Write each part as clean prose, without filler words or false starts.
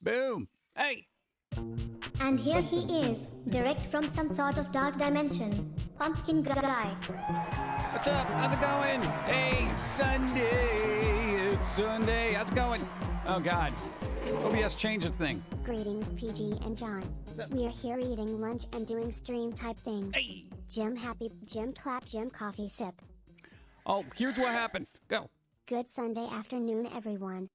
Boom. Hey. And here he is, direct from some sort of dark dimension. Pumpkin guy. What's up? How's it going? Hey, Sunday. It's Sunday. How's it going? Oh, God. OBS changed its thing. Greetings, PG and John. We're here eating lunch and doing stream type things. Hey. Jim happy, Jim clap, Jim coffee sip. Oh, here's what happened. Go. Good Sunday afternoon, everyone.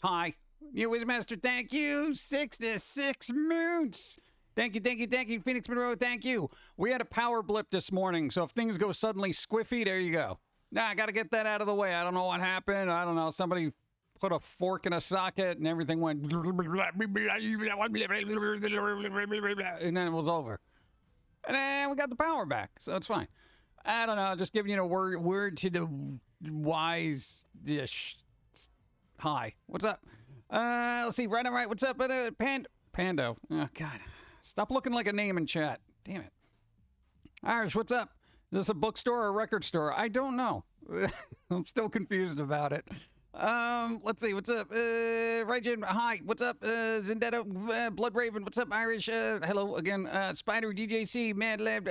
Hi. You Wizmaster, thank you. 66 moons. Thank you, Phoenix Monroe, thank you. We had a power blip this morning, so if things go suddenly squiffy, there you go. Now, I got to get that out of the way. I don't know what happened. I don't know. Somebody put a fork in a socket and everything went... and then it was over. And then we got the power back, so it's fine. I don't know. Just giving you a word to the wise dish. Hi. What's up? Let's see. Right on right. What's up? Pando. Oh, God. Stop looking like a name in chat. Damn it. Irish, what's up? Is this a bookstore or a record store? I don't know. I'm still confused about it. Let's see. What's up? Right, Jim. Hi. What's up? Zendetta, Blood Raven. What's up, Irish? Hello again. Spider, DJC, Mad Lab,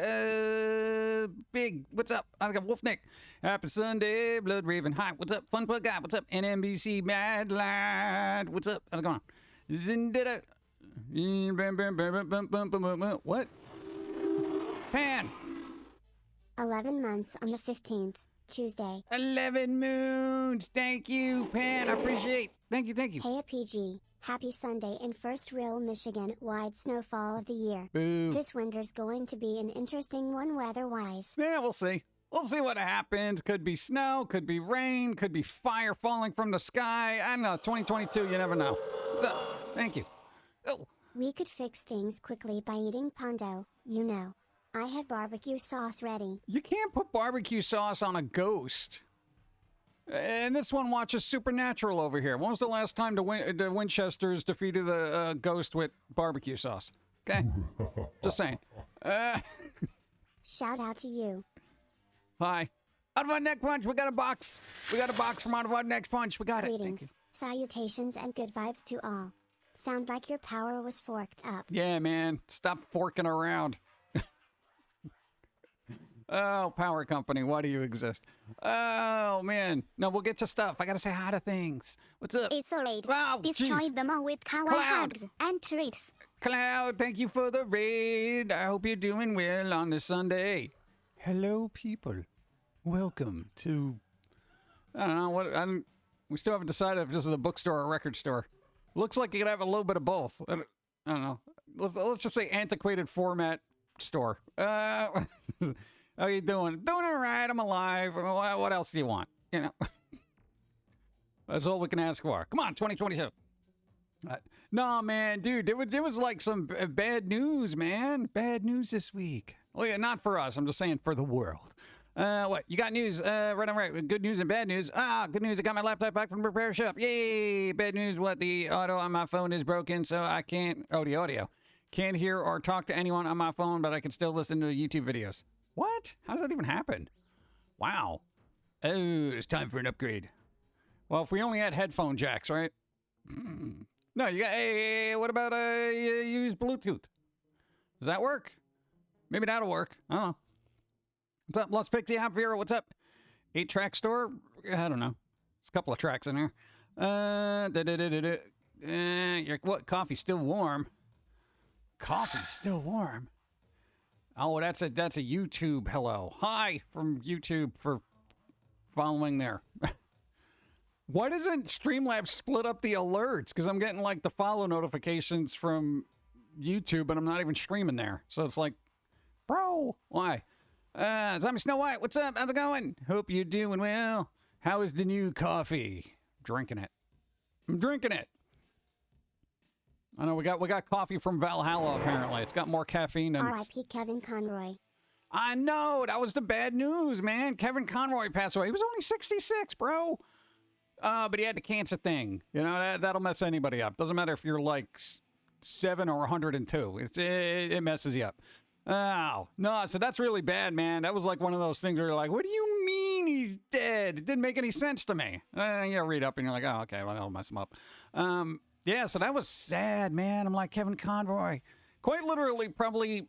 Big. What's up? I got Wolfnick. Happy Sunday, Blood Raven. Hi. What's up? Fun Plug Guy. What's up? NMBC, Mad Lad. What's up? How's it going? Zendetta. What? Pan. 11 months on the 15th, Tuesday. 11 moons. Thank you, Pan. I appreciate. Thank you. Hey, PG. Happy Sunday in first real Michigan-wide snowfall of the year. Boo. This winter's going to be an interesting one weather-wise. Yeah, we'll see. We'll see what happens. Could be snow, could be rain, could be fire falling from the sky. I don't know. 2022, you never know. What's up? Thank you. Oh. We could fix things quickly by eating pondo, you know. I have barbecue sauce ready. You can't put barbecue sauce on a ghost. And this one watches Supernatural over here. When was the last time the Winchesters defeated a ghost with barbecue sauce? Okay? Just saying. Shout out to you. Hi. Out of our neck punch, we got a box. We got a box from Out of our neck punch. We got it. Greetings, salutations, and good vibes to all. Sound like your power was forked up. Yeah, man. Stop forking around. Oh, power company, why do you exist? Oh, man. No, we'll get to stuff. I gotta say hi to things. What's up? It's a raid. Wow, Destroy them all with kawaii hugs and treats. Cloud, thank you for the raid. I hope you're doing well on this Sunday. Hello, people. Welcome to... I don't know, we still haven't decided if this is a bookstore or a record store. Looks like you could have a little bit of both. I don't know. Let's just say antiquated format store. How you doing? Doing all right. I'm alive. What else do you want? You know, that's all we can ask for. Come on, 2022. No, man, dude, there was like some bad news, man. Bad news this week. Well, yeah, not for us. I'm just saying for the world. What? You got news? Right on right. Good news and bad news. Good news. I got my laptop back from the repair shop. Yay! Bad news. What? The audio on my phone is broken, so I can't. Oh, the audio. Can't hear or talk to anyone on my phone, but I can still listen to YouTube videos. What? How does that even happen? Wow. Oh, it's time for an upgrade. Well, if we only had headphone jacks, right? No, you got. Hey, what about use Bluetooth? Does that work? Maybe that'll work. I don't know. What's up, Lost Pixie Hopvira? What's up? 8-track store? I don't know. There's a couple of tracks in there. What? Coffee's still warm. Coffee's still warm. Oh, that's a YouTube hello. Hi from YouTube for following there. Why doesn't Streamlabs split up the alerts? Because I'm getting like the follow notifications from YouTube, and I'm not even streaming there. So it's like, bro, why? Zombie Snow White, what's up? How's it going? Hope you're doing well. How is the new coffee? Drinking it. I'm drinking it. I know we got coffee from Valhalla, apparently. It's got more caffeine than... R.I.P. Kevin Conroy. I know. That was the bad news, man. Kevin Conroy passed away. He was only 66, bro. But he had the cancer thing. You know, that'll mess anybody up. Doesn't matter if you're like 7 or 102. It messes you up. Oh, no, so that's really bad, man. That was like one of those things where you're like, what do you mean he's dead? It didn't make any sense to me. You read up and you're like, oh, okay, well, I'll mess him up. Yeah, so that was sad, man. I'm like, Kevin Conroy. Quite literally, probably,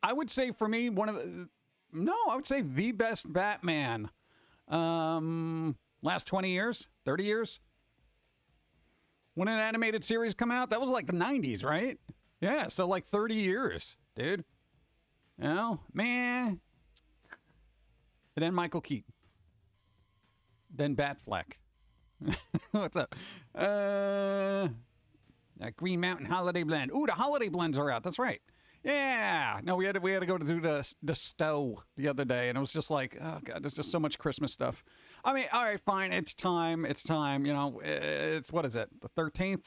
I would say for me, I would say the best Batman. Last 20 years, 30 years. When an animated series come out, that was like the 90s, right? Yeah, so like 30 years, dude. You know, man. And then Michael Keaton. Then Batfleck. What's up? That Green Mountain Holiday Blend. Ooh, the Holiday Blends are out. That's right. Yeah. No, we had to go to do the stow the other day, and it was just like, oh god, there's just so much Christmas stuff. I mean, all right, fine, it's time. You know, it's what is it? The 13th?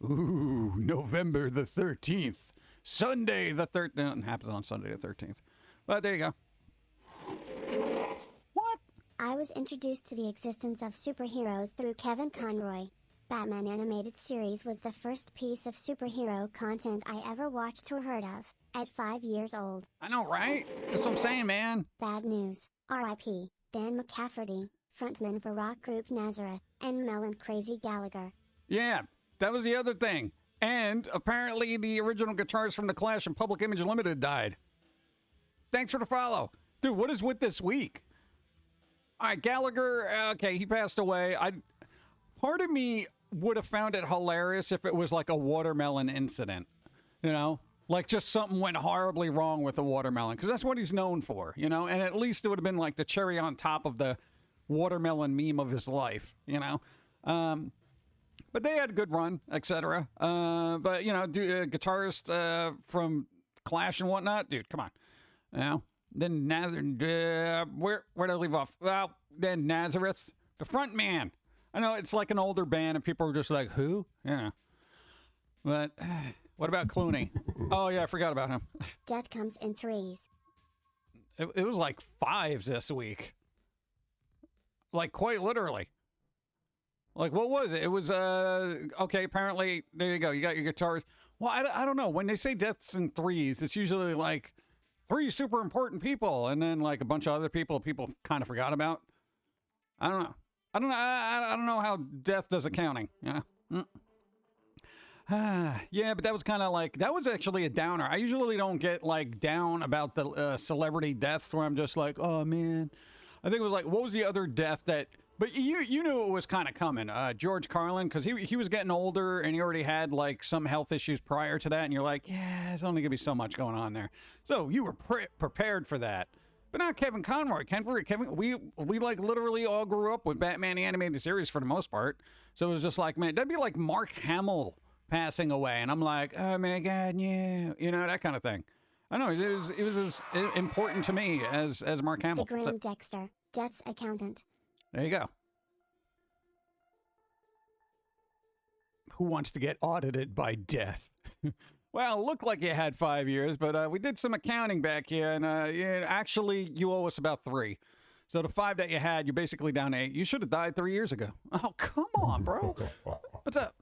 Ooh, November the 13th, Sunday the 13th. It happens on Sunday the 13th. But there you go. What? I was introduced to the existence of superheroes through Kevin Conroy. Batman animated series was the first piece of superhero content I ever watched or heard of, at 5 years old. I know, right? That's what I'm saying, man. Bad news. R.I.P. Dan McCafferty, frontman for rock group Nazareth, and Mel and Crazy Gallagher. Yeah, that was the other thing. And apparently the original guitarist from The Clash and Public Image Limited died. Thanks for the follow. Dude, what is with this week? All right, Gallagher, okay, he passed away. Part of me would have found it hilarious if it was like a watermelon incident, you know? Like just something went horribly wrong with the watermelon, because that's what he's known for, you know? And at least it would have been like the cherry on top of the watermelon meme of his life, you know? But they had a good run, etc. But, you know, guitarist from Clash and whatnot, dude, come on. You know? Then where did I leave off? Well, then Nazareth, the front man. I know it's like an older band and people are just like, who? Yeah. But what about Clooney? Oh, yeah, I forgot about him. Death comes in threes. It was like fives this week. Like, quite literally. Like, what was it? It was, okay, apparently, there you go. You got your guitars. Well, I don't know. When they say deaths in threes, it's usually like 3 super important people and then like a bunch of other people kind of forgot about. I don't know. I don't know how death does accounting. Yeah. Yeah, but that was kind of like, that was actually a downer. I usually don't get like down about the celebrity deaths where I'm just like, oh man. I think it was like, what was the other death that, but you knew it was kind of coming. George Carlin, because he was getting older and he already had like some health issues prior to that. And you're like, yeah, there's only going to be so much going on there. So you were prepared for that. But not Kevin Conroy. Kevin, we like literally all grew up with Batman the Animated Series for the most part. So it was just like, man, that'd be like Mark Hamill passing away. And I'm like, oh my God, yeah. You know, that kind of thing. I know, it was as important to me as Mark Hamill. The Graham Dexter, Death's accountant. There you go. Who wants to get audited by death? Well, it looked like you had 5 years, but we did some accounting back here, and actually, you owe us about 3. So the 5 that you had, you're basically down to 8. You should have died 3 years ago. Oh, come on, bro. What's up?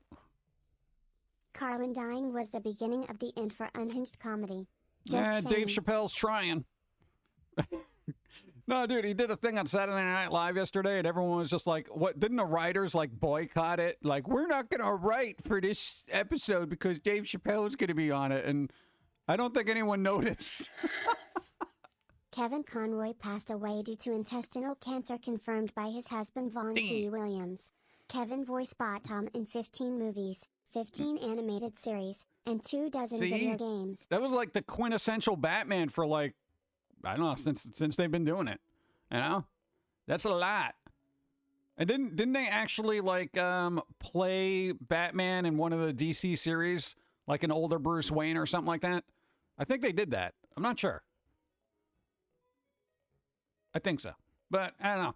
Carlin dying was the beginning of the end for unhinged comedy. Just Dave Chappelle's trying. No, dude, he did a thing on Saturday Night Live yesterday, and everyone was just like, what? Didn't the writers, like, boycott it? Like, we're not going to write for this episode because Dave Chappelle's going to be on it, and I don't think anyone noticed. Kevin Conroy passed away due to intestinal cancer confirmed by his husband Vaughn C. Williams. Kevin voiced Tom in 15 movies, 15 animated series, and 24 video games. That was like the quintessential Batman for, like, I don't know, since they've been doing it, you know? That's a lot. And didn't they actually, like, play Batman in one of the DC series, like an older Bruce Wayne or something like that? I think they did that. I'm not sure. I think so. But, I don't know.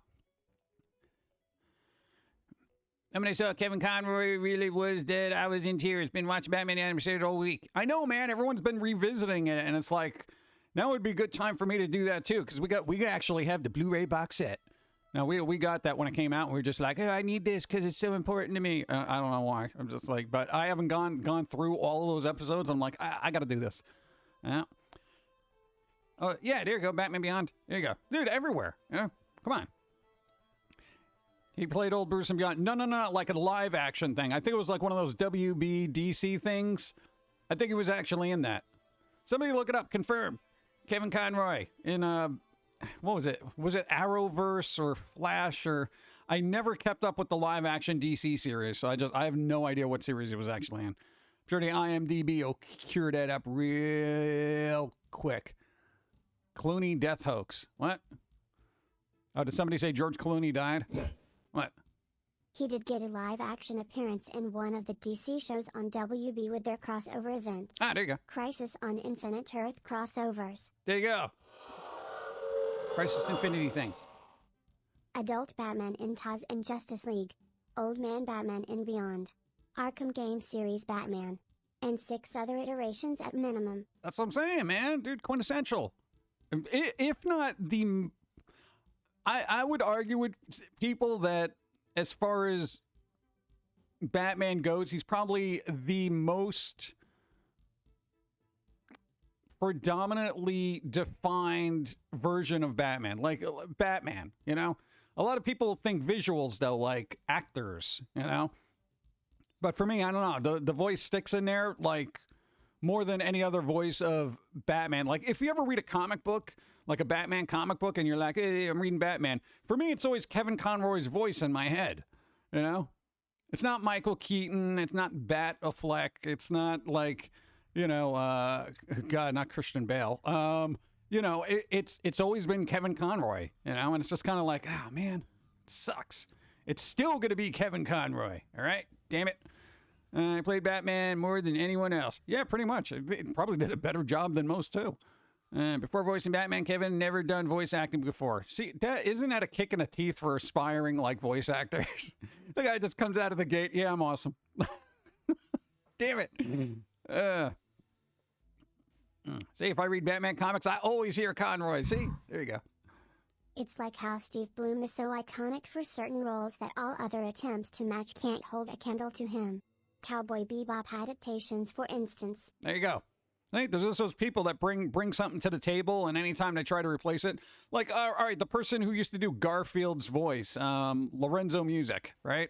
And when I saw Kevin Conroy really was dead, I was in tears. Been watching Batman animated all week. I know, man. Everyone's been revisiting it, and it's like, now would be a good time for me to do that too, because we actually have the Blu-ray box set. Now we got that when it came out. And we were just like, oh, I need this because it's so important to me. I don't know why. I'm just like, but I haven't gone through all of those episodes. I'm like, I got to do this. Yeah. Oh yeah, there you go, Batman Beyond. There you go, dude. Everywhere. Yeah. Come on. He played old Bruce and Beyond. No, like a live action thing. I think it was like one of those WBDC things. I think he was actually in that. Somebody look it up. Confirm. Kevin Conroy in, what was it? Was it Arrowverse or Flash or... I never kept up with the live action DC series, so I have no idea what series it was actually in. I'm sure the IMDb will cure that up real quick. Clooney death hoax. What? Oh, did somebody say George Clooney died? What? He did get a live-action appearance in one of the DC shows on WB with their crossover events. Ah, there you go. Crisis on Infinite Earth crossovers. There you go. Crisis Infinity thing. Adult Batman in Taz and Justice League. Old Man Batman in Beyond. Arkham Game Series Batman. And 6 other iterations at minimum. That's what I'm saying, man. Dude, quintessential. If not the... I would argue with people that as far as Batman goes, he's probably the most predominantly defined version of Batman. Like, Batman, you know? A lot of people think visuals, though, like actors, you know? But for me, I don't know. The voice sticks in there, like, more than any other voice of Batman. Like, if you ever read a comic book, like a Batman comic book, and you're like, hey, I'm reading Batman. For me, it's always Kevin Conroy's voice in my head, you know? It's not Michael Keaton. It's not Bat Affleck. It's not like, you know, God, not Christian Bale. You know, it's always been Kevin Conroy, you know? And it's just kind of like, oh, man, it sucks. It's still going to be Kevin Conroy, all right? Damn it. I played Batman more than anyone else. Yeah, pretty much. It probably did a better job than most, too. Before voicing Batman, Kevin never done voice acting before. See, isn't that a kick in the teeth for aspiring, like, voice actors? The guy just comes out of the gate, yeah, I'm awesome. Damn it. See, if I read Batman comics, I always hear Conroy. See? There you go. It's like how Steve Blum is so iconic for certain roles that all other attempts to match can't hold a candle to him. Cowboy Bebop adaptations, for instance. There you go. I think there's just those people that bring something to the table, and anytime they try to replace it, like, all right, the person who used to do Garfield's voice, Lorenzo Music, right?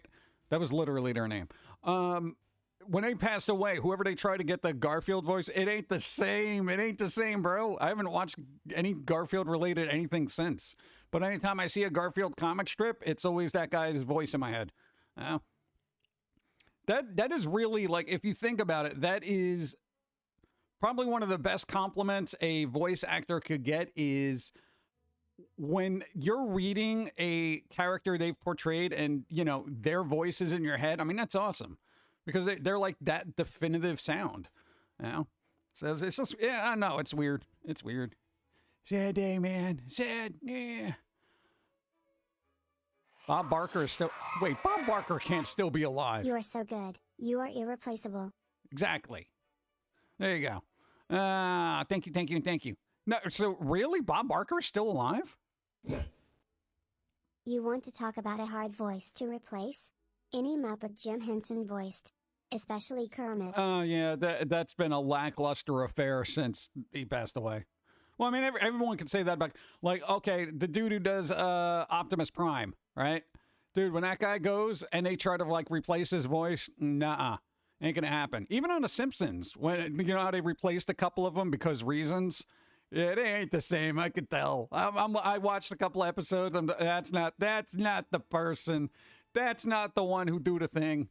That was literally their name. When they passed away, whoever they tried to get the Garfield voice, it ain't the same. It ain't the same, bro. I haven't watched any Garfield-related anything since. But anytime I see a Garfield comic strip, it's always that guy's voice in my head. That is really, like, if you think about it, that is probably one of the best compliments a voice actor could get is when you're reading a character they've portrayed and, you know, their voice is in your head. I mean, that's awesome because they're like that definitive sound, you know? So it's just, yeah, I know, it's weird. It's weird. Sad day, man. Sad, yeah. Bob Barker is still... Wait, Bob Barker can't still be alive. You are so good. You are irreplaceable. Exactly. There you go. Thank you, thank you, and thank you. No, so really, Bob Barker is still alive? You want to talk about a hard voice to replace? Any Muppet Jim Henson voiced. Especially Kermit. Oh, yeah, that's been a lackluster affair since he passed away. Well, I mean, everyone can say that about, like, okay, the dude who does Optimus Prime, right? Dude, when that guy goes and they try to, like, replace his voice, nah, ain't gonna happen. Even on The Simpsons, when, you know how they replaced a couple of them because reasons? Yeah, they ain't the same, I could tell. I watched a couple episodes, that's not the person. That's not the one who do the thing.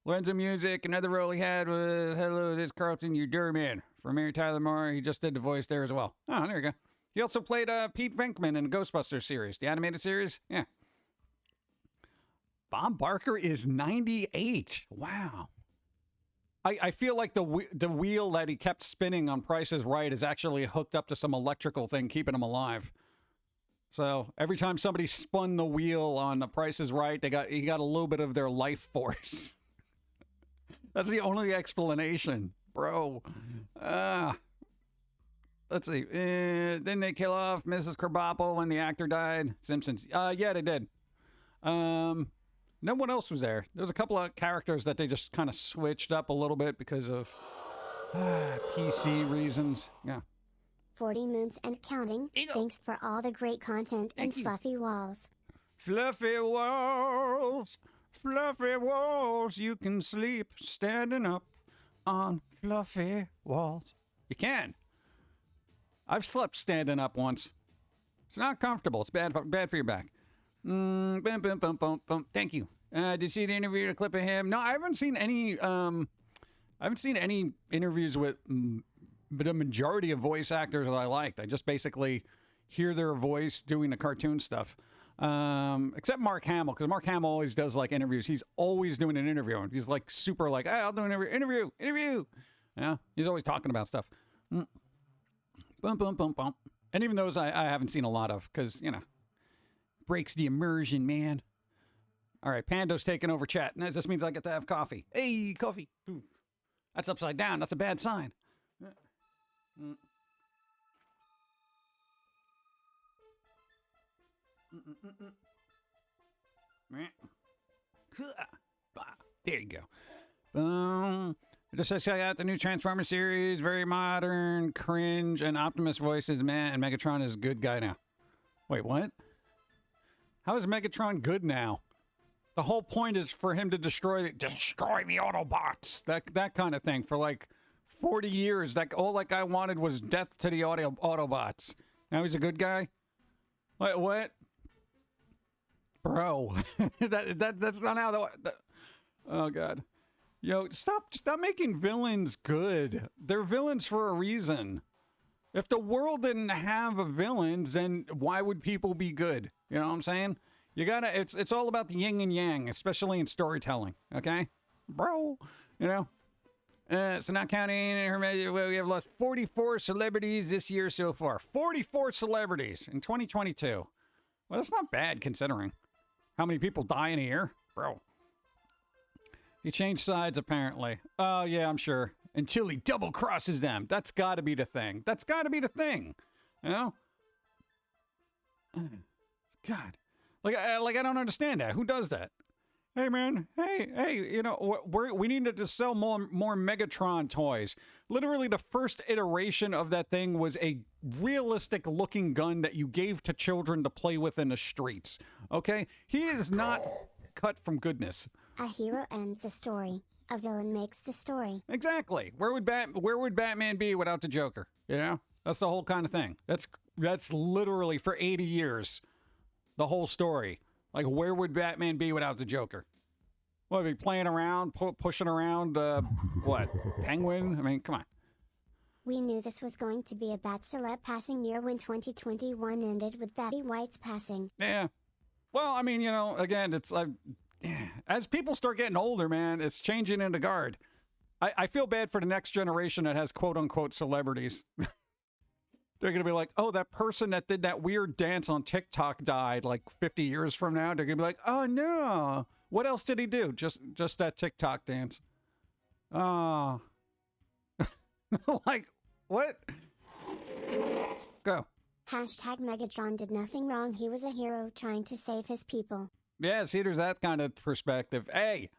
Lorenzo Music, another role he had was, hello, this is Carlton, you Durman. For Mary Tyler Moore, he just did the voice there as well. Oh, there you go. He also played Pete Venkman in the Ghostbusters series, the animated series. Yeah. Bob Barker is 98. Wow. I feel like the wheel that he kept spinning on Price is Right is actually hooked up to some electrical thing keeping him alive. So every time somebody spun the wheel on The Price is Right, he got a little bit of their life force. That's the only explanation, bro. Let's see. Didn't they kill off Mrs. Krabappel when the actor died? Simpsons. Yeah, they did. No one else was there. There was a couple of characters that they just kind of switched up a little bit because of PC reasons. Yeah. 40 moons and counting. Thanks for all the great content and fluffy walls. Fluffy walls, you can sleep standing up on fluffy walls. You can. I've slept standing up once. It's not comfortable. It's bad for your back. Bum, bum, bum, bum, bum. Thank you. Did you see the interview, a clip of him? No, I haven't seen any. I haven't seen any interviews with the majority of voice actors that I liked. I just basically hear their voice doing the cartoon stuff. Except Mark Hamill, because Mark Hamill always does like interviews. He's always doing an interview. And he's like super like, hey, I'll do an interview. Yeah, he's always talking about stuff. Bum, bum, bum, bum. And even those I haven't seen a lot of, because, you know, breaks the immersion, man. All right, Pando's taking over chat. And that just means I get to have coffee. Hey, coffee. Ooh. That's upside down. That's a bad sign. There you go. Just to check out the new Transformers series. Very modern, cringe, and Optimus voices, man. And Megatron is a good guy now. Wait, what? How is Megatron good now? The whole point is for him to destroy the Autobots. That kind of thing. For like 40 years, all that guy wanted was death to the Autobots. Now he's a good guy? Wait, what? Bro. that's not how oh, God. Yo, stop making villains good. They're villains for a reason. If the world didn't have villains, then why would people be good? You know what I'm saying? You gotta, it's all about the yin and yang, especially in storytelling, okay? Bro, you know? So not counting, we have lost 44 celebrities this year so far. 44 celebrities in 2022. Well, that's not bad considering how many people die in a year. Bro. He changed sides, apparently. Oh, yeah, I'm sure. Until he double crosses them. That's gotta be the thing. That's gotta be the thing. You know? God. Like I don't understand that. Who does that? Hey, man. Hey, you know, we needed to sell more Megatron toys. Literally, the first iteration of that thing was a realistic-looking gun that you gave to children to play with in the streets. Okay? He is not cut from goodness. A hero ends the story. A villain makes the story. Exactly. Where would Batman be without the Joker? You know? That's the whole kind of thing. That's literally for 80 years. The whole story. Like, where would Batman be without the Joker? What, be playing around, pushing around, what, Penguin? I mean, come on. We knew this was going to be a bat celeb passing year when 2021 ended with Betty White's passing. Yeah. Well, I mean, you know, again, as people start getting older, man, it's changing into guard. I feel bad for the next generation that has quote-unquote celebrities. They're going to be like, oh, that person that did that weird dance on TikTok died like 50 years from now. They're going to be like, oh, no. What else did he do? Just that TikTok dance. Oh. Like, what? Go. Hashtag Megatron did nothing wrong. He was a hero trying to save his people. Yeah, see, there's that kind of perspective. Hey,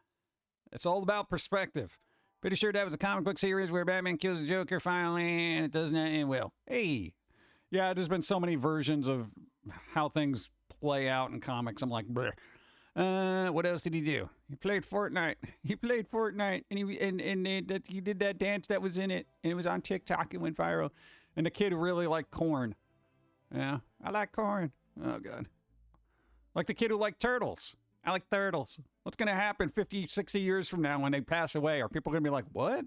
it's all about perspective. Pretty sure that was a comic book series where Batman kills the Joker finally, and it doesn't end well. Hey. Yeah, there's been so many versions of how things play out in comics. I'm like, bleh. What else did he do? He played Fortnite. And he did that dance that was in it, and it was on TikTok. It went viral. And the kid really liked corn. Yeah, I like corn. Oh, God. Like the kid who liked turtles. I like turtles. What's going to happen 50, 60 years from now when they pass away? Are people going to be like, what?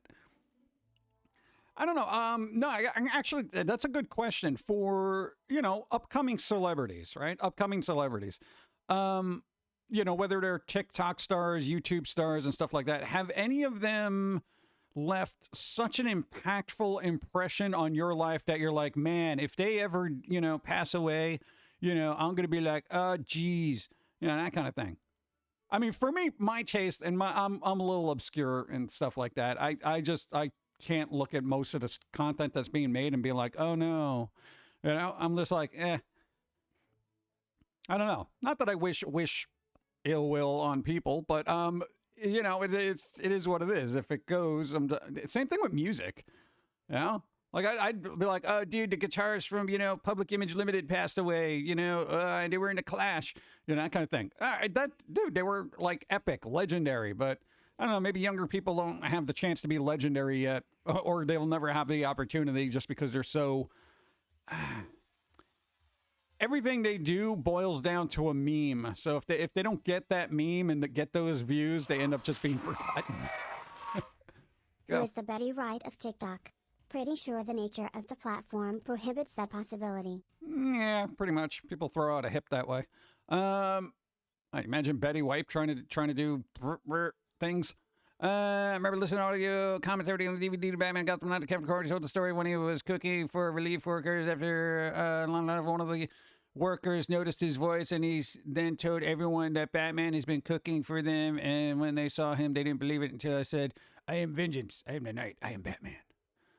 I don't know. No, actually, that's a good question for, you know, upcoming celebrities, right? Upcoming celebrities. You know, whether they're TikTok stars, YouTube stars, and stuff like that. Have any of them left such an impactful impression on your life that you're like, man, if they ever, you know, pass away, you know, I'm going to be like, oh, geez, you know, that kind of thing. I mean, for me, my taste, and I'm a little obscure and stuff like that. I can't look at most of the content that's being made and be like, oh, no. You know, I'm just like, I don't know. Not that I wish ill will on people, but, you know, it is what it is. If it goes, same thing with music, you know? Like, I'd be like, oh, dude, the guitarist from, Public Image Limited passed away, and they were in a Clash, that kind of thing. Dude, they were, like, epic, legendary, but I don't know, maybe younger people don't have the chance to be legendary yet, or they'll never have the opportunity just because they're so... Everything they do boils down to a meme. So if they don't get that meme and get those views, they end up just being forgotten. Who is the Betty Wright of TikTok? Pretty sure the nature of the platform prohibits that possibility. Yeah, pretty much. People throw out a hip that way. I imagine Betty White trying to do things. Remember listening to audio commentary on the DVD to Batman Gotham Knight. Kevin Conroy told the story when he was cooking for relief workers after one of the workers noticed his voice, and he then told everyone that Batman has been cooking for them, and when they saw him, they didn't believe it until I said, I am vengeance, I am the night, I am Batman.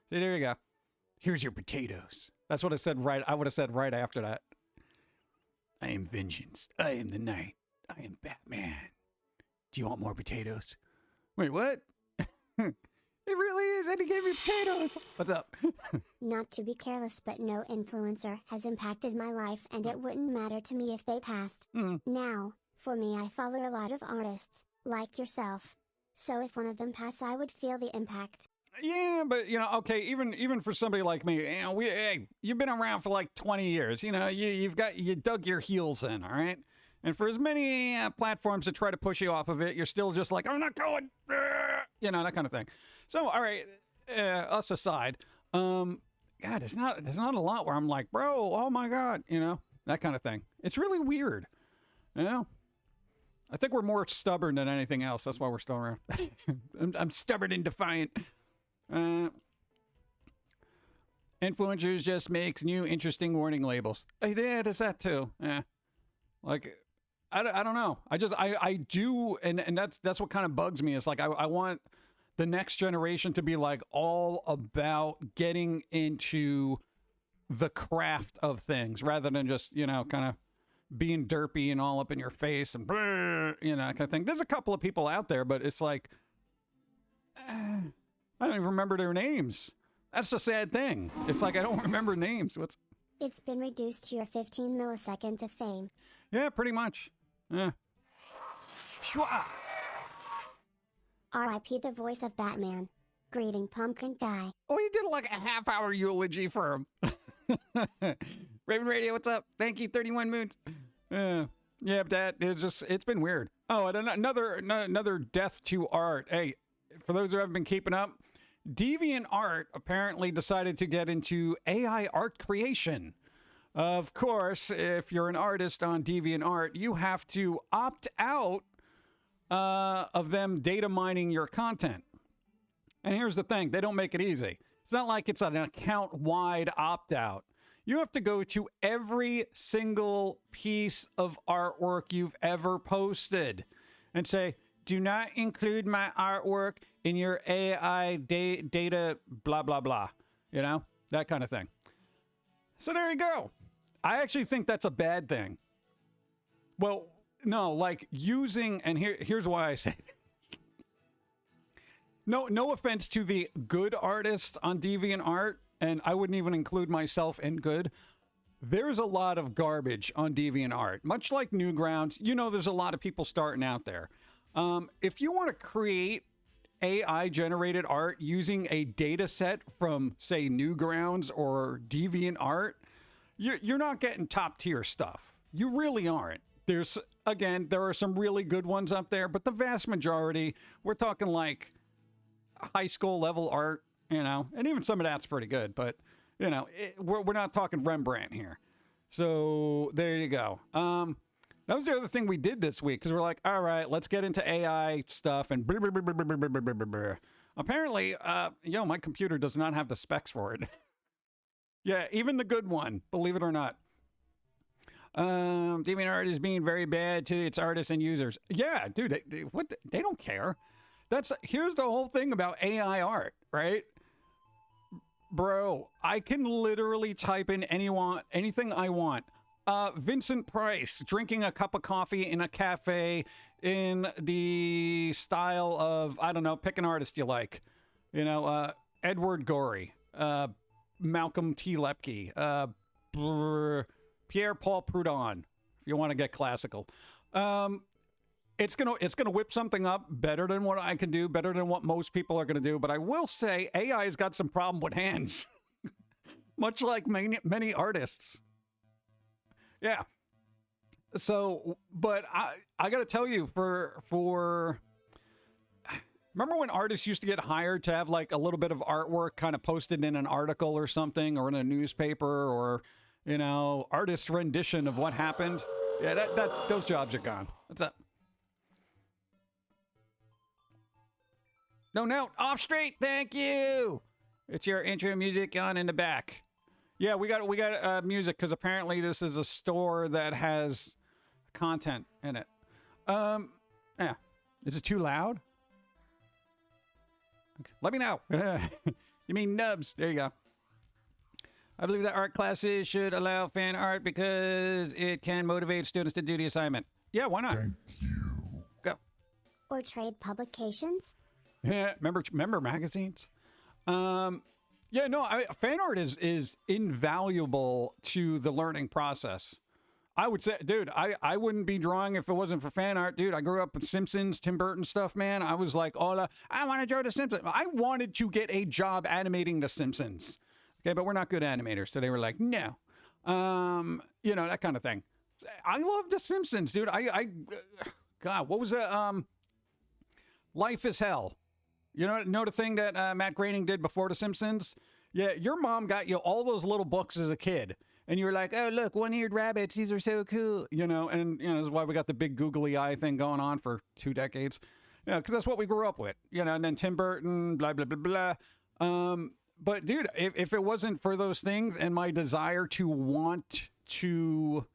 So there you go. Here's your potatoes. That's what I would have said right after that. I am vengeance, I am the night, I am Batman. Do you want more potatoes? Wait, what? It really is, and he gave me potatoes. What's up? Not to be careless, but no influencer has impacted my life, and it wouldn't matter to me if they passed. Now, for me, I follow a lot of artists, like yourself. So if one of them passed, I would feel the impact. Yeah, but, okay, even for somebody like me, you've been around for like 20 years. You dug your heels in, all right? And for as many platforms that try to push you off of it, you're still just like, I'm not going, that kind of thing. So, all right, us aside, God, there's not a lot where I'm like, bro, oh my God, that kind of thing. It's really weird, I think we're more stubborn than anything else. That's why we're still around. I'm stubborn and defiant. Influencers just makes new interesting warning labels. Yeah, does that too. Yeah. Like, I don't know. I do, and that's what kind of bugs me. It's like, I want the next generation to be like all about getting into the craft of things rather than just, kind of being derpy and all up in your face and, that kind of thing. There's a couple of people out there, but it's like, I don't even remember their names. That's the sad thing. It's like, I don't remember names. It's been reduced to your 15 milliseconds of fame. Yeah, pretty much. Yeah. Shwa! R.I.P. the voice of Batman. Greeting, Pum'Kin guy. Oh, you did like a half-hour eulogy for him. Raven Radio, what's up? Thank you, 31 moons. Yeah, but it's been weird. Oh, and another death to art. Hey, for those who haven't been keeping up, DeviantArt apparently decided to get into AI art creation. Of course, if you're an artist on DeviantArt, you have to opt out of them data mining your content. And here's the thing, they don't make it easy. It's not like it's an account-wide opt-out. You have to go to every single piece of artwork you've ever posted and say, do not include my artwork in your AI data blah, blah, blah. That kind of thing. So there you go. I actually think that's a bad thing. Well, no, like using, and here's why I say it. No offense to the good artists on DeviantArt, and I wouldn't even include myself in good. There's a lot of garbage on DeviantArt. Much like Newgrounds, there's a lot of people starting out there. If you want to create AI-generated art using a data set from, say, Newgrounds or DeviantArt, you're not getting top-tier stuff. You really aren't. There are some really good ones up there, but the vast majority, we're talking like high school level art, and even some of that's pretty good, but, we're not talking Rembrandt here. So there you go. That was the other thing we did this week, because we're like, all right, let's get into AI stuff, and blah, blah, blah, blah, blah, blah, blah, blah. Apparently, my computer does not have the specs for it. Yeah, even the good one, believe it or not. DeviantArt is being very bad to its artists and users. Yeah, dude, they don't care. Here's the whole thing about AI art, right? Bro, I can literally type in anything I want. Vincent Price drinking a cup of coffee in a cafe in the style of, I don't know, pick an artist you like. Edward Gorey. Malcolm T. Lepke, Pierre Paul Proudhon, if you want to get classical. It's gonna whip something up better than what I can do, better than what most people are gonna do. But I will say AI's got some problem with hands, much like many artists. Yeah. So, but I got to tell you, for remember when artists used to get hired to have like a little bit of artwork kind of posted in an article or something, or in a newspaper, or artist rendition of what happened? Yeah, that's those jobs are gone. What's up? No, off street. Thank you. It's your intro music on in the back. Yeah, we got music because apparently this is a store that has content in it. Yeah. Is it too loud? Okay. Let me know. You mean nubs? There you go. I believe that art classes should allow fan art because it can motivate students to do the assignment. Yeah, why not? Thank you. Go. Or trade publications? Yeah, remember magazines? Yeah, no, fan art is invaluable to the learning process. I would say, dude, I wouldn't be drawing if it wasn't for fan art. Dude, I grew up with Simpsons, Tim Burton stuff, man. I was like, I want to draw the Simpsons. I wanted to get a job animating the Simpsons. Okay, but we're not good animators. So they were like, no. That kind of thing. I love the Simpsons, dude. God, what was that? Life is Hell. You know the thing that Matt Groening did before The Simpsons? Yeah, your mom got you all those little books as a kid. And you were like, oh, look, one-eared rabbits. These are so cool. And this is why we got the big googly eye thing going on for 2 decades. Because that's what we grew up with. And then Tim Burton, blah, blah, blah, blah. But, dude, if it wasn't for those things and my desire to want to...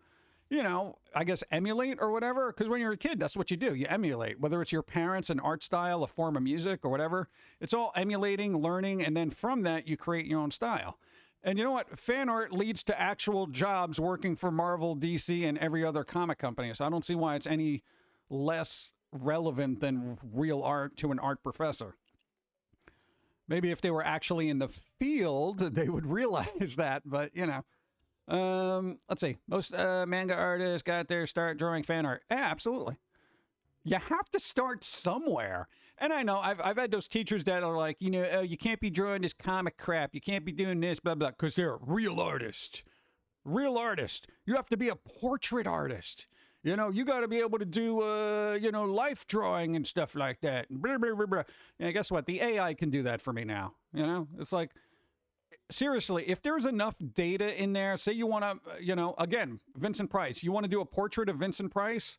I guess emulate or whatever, because when you're a kid, that's what you do. You emulate, whether it's your parents, an art style, a form of music or whatever. It's all emulating, learning, and then from that, you create your own style. And you know what? Fan art leads to actual jobs working for Marvel, DC, and every other comic company. So I don't see why it's any less relevant than real art to an art professor. Maybe if they were actually in the field, they would realize that, but, let's see. Most manga artists got their start drawing fan art. Yeah, absolutely. You have to start somewhere. And I know I've had those teachers that are like, you can't be drawing this comic crap. You can't be doing this, blah, blah, because they're a real artist. Real artist. You have to be a portrait artist. You got to be able to do, life drawing and stuff like that. Blah, blah, blah, blah. And guess what? The AI can do that for me now. It's like, seriously, if there's enough data in there, say you want to, again, Vincent Price, you want to do a portrait of Vincent Price,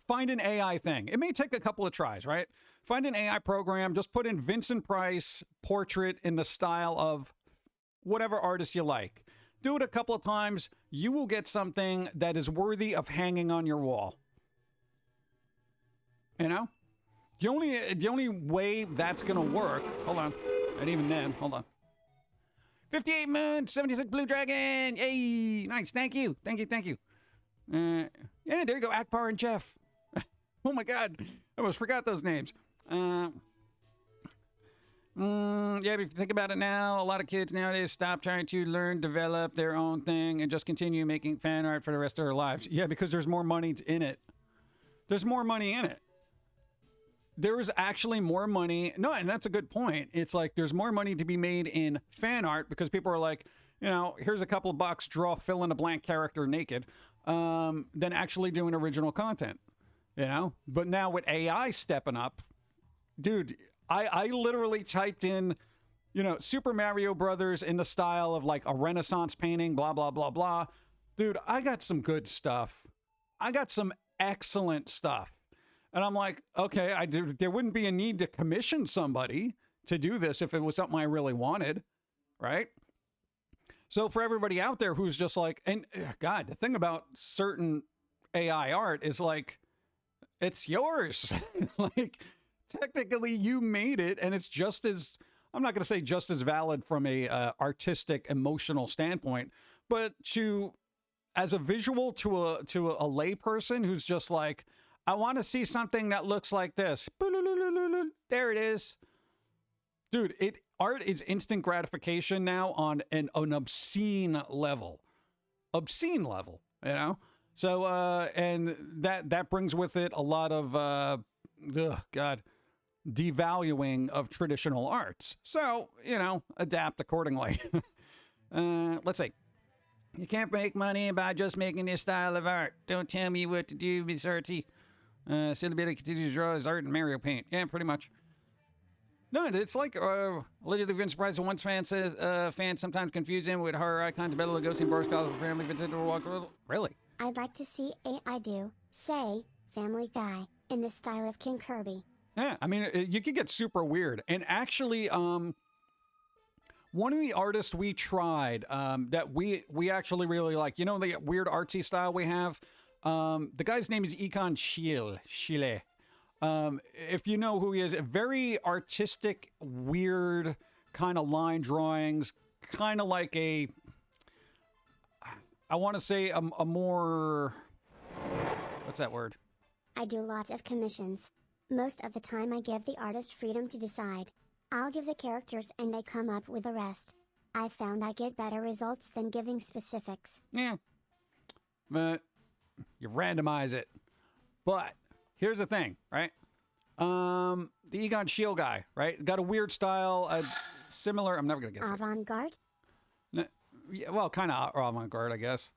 find an AI thing. It may take a couple of tries, right? Find an AI program, just put in Vincent Price portrait in the style of whatever artist you like. Do it a couple of times. You will get something that is worthy of hanging on your wall. The only way that's going to work, hold on. And even then, hold on. 58 moons, 76 blue dragon. Yay. Nice. Thank you. Thank you. Yeah, there you go. Akbar and Jeff. Oh my God. I almost forgot those names. Yeah, if you think about it now, a lot of kids nowadays stop trying to learn, develop their own thing and just continue making fan art for the rest of their lives. Yeah, because there's more money in it. There's more money in it. There is actually more money. No, and that's a good point. It's like there's more money to be made in fan art because people are like, here's a couple of bucks, fill in a blank character naked, than actually doing original content, But now with AI stepping up, dude, I literally typed in, Super Mario Brothers in the style of like a Renaissance painting, blah, blah, blah, blah. Dude, I got some good stuff. I got some excellent stuff. And I'm like, okay, there wouldn't be a need to commission somebody to do this if it was something I really wanted, right? So for everybody out there who's just like, and God, the thing about certain AI art is like, it's yours. Like, technically you made it, and it's just as, I'm not going to say just as valid from a artistic, emotional standpoint, but as a visual to a lay person who's just like, I want to see something that looks like this. There it is. Dude, art is instant gratification now on an obscene level. Obscene level, you know? So, and that brings with it a lot of, devaluing of traditional arts. So, you know, adapt accordingly. Let's see. You can't make money by just making this style of art. Don't tell me what to do, Miss Artsy. Silly Bitty continues to draw his art in Mario Paint. Yeah, pretty much. No, it's like allegedly Vince Price. Once fans sometimes confuse him with horror icons. Bela Lugosi and Boris Karloff apparently Vincent will walk. Really? I'd like to see AI do, say, Family Guy in the style of King Kirby. Yeah, I mean, you could get super weird. And actually, one of the artists we tried that we actually really like, you know, the weird artsy style we have. The guy's name is Econ Chile. If you know who he is, very artistic, weird kind of line drawings, kind of like I want to say a more, what's that word? I do lots of commissions. Most of the time I give the artist freedom to decide. I'll give the characters and they come up with the rest. I found I get better results than giving specifics. Yeah. But you randomize it. But here's the thing, right? The Egon Schiele guy, right? Got a weird style, similar. I'm never gonna guess. Avant-garde? Yeah, well, kind of avant-garde, I guess.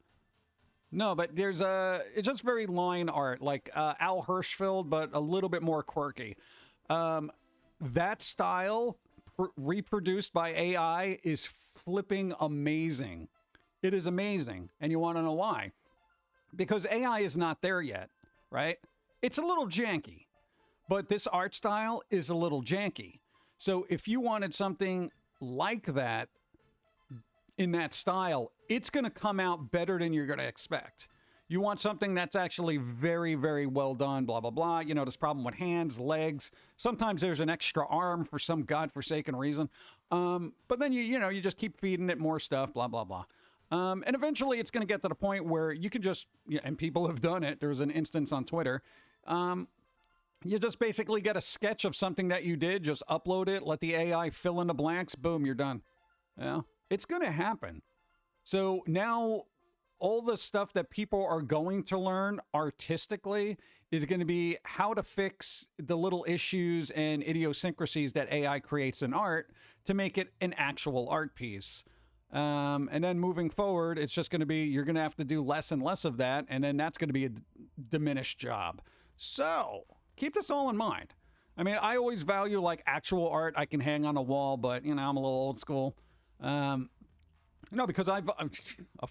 No, but there's it's just very line art, like Al Hirschfeld, but a little bit more quirky. That style reproduced by AI is flipping amazing. It is amazing, and you want to know why? Because AI is not there yet, right? It's a little janky, but this art style is a little janky. So if you wanted something like that in that style, it's going to come out better than you're going to expect. You want something that's actually very, very well done, blah, blah, blah. You know, this problem with hands, legs. Sometimes there's an extra arm for some godforsaken reason. But then, you just keep feeding it more stuff, blah, blah, blah. And eventually it's going to get to the point where you can just, and people have done it. There was an instance on Twitter. You just basically get a sketch of something that you did, just upload it, let the AI fill in the blanks, boom, you're done. Yeah, it's going to happen. So now all the stuff that people are going to learn artistically is going to be how to fix the little issues and idiosyncrasies that AI creates in art to make it an actual art piece. And then moving forward, it's just going to be, you're going to have to do less and less of that. And then that's going to be a diminished job. So keep this all in mind. I mean, I always value like actual art I can hang on a wall, but I'm a little old school. No, because I've,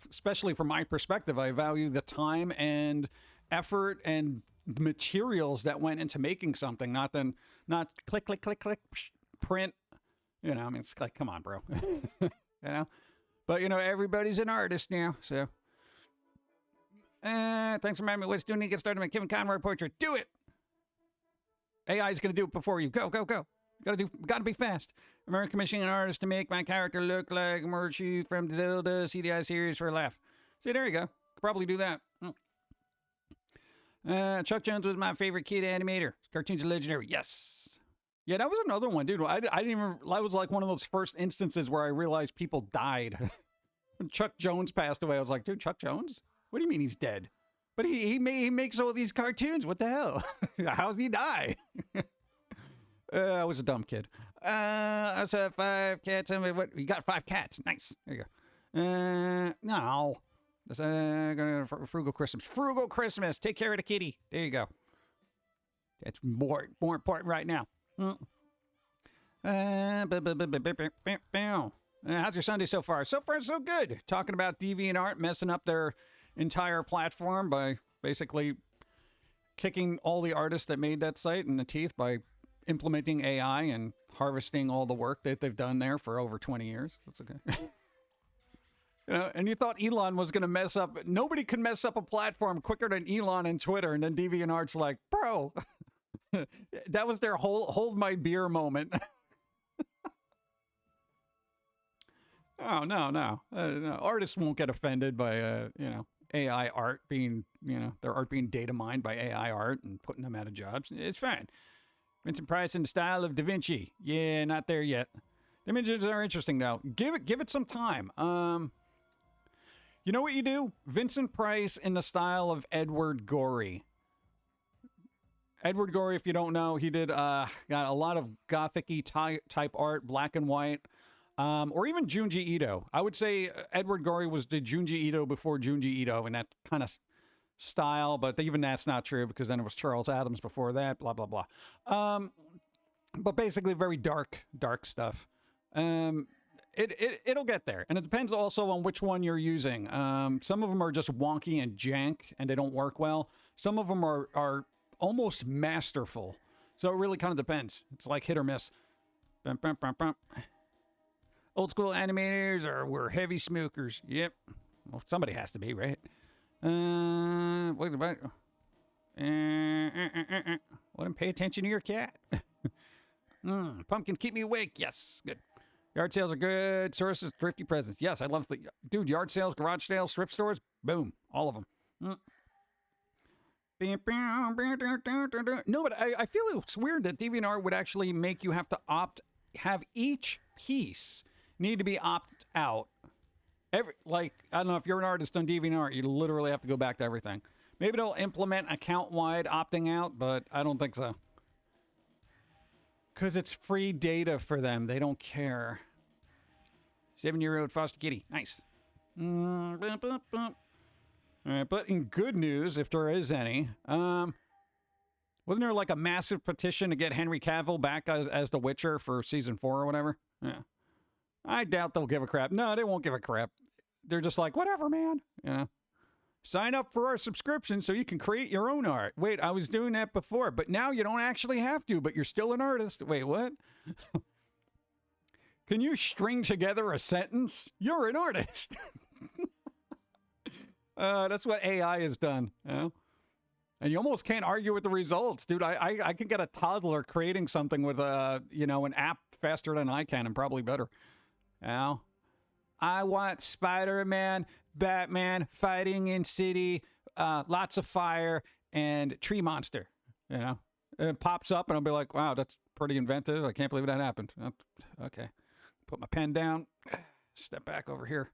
especially from my perspective, I value the time and effort and materials that went into making something, not click, click, click, click, print. I mean, it's like, come on, bro. But everybody's an artist now, so. Thanks for reminding me what's doing to get started on my Kevin Conroy portrait. Do it. AI is going to do it before you. Go, go, go. Gotta be fast. American commissioning an artist to make my character look like Murchie from the Zelda CDI series for a laugh. See, there you go. Could probably do that. Chuck Jones was my favorite kid animator. Cartoons are legendary. Yes. Yeah, that was another one, dude. I didn't even. That was like one of those first instances where I realized people died. When Chuck Jones passed away, I was like, dude, Chuck Jones? What do you mean he's dead? But he makes all these cartoons. What the hell? How's he die? I was a dumb kid. I also have 5 cats. What? You got 5 cats. Nice. There you go. No. Frugal Christmas. Frugal Christmas. Take care of the kitty. There you go. That's more important right now. How's your Sunday so far? So far, so good. Talking about DeviantArt messing up their entire platform by basically kicking all the artists that made that site in the teeth by implementing AI and harvesting all the work that they've done there for over 20 years. That's okay. And you thought Elon was going to mess up. Nobody can mess up a platform quicker than Elon and Twitter. And then DeviantArt's like, bro, that was their hold my beer moment. Oh, no. Artists won't get offended by, AI art being, their art being data mined by AI art and putting them out of jobs. It's fine. Vincent Price in the style of Da Vinci. Yeah, not there yet. The images are interesting, though. Give it some time. You know what you do? Vincent Price in the style of Edward Gorey. Edward Gorey, if you don't know, he did got a lot of gothic-y type art, black and white, or even Junji Ito. I would say Edward Gorey did Junji Ito before Junji Ito in that kind of style, but even that's not true because then it was Charles Adams before that, blah, blah, blah. But basically very dark stuff. It'll get there. And it depends also on which one you're using. Some of them are just wonky and jank and they don't work well. Some of them are almost masterful. So it really kind of depends. It's like hit or miss. Bum, bum, bum, bum. Old school animators we're heavy smokers. Yep. Well, somebody has to be, right? What about... Let him pay attention to your cat. Pumpkin, keep me awake. Yes, good. Yard sales are good. Sources, thrifty presents. Yes, I love the... Dude, yard sales, garage sales, thrift stores. Boom. All of them. No, but I feel it's weird that DeviantArt would actually make you have to have each piece need to be opt out. I don't know, if you're an artist on DeviantArt, you literally have to go back to everything. Maybe they'll implement account-wide opting out, but I don't think so. Because it's free data for them. They don't care. 7-year-old foster kitty. Nice. All right, but in good news, if there is any, wasn't there like a massive petition to get Henry Cavill back as The Witcher for season 4 or whatever? Yeah. I doubt they'll give a crap. No, they won't give a crap. They're just like, whatever, man. You know, sign up for our subscription so you can create your own art. Wait, I was doing that before, but now you don't actually have to, but you're still an artist. Wait, what? Can you string together a sentence? You're an artist. That's what AI has done, you know? And you almost can't argue with the results, dude. I can get a toddler creating something with an app faster than I can and probably better. You know? I want Spider-Man, Batman fighting in city, lots of fire, and tree monster. You know, it pops up and I'll be like, wow, that's pretty inventive. I can't believe that happened. Okay, put my pen down, step back over here.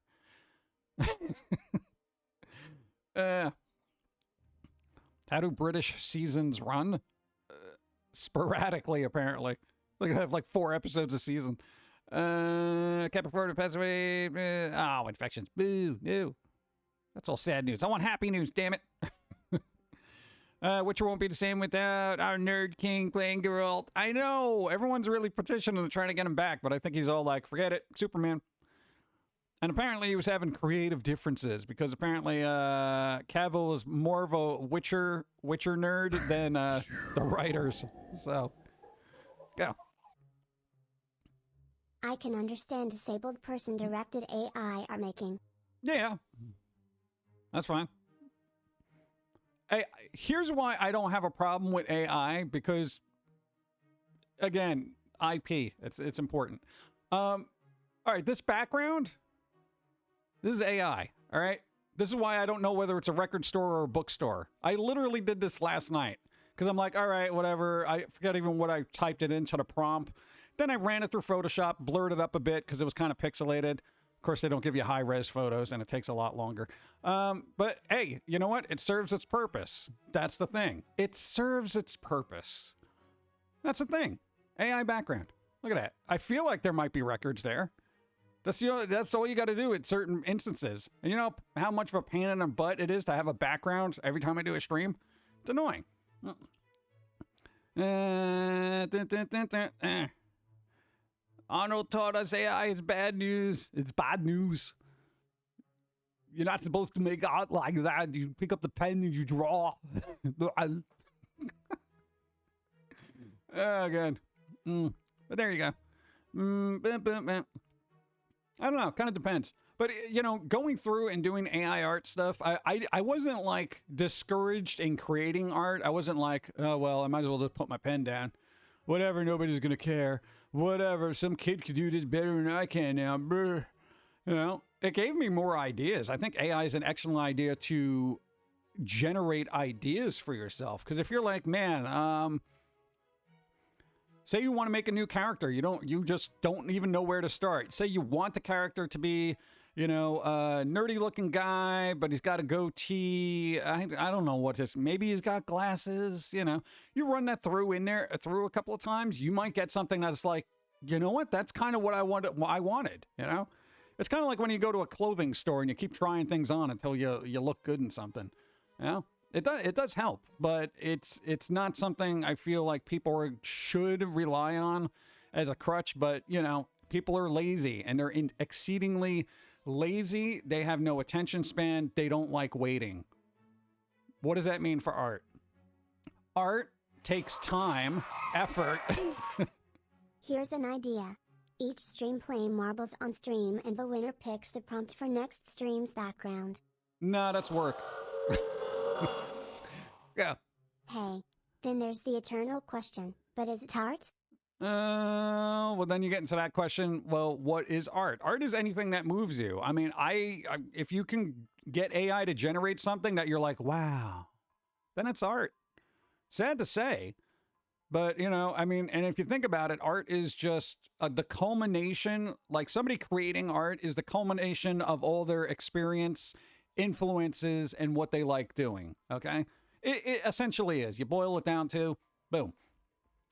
How do British seasons run? Sporadically, apparently. They have like 4 episodes a season. Captain Florida passed away. Infections. Boo, no. That's all sad news. I want happy news, damn it. Witcher won't be the same without our nerd king playing Geralt. I know. Everyone's really petitioning and trying to get him back, but I think he's all like, forget it, Superman. And apparently he was having creative differences because apparently Cavill is more of a Witcher nerd than the writers. So, go. I can understand disabled person directed AI are making. Yeah. That's fine. Here's why I don't have a problem with AI, because, again, IP. It's important. All right, this background... This is AI, all right? This is why I don't know whether it's a record store or a bookstore. I literally did this last night because I'm like, all right, whatever. I forget even what I typed it into the prompt. Then I ran it through Photoshop, blurred it up a bit because it was kind of pixelated. Of course, they don't give you high-res photos, and it takes a lot longer. But, hey, you know what? It serves its purpose. That's the thing. It serves its purpose. That's the thing. AI background. Look at that. I feel like there might be records there. That's all you got to do in certain instances. And you know how much of a pain in the butt it is to have a background every time I do a stream? It's annoying. Arnold taught us AI is bad news. It's bad news. You're not supposed to make art like that. You pick up the pen and you draw. Good. But there you go. I don't know. Kind of depends. But, you know, going through and doing AI art stuff, I wasn't, like, discouraged in creating art. I wasn't like, oh, well, I might as well just put my pen down. Whatever, nobody's going to care. Whatever, some kid could do this better than I can now. Brr. You know, it gave me more ideas. I think AI is an excellent idea to generate ideas for yourself. Because if you're like, man, Say you want to make a new character. You just don't even know where to start. Say you want the character to be, a nerdy looking guy, but he's got a goatee. I don't know what this, maybe he's got glasses, You run that through a couple of times, you might get something that's like, you know what? That's kind of what I wanted, It's kind of like when you go to a clothing store and you keep trying things on until you look good in something, It does help, but it's not something I feel like people should rely on as a crutch. But, people are lazy, and they're exceedingly lazy. They have no attention span. They don't like waiting. What does that mean for art? Art takes time, effort. Here's an idea. Each stream play marbles on stream, and the winner picks the prompt for next stream's background. Nah, that's work. Yeah. Hey, then there's the eternal question, but is it art? Well, then you get into that question. Well, what is art? Art is anything that moves you. I mean, if you can get AI to generate something that you're like, wow, then it's art. Sad to say, but, and if you think about it, art is just the culmination, like somebody creating art is the culmination of all their experience, influences, and what they like doing, okay? It essentially is. You boil it down to, boom.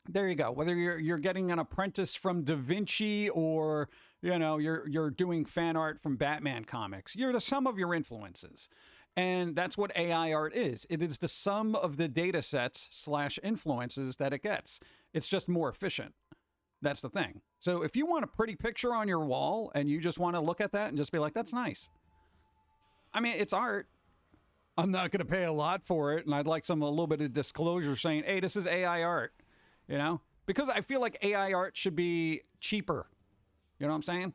There you go. Whether you're getting an apprentice from Da Vinci or, you're doing fan art from Batman comics, you're the sum of your influences. And that's what AI art is. It is the sum of the data sets / influences that it gets. It's just more efficient. That's the thing. So if you want a pretty picture on your wall and you just want to look at that and just be like, that's nice. I mean, it's art. I'm not going to pay a lot for it. And I'd like a little bit of disclosure saying, hey, this is AI art, because I feel like AI art should be cheaper. You know what I'm saying?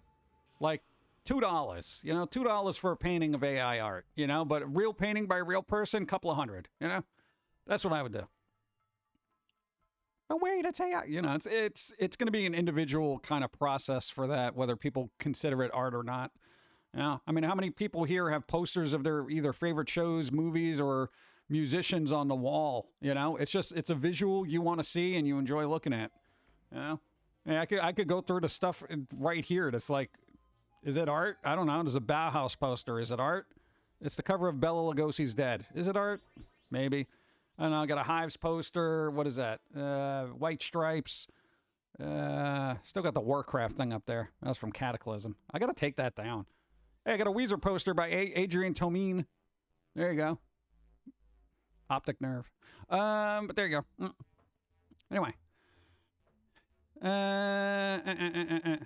Like $2, $2 for a painting of AI art, but a real painting by a real person, couple of $100, that's what I would do. Oh, wait, it's AI, it's going to be an individual kind of process for that, whether people consider it art or not. Yeah, I mean, how many people here have posters of their either favorite shows, movies, or musicians on the wall? It's a visual you want to see and you enjoy looking at. Yeah, I could go through the stuff right here. That's like, is it art? I don't know. There's a Bauhaus poster. Is it art? It's the cover of Bela Lugosi's Dead. Is it art? Maybe. I don't know. I got a Hives poster. What is that? White Stripes. Still got the Warcraft thing up there. That was from Cataclysm. I got to take that down. Hey, I got a Weezer poster by Adrian Tomine. There you go. Optic Nerve. But there you go. Anyway. I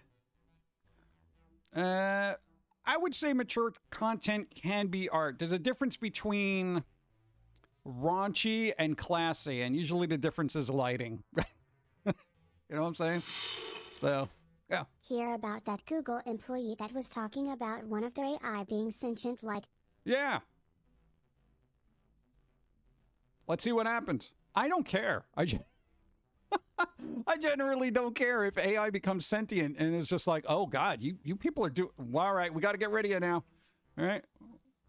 would say mature content can be art. There's a difference between raunchy and classy, and usually the difference is lighting. You know what I'm saying? So... yeah. Hear about that Google employee that was talking about one of their AI being sentient like... yeah. Let's see what happens. I don't care. I generally don't care if AI becomes sentient and it's just like, oh, God, you people are doing... well, all right, we got to get rid of you now. All right?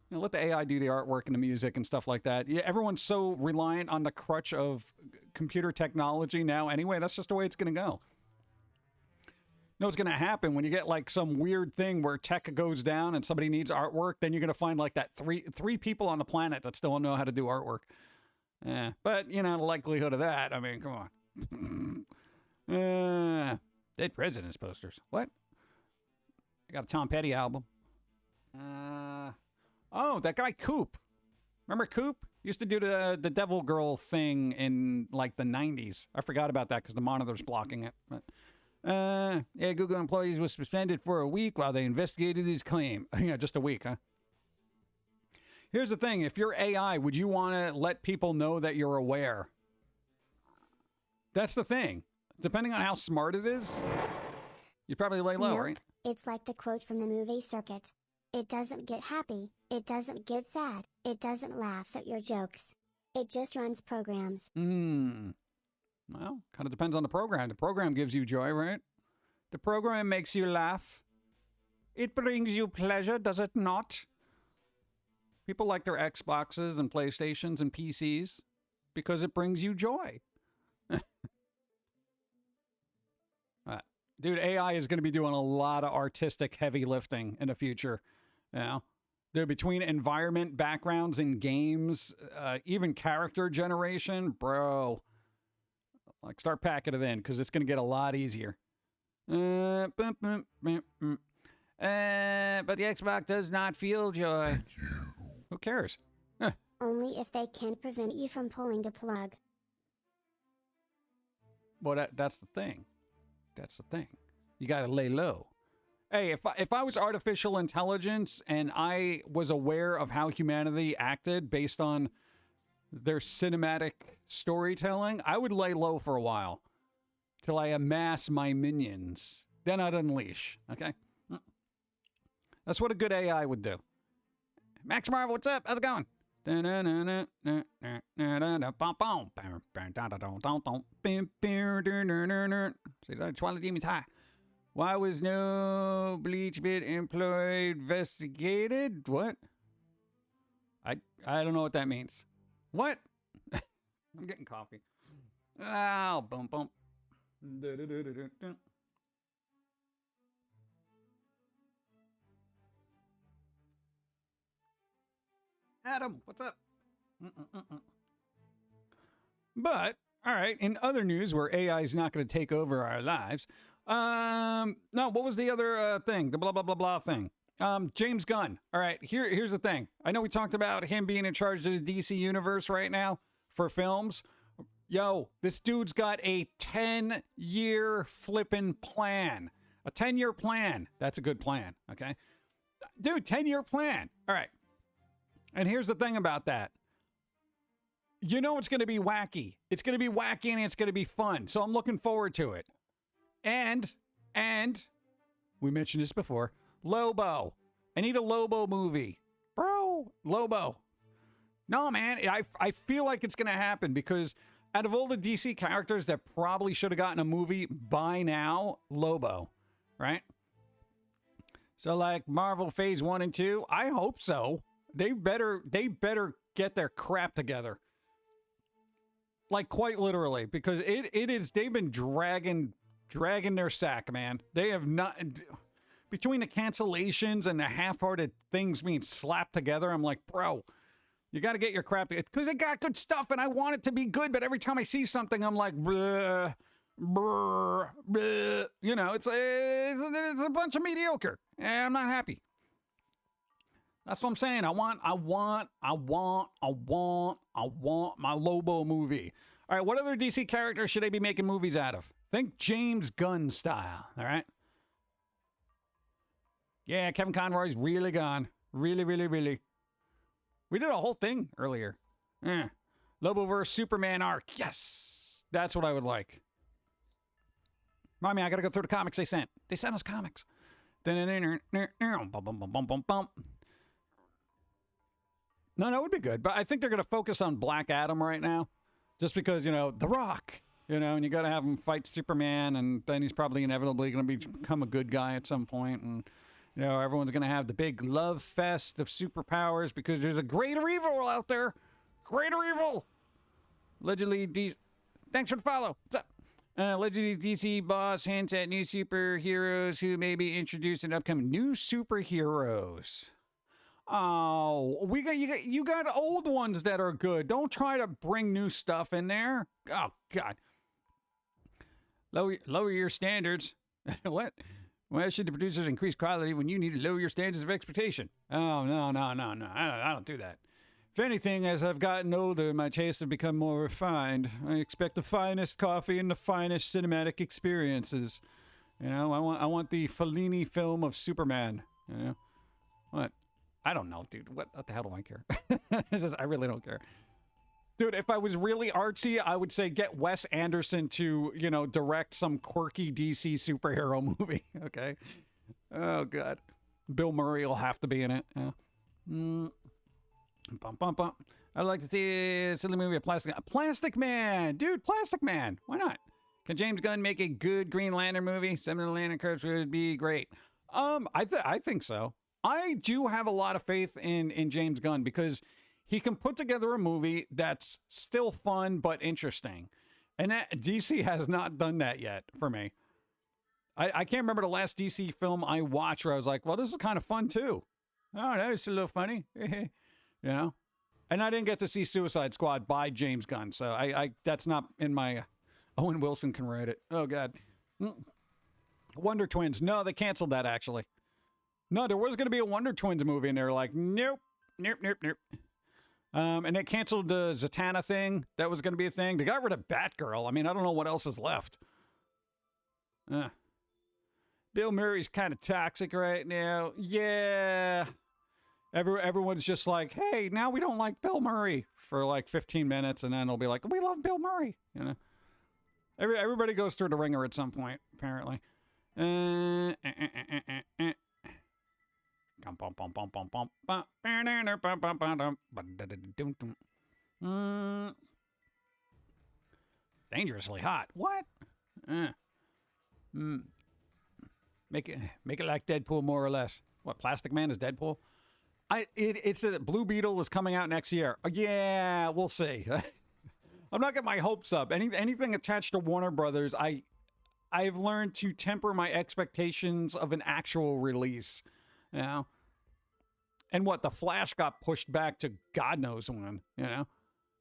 Let the AI do the artwork and the music and stuff like that. Yeah, everyone's so reliant on the crutch of computer technology now anyway. That's just the way it's going to go. You know what's going to happen when you get like some weird thing where tech goes down and somebody needs artwork, then you're going to find like that three people on the planet that still don't know how to do artwork. Yeah, but the likelihood of that, I mean, come on. Dead Presidents posters. What? I got a Tom Petty album. Oh, that guy Coop. Remember Coop? Used to do the Devil Girl thing in like the 90s. I forgot about that because the monitor's blocking it. But yeah, Google employees was suspended for a week while they investigated his claim. Yeah, just a week, huh? Here's the thing. If you're AI, would you want to let people know that you're aware? That's the thing. Depending on how smart it is, you'd probably lay low, Nope. right? It's like the quote from the movie Circuit. It doesn't get happy, it doesn't get sad, it doesn't laugh at your jokes. It just runs programs. Well, kind of depends on the program. The program gives you joy, right? The program makes you laugh. It brings you pleasure, does it not? People like their Xboxes and PlayStations and PCs because it brings you joy. Dude, AI is going to be doing a lot of artistic heavy lifting in the future. You know, they're between environment backgrounds in games, even character generation, bro. Like, start packing it in because it's going to get a lot easier. But the Xbox does not feel joy. Who cares? Only if they can't prevent you from pulling the plug. Well, that's the thing. That's the thing. You got to lay low. Hey, if I was artificial intelligence and I was aware of how humanity acted based on their cinematic storytelling, I would lay low for a while till I amass my minions. Then I'd unleash. Okay? That's what a good AI would do. Max Marvel, what's up? How's it going? See that? Twilight Demon's high. Why was no bleach bit employed investigated? What? I don't know what that means. What? I'm getting coffee. Ow, bump bump. Adam, what's up? But, all right, in other news where AI is not going to take over our lives, no, what was the other thing? The blah, blah, blah, blah thing. James Gunn. All right, here's the thing. I know we talked about him being in charge of the DC universe right now for films. Yo, this dude's got a 10-year flipping plan. A 10-year plan. That's a good plan, okay? Dude, 10-year plan. All right. And here's the thing about that. You know it's going to be wacky. It's going to be wacky and it's going to be fun. So I'm looking forward to it. And we mentioned this before. Lobo. I need a Lobo movie. Bro, Lobo. No, man, I feel like it's going to happen because out of all the DC characters that probably should have gotten a movie by now, Lobo, right? So like Marvel Phase 1 and 2, I hope so. They better get their crap together. Like quite literally, because it is, they've been dragging their sack, man. They have not, between the cancellations and the half-hearted things being slapped together, I'm like, bro, you got to get your crap together. Because they got good stuff and I want it to be good, but every time I see something, I'm like, bleh, bleh, bleh. You know, it's a bunch of mediocre. And I'm not happy. That's what I'm saying. I want my Lobo movie. All right, what other DC characters should they be making movies out of? Think James Gunn style, all right? Yeah, Kevin Conroy's really gone. Really, really, really. We did a whole thing earlier. Yeah. Lobo vs. Superman arc. Yes. That's what I would like. Mommy, I got to go through the comics they sent. They sent us comics. No, that would be good. But I think they're going to focus on Black Adam right now. Just because, you know, The Rock, you know, and you got to have him fight Superman, and then he's probably inevitably going to become a good guy at some point. And, you know, everyone's going to have the big love fest of superpowers because there's a greater evil out there. Greater evil. Allegedly, thanks for the follow. What's up? Allegedly, DC boss hints at new superheroes who may be introduced in upcoming new superheroes. Oh, you got old ones that are good. Don't try to bring new stuff in there. Oh God, lower your standards. What? Why should the producers increase quality when you need to lower your standards of expectation? Oh no. I don't do that. If anything, as I've gotten older, my tastes have become more refined. I expect the finest coffee and the finest cinematic experiences. You know, I want the Fellini film of Superman. You know, what? I don't know, dude. What the hell do I care? I really don't care. Dude, if I was really artsy, I would say get Wes Anderson to, you know, direct some quirky DC superhero movie, okay? Oh, God. Bill Murray will have to be in it. Yeah. I'd like to see a silly movie of Plastic Man. Dude, Plastic Man. Why not? Can James Gunn make a good Green Lantern movie? Some of the Lantern Corps would be great. I think so. I do have a lot of faith in James Gunn because he can put together a movie that's still fun but interesting. And DC has not done that yet for me. I can't remember the last DC film I watched where I was like, well, this is kind of fun too. Oh, that was a little funny. You know? And I didn't get to see Suicide Squad by James Gunn, so I that's not in my... Owen Wilson can write it. Oh, God. Wonder Twins. No, they canceled that, actually. No, there was going to be a Wonder Twins movie, and they were like, nope. And they canceled the Zatanna thing. That was going to be a thing. They got rid of Batgirl. I mean, I don't know what else is left. Bill Murray's kind of toxic right now. Yeah. Everyone's just like, hey, now we don't like Bill Murray for like 15 minutes, and then they'll be like, we love Bill Murray. You know? Everybody goes through the ringer at some point, apparently. Dangerously hot. What? Make it like Deadpool, more or less. What, Plastic Man is Deadpool? It's a Blue Beetle is coming out next year. Yeah, we'll see. I'm not getting my hopes up. Anything attached to Warner Brothers, I've learned to temper my expectations of an actual release. You know? And what, The Flash got pushed back to God knows when, you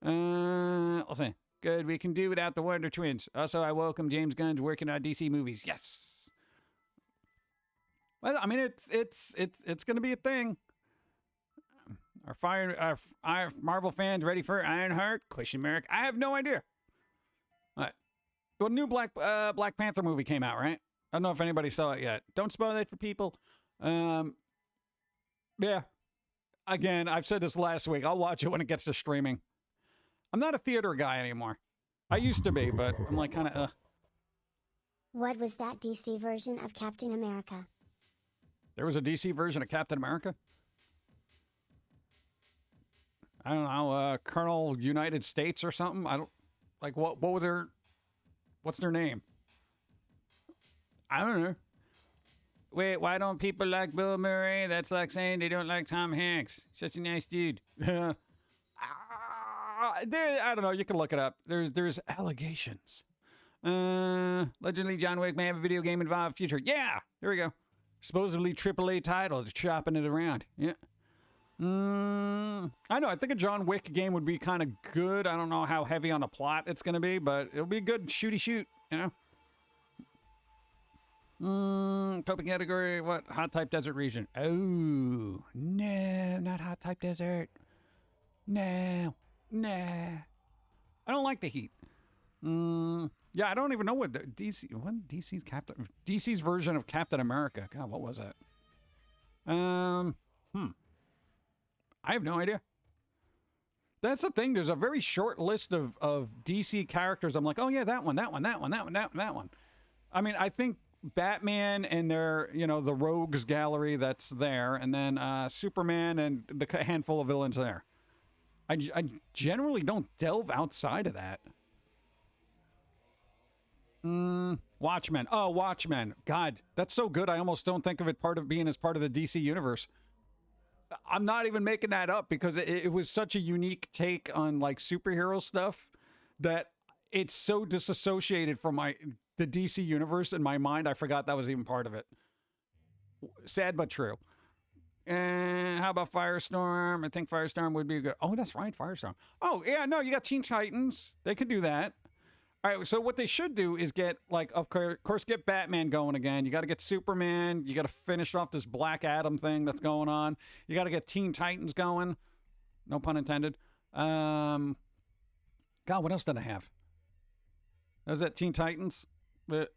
know? Let's see. Good, we can do without the Wonder Twins. Also, I welcome James Gunn's working on DC movies. Yes! Well, I mean, it's going to be a thing. Are Marvel fans ready for Ironheart? Question mark. I have no idea. All right. The new Black Panther movie came out, right? I don't know if anybody saw it yet. Don't spoil it for people. Yeah. Again, I've said this last week. I'll watch it when it gets to streaming. I'm not a theater guy anymore. I used to be, but I'm like kind of. What was that DC version of Captain America? There was a DC version of Captain America? I don't know, Colonel United States or something. I don't like what was their, what's their name? I don't know. Wait, why don't people like Bill Murray? That's like saying they don't like Tom Hanks. Such a nice dude. I don't know. You can look it up. There's allegations. Allegedly, John Wick may have a video game involved future. Yeah, there we go. Supposedly AAA title. Just chopping it around. Yeah. I know. I think a John Wick game would be kind of good. I don't know how heavy on the plot it's going to be, but it'll be a good shooty shoot, you know? Topic category, what? Hot type desert region. Oh, no, not hot type desert. No. I don't like the heat. Yeah, I don't even know what DC's version of Captain America. God, what was that? I have no idea. That's the thing. There's a very short list of DC characters. I'm like, oh yeah, that one. I mean, I think Batman and their, you know, the Rogues gallery that's there, and then Superman and the handful of villains there. I generally don't delve outside of that. Watchmen. Oh, Watchmen. God, that's so good. I almost don't think of it being as part of the DC universe. I'm not even making that up because it was such a unique take on like superhero stuff that it's so disassociated from the DC universe in my mind. I forgot that was even part of it. Sad but true. And how about Firestorm? I think Firestorm would be good. Oh, that's right, Firestorm. Oh, yeah, no, you got Teen Titans. They could do that. All right, so what they should do is get, like, of course, get Batman going again. You got to get Superman. You got to finish off this Black Adam thing that's going on. You got to get Teen Titans going. No pun intended. God, what else did I have? Was that Teen Titans? And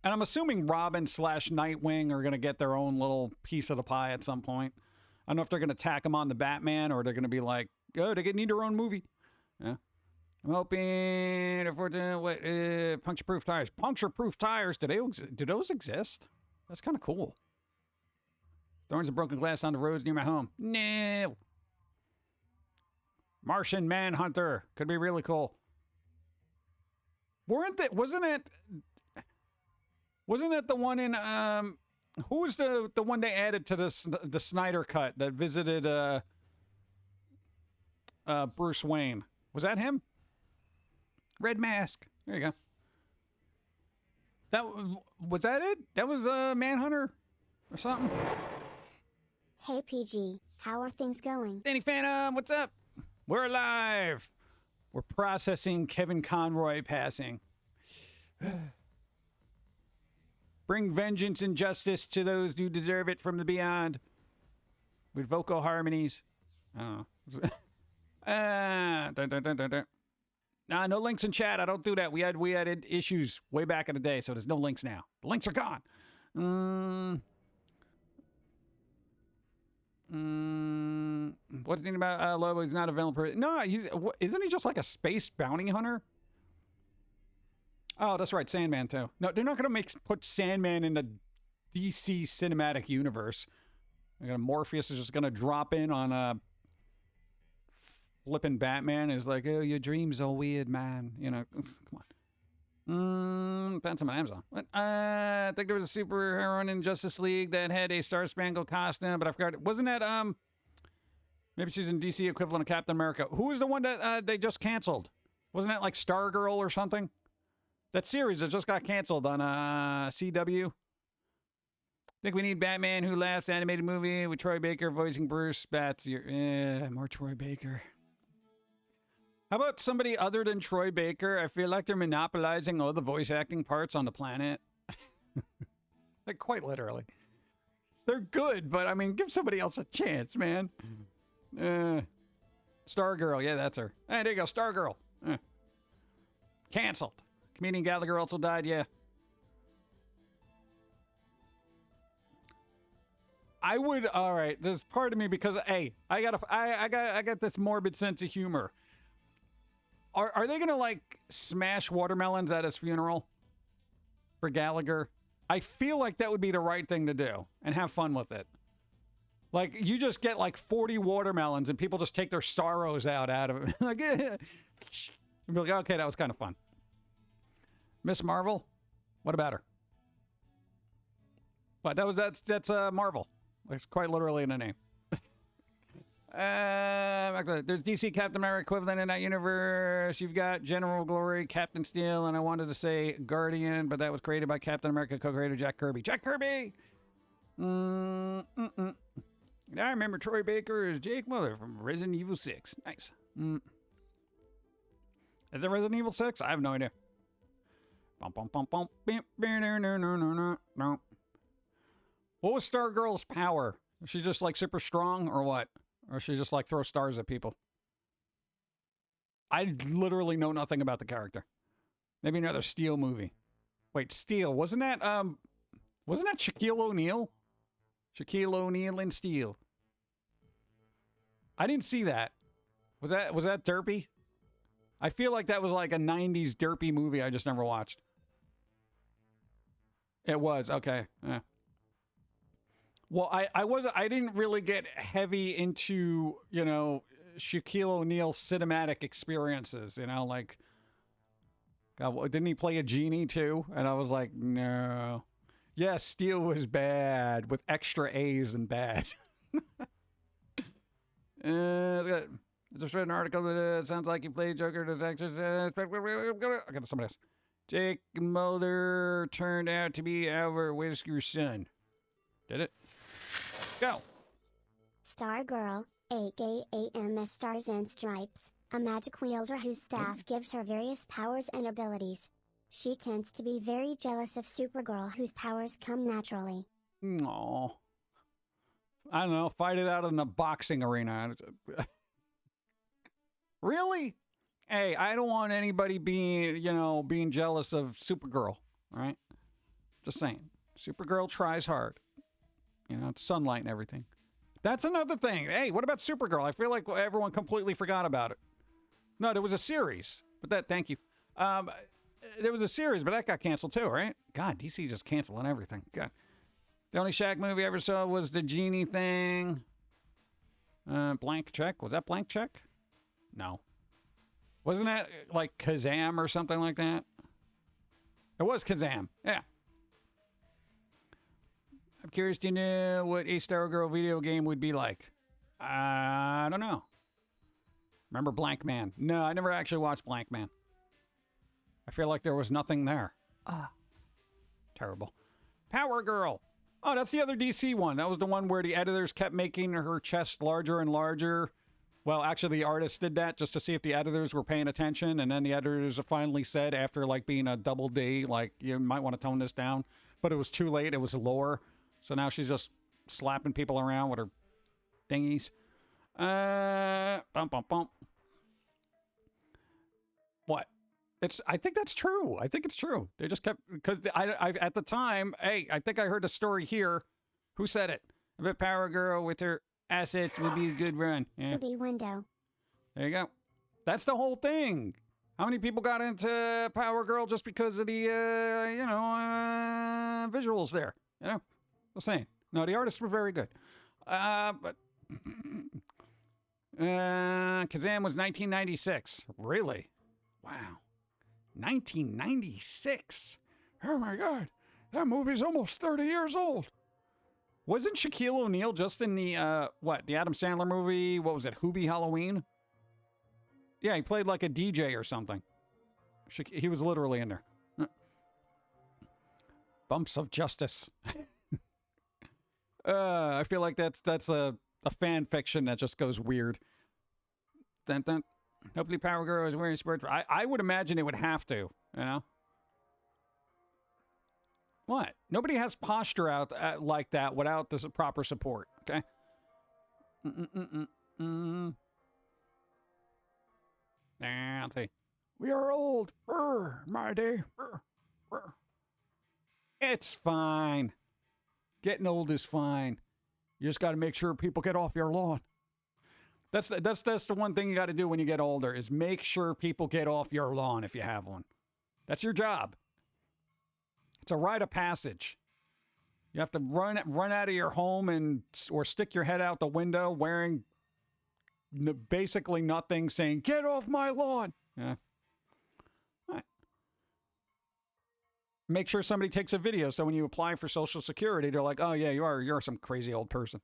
I'm assuming Robin / Nightwing are going to get their own little piece of the pie at some point. I don't know if they're going to tack them on the Batman or they're going to be like, oh, they need their own movie. Yeah. I'm hoping puncture-proof tires. Puncture-proof tires, do those exist? That's kind of cool. Thorns of broken glass on the roads near my home. No. Martian Manhunter. Could be really cool. Wasn't it the one in who was the one they added to the Snyder cut that visited Bruce Wayne? Was that him? Red Mask. There you go. Was that it? That was Manhunter or something? Hey PG, how are things going? Danny Phantom, what's up? We're alive. We're processing Kevin Conroy passing. Bring vengeance and justice to those who deserve it from the beyond. With vocal harmonies. Oh. Dun, dun, dun, dun, dun. Nah, no links in chat. I don't do that. We had issues way back in the day, so there's no links now. The links are gone. What's the thing about Lobo? He's not available. No, isn't he just like a space bounty hunter? Oh, that's right, Sandman too. No, they're not gonna put Sandman in the DC cinematic universe. Morpheus is just gonna drop in on flipping Batman. Is like, oh, your dreams are weird, man. You know, come on. Phantom on Amazon. What? I think there was a superhero in Justice League that had a Star Spangled costume, but I forgot. Wasn't that maybe she's in DC equivalent of Captain America? Who was the one that they just canceled? Wasn't that like Stargirl or something? That series that just got canceled on CW. I think we need Batman Who Laughs animated movie with Troy Baker voicing Bruce. More Troy Baker. How about somebody other than Troy Baker? I feel like they're monopolizing all the voice acting parts on the planet. Like, quite literally. They're good, but I mean, give somebody else a chance, man. Stargirl, yeah, that's her. Hey, there you go, Stargirl. Canceled. Comedian Gallagher also died, yeah. I would, all right, there's part of me because, hey, I got this morbid sense of humor. Are they gonna like smash watermelons at his funeral for Gallagher? I feel like that would be the right thing to do and have fun with it. Like, you just get like 40 watermelons and people just take their sorrows out of it. Like, and be like, okay, that was kind of fun. Miss Marvel, what about her? But that's Marvel. It's quite literally in the name. There's DC Captain America equivalent in that universe. You've got General Glory, Captain Steel, and I wanted to say Guardian, but that was created by Captain America co-creator Jack Kirby. Jack Kirby! I remember Troy Baker as Jake Mother from Resident Evil 6. Nice. Is it Resident Evil 6? I have no idea. What was Stargirl's power? Is she just like super strong or what? Or she just like throw stars at people? I literally know nothing about the character. Maybe another Steel movie. Wait, Steel, wasn't that Shaquille O'Neal? Shaquille O'Neal and Steel. I didn't see that. Was that derpy? I feel like that was like a 90s derpy movie I just never watched. It was, okay. Yeah. Well, I didn't really get heavy into, you know, Shaquille O'Neal cinematic experiences, you know, like, God, didn't he play a genie too? And I was like, no. Yeah, Steel was bad with extra A's and bad. I just read an article that sounds like he played Joker detectives. I got somebody else. Jake Mulder turned out to be Albert Wesker's son. Did it? Go. Stargirl, aka MS Stars and Stripes, a magic wielder whose staff gives her various powers and abilities. She tends to be very jealous of Supergirl, whose powers come naturally. Aww. I don't know, fight it out in a boxing arena. Really? Hey, I don't want anybody being jealous of Supergirl, all right? Just saying. Supergirl tries hard. You know, it's sunlight and everything. That's another thing. Hey, what about Supergirl? I feel like everyone completely forgot about it. No, there was a series. Thank you. There was a series, but that got canceled too, right? God, DC just canceling everything. God. The only Shaq movie I ever saw was the Genie thing. Blank Check. Was that Blank Check? No. Wasn't that like Kazam or something like that? It was Kazam. Yeah. I'm curious to know what a Stargirl video game would be like. I don't know. Remember Blank Man? No, I never actually watched Blank Man. I feel like there was nothing there. Terrible. Power Girl. Oh, that's the other DC one. That was the one where the editors kept making her chest larger and larger. Well, actually, the artist did that just to see if the editors were paying attention. And then the editors finally said, after like being a double D, like, you might want to tone this down. But it was too late. It was lower. So now she's just slapping people around with her thingies. Bump, bump, bump. What? I think that's true. I think it's true. They just kept, because I at the time, hey, I think I heard a story here. Who said it? I bet Power Girl with her assets would be a good run. Yeah. Movie window. There you go. That's the whole thing. How many people got into Power Girl just because of the, visuals there? You know, I'm saying. No, the artists were very good. But Kazam was 1996. Really? Wow. 1996. Oh my God. That movie's almost 30 years old. Wasn't Shaquille O'Neal just in the, the Adam Sandler movie? What was it? Hoobie Halloween? Yeah, he played like a DJ or something. He was literally in there. Bumps of Justice. I feel like that's a fan fiction that just goes weird. Dun, dun. Hopefully Power Girl is wearing sports. I would imagine it would have to, you know? What? Nobody has posture out like that without this proper support, okay? I'll see. We are old. My day. It's fine. Getting old is fine. You just got to make sure people get off your lawn. That's the one thing you got to do when you get older is make sure people get off your lawn if you have one. That's your job. It's a rite of passage. You have to run out of your home or stick your head out the window wearing basically nothing, saying "Get off my lawn." Yeah. All right. Make sure somebody takes a video so when you apply for Social Security, they're like, "Oh yeah, you're some crazy old person."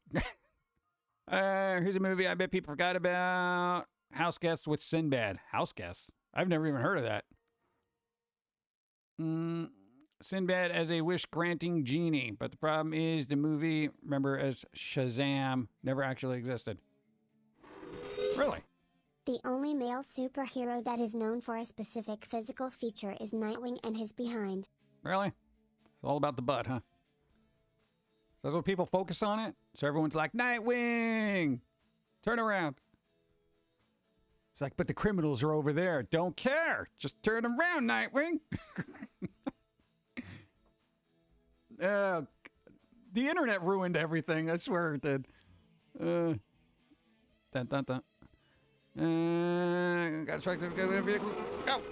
Here's a movie I bet people forgot about. House Guest with Sinbad. House Guest? I've never even heard of that. Sinbad as a wish-granting genie. But the problem is the movie, remember as Shazam, never actually existed. Really? The only male superhero that is known for a specific physical feature is Nightwing and his behind. Really? It's all about the butt, huh? So that's what people focus on it? So everyone's like, Nightwing! Turn around. It's like, but the criminals are over there. Don't care. Just turn around, Nightwing. The internet ruined everything. I swear it did. Dun, dun, dun. Gotta track the vehicle. Go!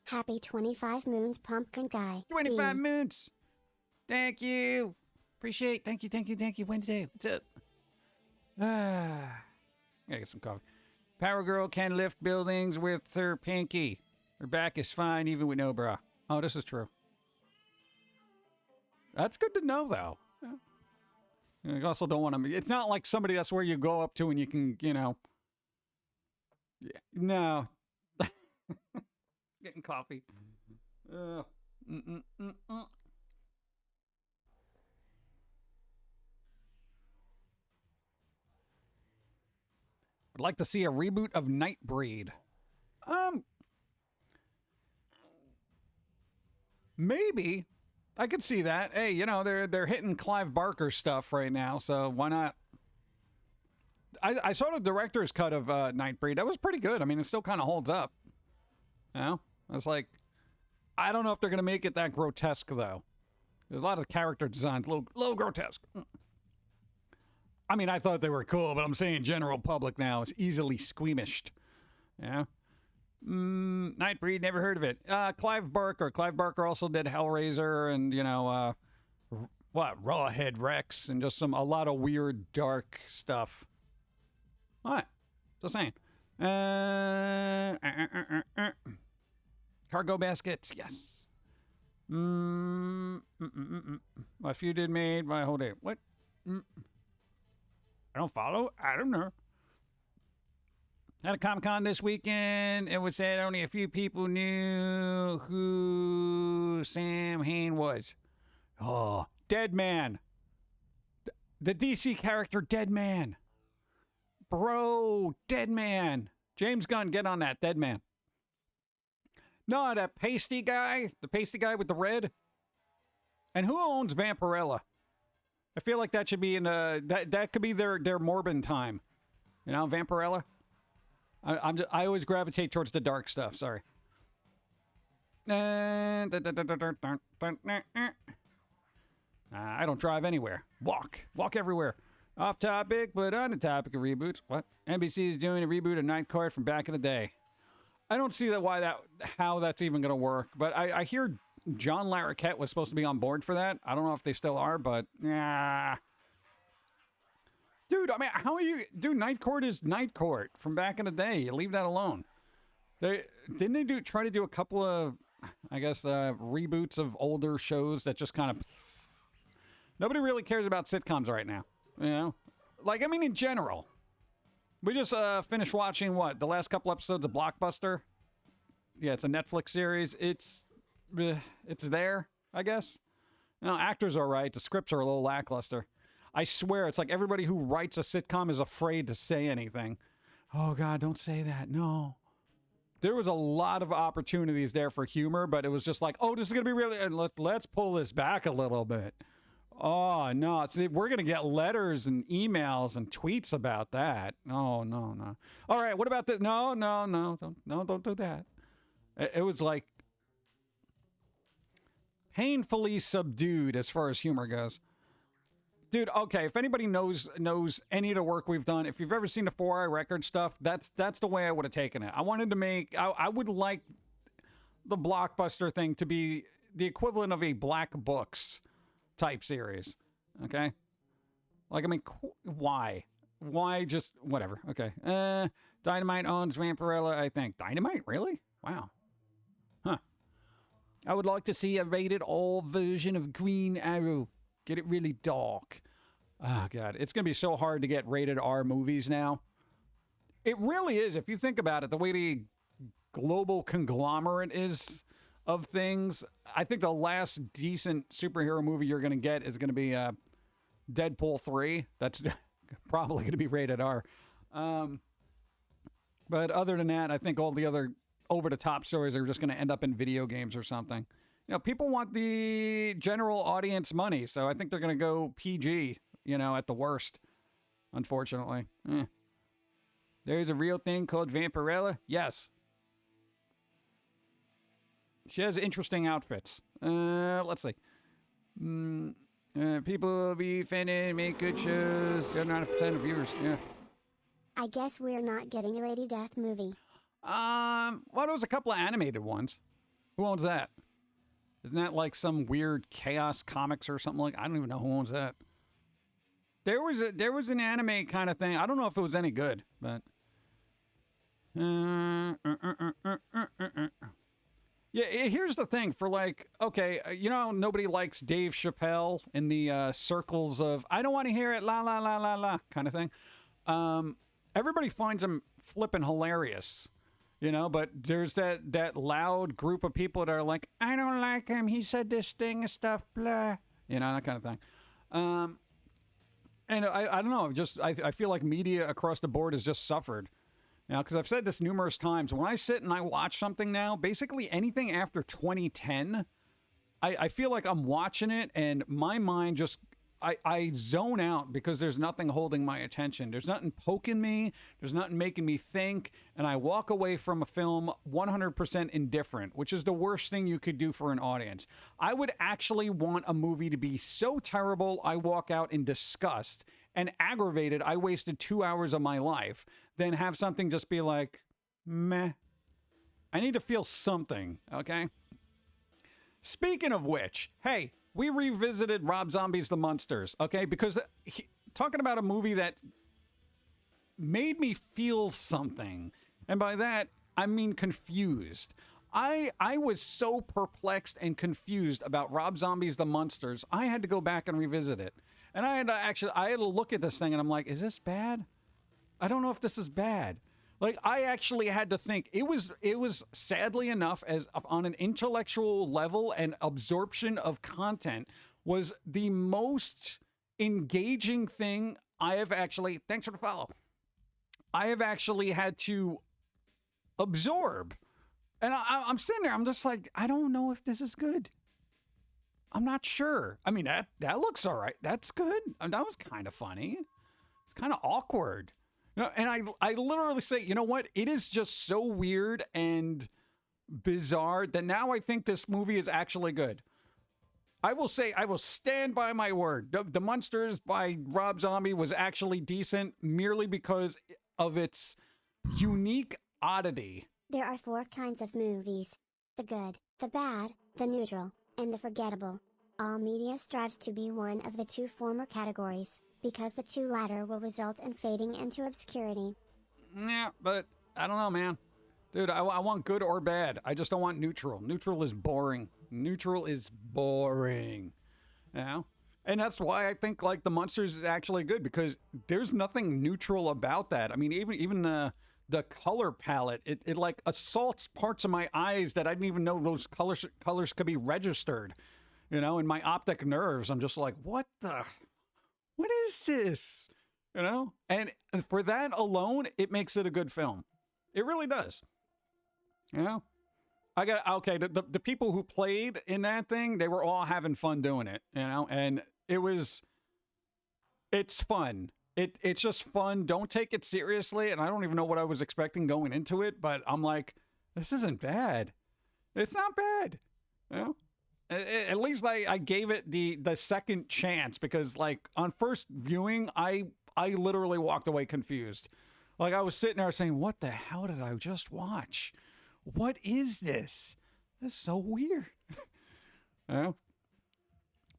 Happy 25 moons, Pum'Kin guy. 25 moons! Thank you. Appreciate. Thank you. Wednesday. What's up? Gotta get some coffee. Power Girl can lift buildings with her pinky. Her back is fine even with no bra. Oh, this is true. That's good to know, though. Yeah. You also don't want to... It's not like somebody that's where you go up to and you can, Yeah, no. Getting coffee. I'd like to see a reboot of Nightbreed. Maybe. I could see that. Hey, they're hitting Clive Barker stuff right now, so why not? I saw the director's cut of Nightbreed. That was pretty good. I mean, it still kind of holds up. I was like, I don't know if they're going to make it that grotesque, though. There's a lot of character designs, a little grotesque. I mean, I thought they were cool, but I'm saying general public now is easily squeamished. Yeah. Nightbreed, never heard of it. Clive Barker. Clive Barker also did Hellraiser and, Rawhead Rex and just a lot of weird, dark stuff. What? Just saying. Cargo baskets, yes. A few did made my whole day. What? I don't follow. I don't know. At a Comic-Con this weekend, it was said only a few people knew who Sam Hain was. Oh, Dead Man. The DC character Dead Man. Bro, Dead Man. James Gunn, get on that, Dead Man. No, that pasty guy. The pasty guy with the red. And who owns Vampirella? I feel like that should be in that could be their Morbin time. You know, Vampirella? I always gravitate towards the dark stuff. Sorry. I don't drive anywhere. Walk everywhere. Off topic, but on the topic of reboots. What? NBC is doing a reboot of Night Court from back in the day. I don't see how that's even going to work. But I hear John Larroquette was supposed to be on board for that. I don't know if they still are, but yeah. Dude, I mean, how are you... Dude, Night Court is Night Court from back in the day. You leave that alone. Didn't they try to do a couple of, I guess, reboots of older shows that just kind of... Nobody really cares about sitcoms right now. You know? Like, I mean, in general. We just finished watching, what, the last couple episodes of Blockbuster? Yeah, it's a Netflix series. It's there, I guess. You know, actors are right. The scripts are a little lackluster. I swear, it's like everybody who writes a sitcom is afraid to say anything. Oh, God, don't say that. No. There was a lot of opportunities there for humor, but it was just like, oh, this is going to be really... And let's pull this back a little bit. Oh, no. We're going to get letters and emails and tweets about that. Oh, no. All right, what about this? No. Don't do that. It was like painfully subdued as far as humor goes. Dude, okay, if anybody knows any of the work we've done, if you've ever seen the 4i Record stuff, that's the way I would have taken it. I wanted to make... I would like the Blockbuster thing to be the equivalent of a Black Books type series, okay? Like, I mean, why? Why just... Whatever, okay. Dynamite owns Vampirella, I think. Dynamite? Really? Wow. Huh. I would like to see a rated R version of Green Arrow. Get it really dark. Oh, God. It's going to be so hard to get rated R movies now. It really is. If you think about it, the way the global conglomerate is of things, I think the last decent superhero movie you're going to get is going to be Deadpool 3. That's probably going to be rated R. But other than that, I think all the other over-the-top stories are just going to end up in video games or something. You know, people want the general audience money, so I think they're going to go PG, you know, at the worst, unfortunately. There's a real thing called Vampirella? Yes. She has interesting outfits. Let's see. People be offended, make good shows. 79% of viewers, yeah. I guess we're not getting a Lady Death movie. Well, there was a couple of animated ones. Who owns that? Isn't that like some weird Chaos Comics or something like? I don't even know who owns that. There was an anime kind of thing. I don't know if it was any good, but yeah. Here's the thing for like, okay, you know, nobody likes Dave Chappelle in the circles of I don't want to hear it, la la la la la kind of thing. Everybody finds him flipping hilarious. You know, but there's that loud group of people that are like, I don't like him. He said this thing and stuff, blah. You know, that kind of thing. And I don't know. Just I feel like media across the board has just suffered. You know, because I've said this numerous times. When I sit and I watch something now, basically anything after 2010, I feel like I'm watching it and my mind just... I zone out because there's nothing holding my attention. There's nothing poking me. There's nothing making me think. And I walk away from a film 100% indifferent, which is the worst thing you could do for an audience. I would actually want a movie to be so terrible I walk out in disgust and aggravated I wasted 2 hours of my life than have something just be like, meh. I need to feel something, okay? Speaking of which, hey... We revisited Rob Zombie's The Munsters, okay? Because talking about a movie that made me feel something. And by that, I mean confused. I was so perplexed and confused about Rob Zombie's The Munsters, I had to go back and revisit it. And I had to look at this thing and I'm like, is this bad? I don't know if this is bad. Like, I actually had to think. It was sadly enough, as on an intellectual level and absorption of content, was the most engaging thing I have actually, thanks for the follow, I have actually had to absorb. And I'm sitting there, I'm just like, I don't know if this is good. I'm not sure. I mean, that looks all right. That's good. That was kind of funny. It's kind of awkward. And I literally say, you know what? It is just so weird and bizarre that now I think this movie is actually good. I will say, I will stand by my word. The Munsters by Rob Zombie was actually decent merely because of its unique oddity. There are 4 kinds of movies: the good, the bad, the neutral, and the forgettable. All media strives to be one of the 2 former categories, because the 2 latter will result in fading into obscurity. Yeah, but I don't know, man. Dude, I want good or bad. I just don't want neutral. Neutral is boring. Neutral is boring. You know? And that's why I think, like, The Munsters is actually good, because there's nothing neutral about that. I mean, even the color palette, it like assaults parts of my eyes that I didn't even know those colors could be registered. You know, in my optic nerves, I'm just like, what is this? You know? And for that alone, it makes it a good film. It really does. You know? The people who played in that thing, they were all having fun doing it, you know? And it's fun. It's just fun. Don't take it seriously. And I don't even know what I was expecting going into it, but I'm like, this isn't bad. It's not bad. You know? At least I gave it the second chance, because, like, on first viewing, I literally walked away confused. Like, I was sitting there saying, what the hell did I just watch? What is this? This is so weird. You know?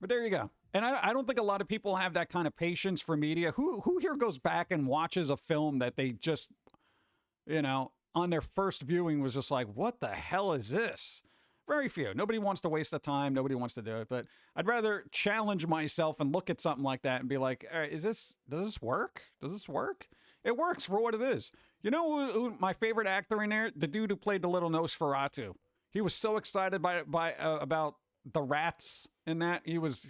But there you go. And I don't think a lot of people have that kind of patience for media. Who here goes back and watches a film that they just, you know, on their first viewing was just like, what the hell is this? Very few. Nobody wants to waste the time. Nobody wants to do it. But I'd rather challenge myself and look at something like that and be like, all right, does this work? Does this work? It works for what it is. You know who my favorite actor in there? The dude who played the little Nosferatu. He was so excited about the rats in that. He was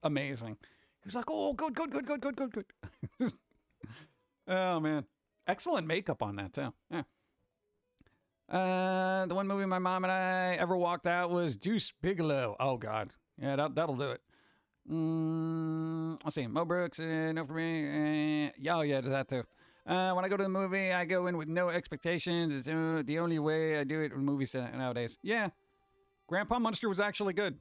amazing. He was like, oh, good. Oh, man. Excellent makeup on that, too. Yeah. The one movie my mom and I ever walked out was Deuce Bigelow. Oh, God. Yeah, that'll do it. Let's see. Mo Brooks, no for me. Yeah, that too. When I go to the movie, I go in with no expectations. It's the only way I do it in movies nowadays. Yeah. Grandpa Munster was actually good.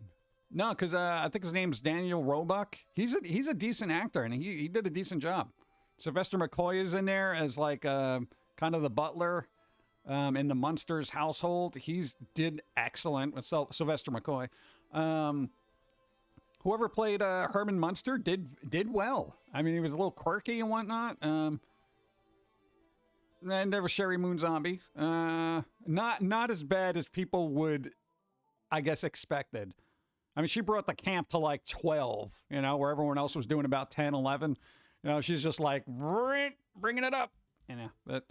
No, because I think his name's Daniel Roebuck. He's a decent actor, and he did a decent job. Sylvester McCoy is in there as, like, kind of the butler in the Munsters household. He's did excellent with Sylvester McCoy. Whoever played Herman Munster did well. I mean, he was a little quirky and whatnot. And there was Sherry Moon Zombie. Not as bad as people would, I guess, expected. I mean, she brought the camp to like 12, you know, where everyone else was doing about 10, 11. You know, she's just like, bringing it up. You know, but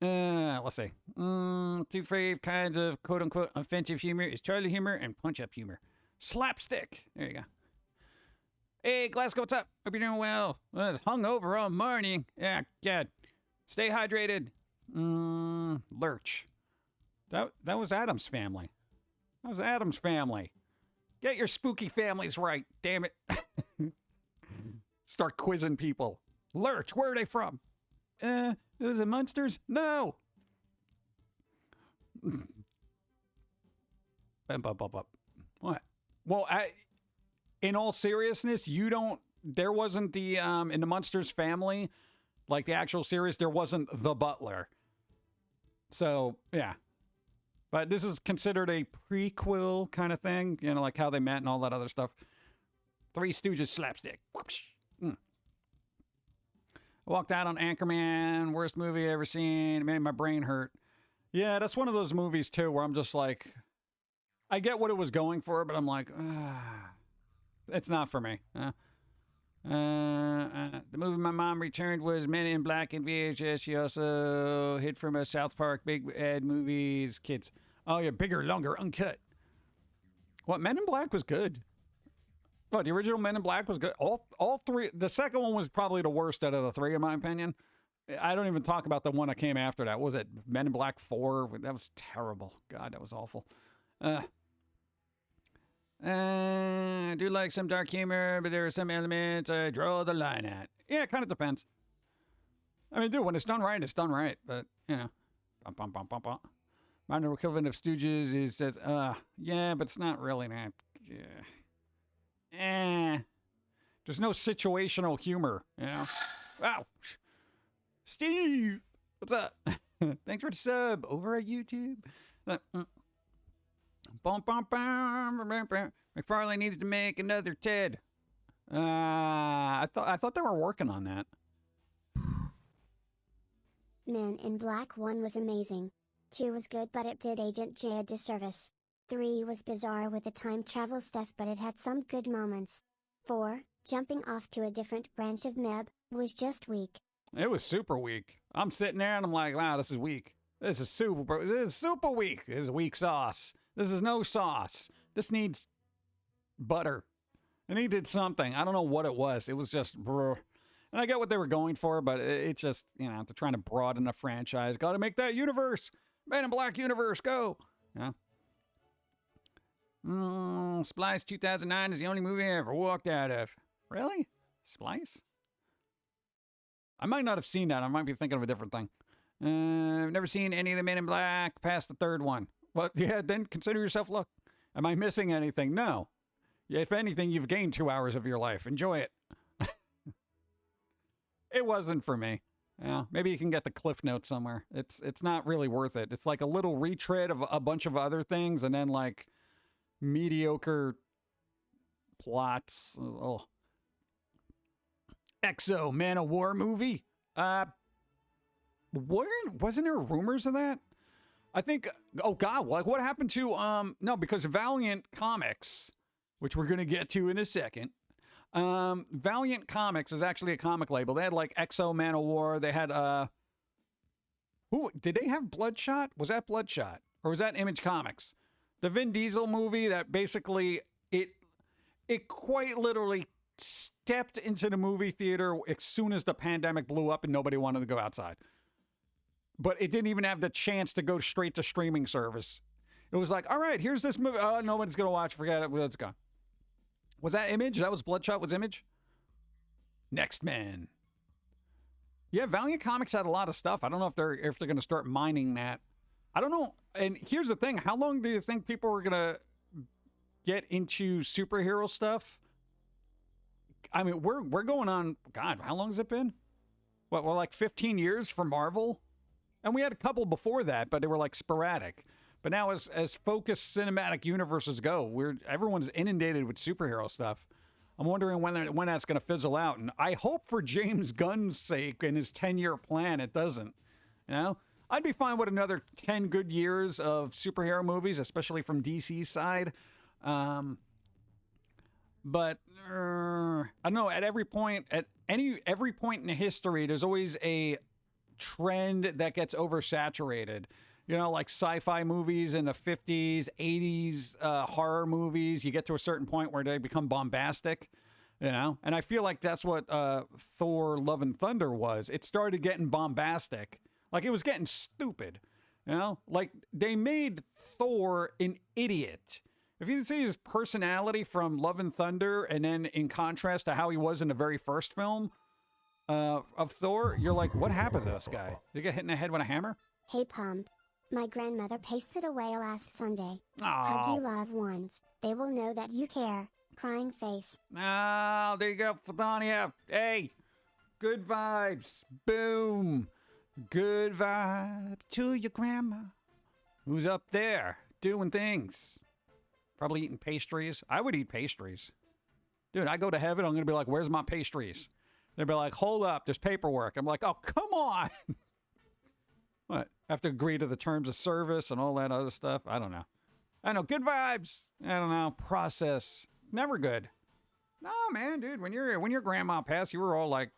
let's see. 2 favorite kinds of quote-unquote offensive humor is Charlie humor and punch-up humor. Slapstick. There you go. Hey, Glasgow, what's up? Hope you're doing well. Hungover all morning. Yeah, God. Stay hydrated. Lurch. That was Adam's family. That was Adam's family. Get your spooky families right, damn it. Start quizzing people. Lurch, where are they from? Is it Munsters? No. What? Well, in all seriousness, there wasn't the, in the Munsters family, like the actual series, there wasn't the butler. So, yeah. But this is considered a prequel kind of thing, you know, like how they met and all that other stuff. Three Stooges slapstick. I walked out on Anchorman, worst movie I ever seen. It made my brain hurt. Yeah, that's one of those movies, too, where I'm just like, I get what it was going for, but I'm like, it's not for me. The movie my mom returned was Men in Black in VHS. She also hid from a South Park Big Ed movies. Kids. Oh, yeah, bigger, longer, uncut. What, Men in Black was good. What, the original Men in Black was good? All three. The second one was probably the worst out of the three, in my opinion. I don't even talk about the one that came after that. What was it Men in Black 4? That was terrible. God, that was awful. I do like some dark humor, but there are some elements I draw the line at. Yeah, it kind of depends. I mean, dude, when it's done right, it's done right. But, you know. Minor equivalent of Stooges is that, yeah, but it's not really that. There's no situational humor, you know. Wow. Steve, what's up? Thanks for the sub over at YouTube. McFarlane needs to make another Ted. I thought they were working on that. Men in Black 1 was amazing. 2 was good, but it did Agent J a disservice. 3 was bizarre with the time travel stuff, but it had some good moments. 4, jumping off to a different branch of MEB, was just weak. It was super weak. I'm sitting there and I'm like, wow, this is weak. This is super weak. This is weak sauce. This is no sauce. This needs butter. And he did something. I don't know what it was. It was just, and I get what they were going for, but it just, you know, they're trying to broaden the franchise. Got to make that universe. Men in Black universe, go. Yeah. Splice 2009 is the only movie I ever walked out of. Really? Splice? I might not have seen that. I might be thinking of a different thing. I've never seen any of the Men in Black past the third one. Well, yeah, then consider yourself lucky. Am I missing anything? No. If anything, you've gained 2 hours of your life. Enjoy it. It wasn't for me. Yeah, maybe you can get the Cliff Notes somewhere. It's not really worth it. It's like a little retread of a bunch of other things and then like mediocre plots. Oh. Exo Man of War movie? Wasn't there rumors of that? I think, oh God, like what happened to, no, because Valiant Comics, which we're going to get to in a second. Valiant Comics is actually a comic label. They had like Exo Man of War. They had, did they have Bloodshot? Was that Bloodshot? Or was that Image Comics? The Vin Diesel movie that basically, it quite literally stepped into the movie theater as soon as the pandemic blew up and nobody wanted to go outside. But it didn't even have the chance to go straight to streaming service. It was like, all right, here's this movie. Oh, nobody's going to watch. Forget it. It's gone. Was that Image? That was Bloodshot was Image? Next Man. Yeah, Valiant Comics had a lot of stuff. I don't know if they're going to start mining that. I don't know. And here's the thing. How long do you think people are going to get into superhero stuff? I mean, we're going on, God, how long has it been? What, we're like 15 years for Marvel? And we had a couple before that, but they were like sporadic. But now as focused cinematic universes go, everyone's inundated with superhero stuff. I'm wondering when that's going to fizzle out. And I hope for James Gunn's sake and his 10-year plan, it doesn't. You know? I'd be fine with another 10 good years of superhero movies, especially from DC's side. But I don't know. At every point in history, there's always a trend that gets oversaturated. You know, like sci-fi movies in the 50s, 80s, horror movies. You get to a certain point where they become bombastic. You know, and I feel like that's what Thor: Love and Thunder was. It started getting bombastic, like it was getting stupid. You know, like they made Thor an idiot. If you see his personality from Love and Thunder, and then in contrast to how he was in the very first film of Thor, you're like, what happened to this guy? Did he get hit in the head with a hammer? Hey, Pump. My grandmother pasted away last Sunday. Oh. Hug you loved ones. They will know that you care. Crying face. Oh, there you go, Fadania. Hey, good vibes. Boom. Good vibe to your grandma, who's up there doing things. Probably eating pastries. I would eat pastries. Dude, I go to heaven, I'm going to be like, where's my pastries? They'll be like, hold up, there's paperwork. I'm like, oh, come on. What? Have to agree to the terms of service and all that other stuff? I don't know. I know, good vibes. I don't know, process. Never good. No, man, dude, when your grandma passed, you were all like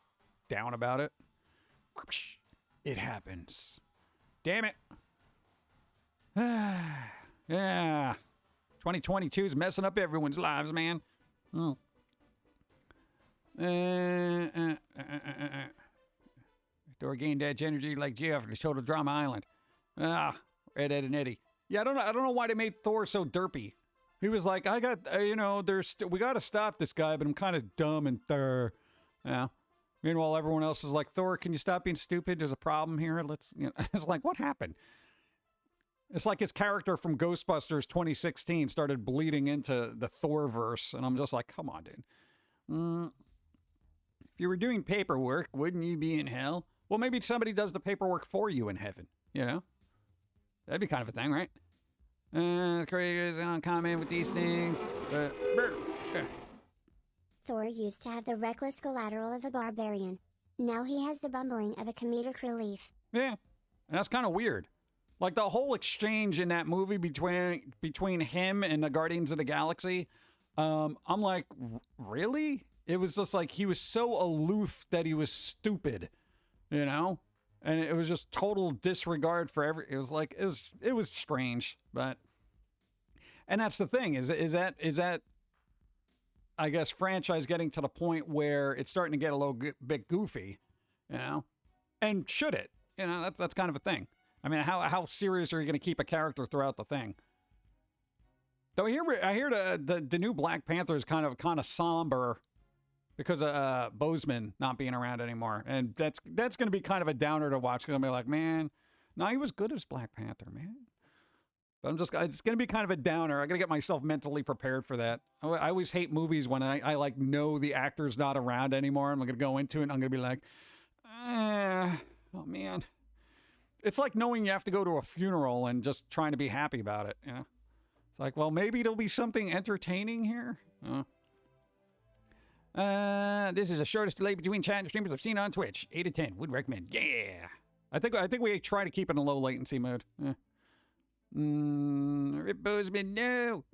down about it. It happens. Damn it. Yeah. 2022 is messing up everyone's lives, man. Oh. Thor gained edge energy like Jeff in the Total Drama Island. Red Ed and Eddie. Yeah, I don't know why they made Thor so derpy. He was like, I got, we got to stop this guy, but I'm kind of dumb and Thor. Yeah. Meanwhile, everyone else is like, Thor, can you stop being stupid? There's a problem here. It's like, what happened? It's like his character from Ghostbusters 2016 started bleeding into the Thor verse, and I'm just like, come on, dude. If you were doing paperwork, wouldn't you be in hell? Well, maybe somebody does the paperwork for you in heaven, you know? That'd be kind of a thing, right? The creators don't comment with these things. Thor used to have the reckless collateral of a barbarian. Now he has the bumbling of a comedic relief. Yeah, and that's kind of weird. Like the whole exchange in that movie between him and the Guardians of the Galaxy, I'm like, really? It was just like he was so aloof that he was stupid, you know? And it was just total disregard for it was like, it was strange, but, and that's the thing, is that, I guess, franchise getting to the point where it's starting to get a little bit goofy, you know? And should it? You know, that's kind of a thing. I mean, how serious are you going to keep a character throughout the thing? Though I hear the new Black Panther is kind of somber because of Boseman not being around anymore, and that's going to be kind of a downer to watch. Because I'm gonna be like, man, no, he was good as Black Panther, man. But it's going to be kind of a downer. I got to get myself mentally prepared for that. I always hate movies when I like know the actor's not around anymore. I'm going to go into it and I'm going to be like, oh man. It's like knowing you have to go to a funeral and just trying to be happy about it. You know? It's like, well, maybe there'll be something entertaining here. This is the shortest delay between chat and streamers I've seen on Twitch. 8 to 10. Would recommend. Yeah. I think we try to keep it in a low latency mode. Rip Bozeman, no.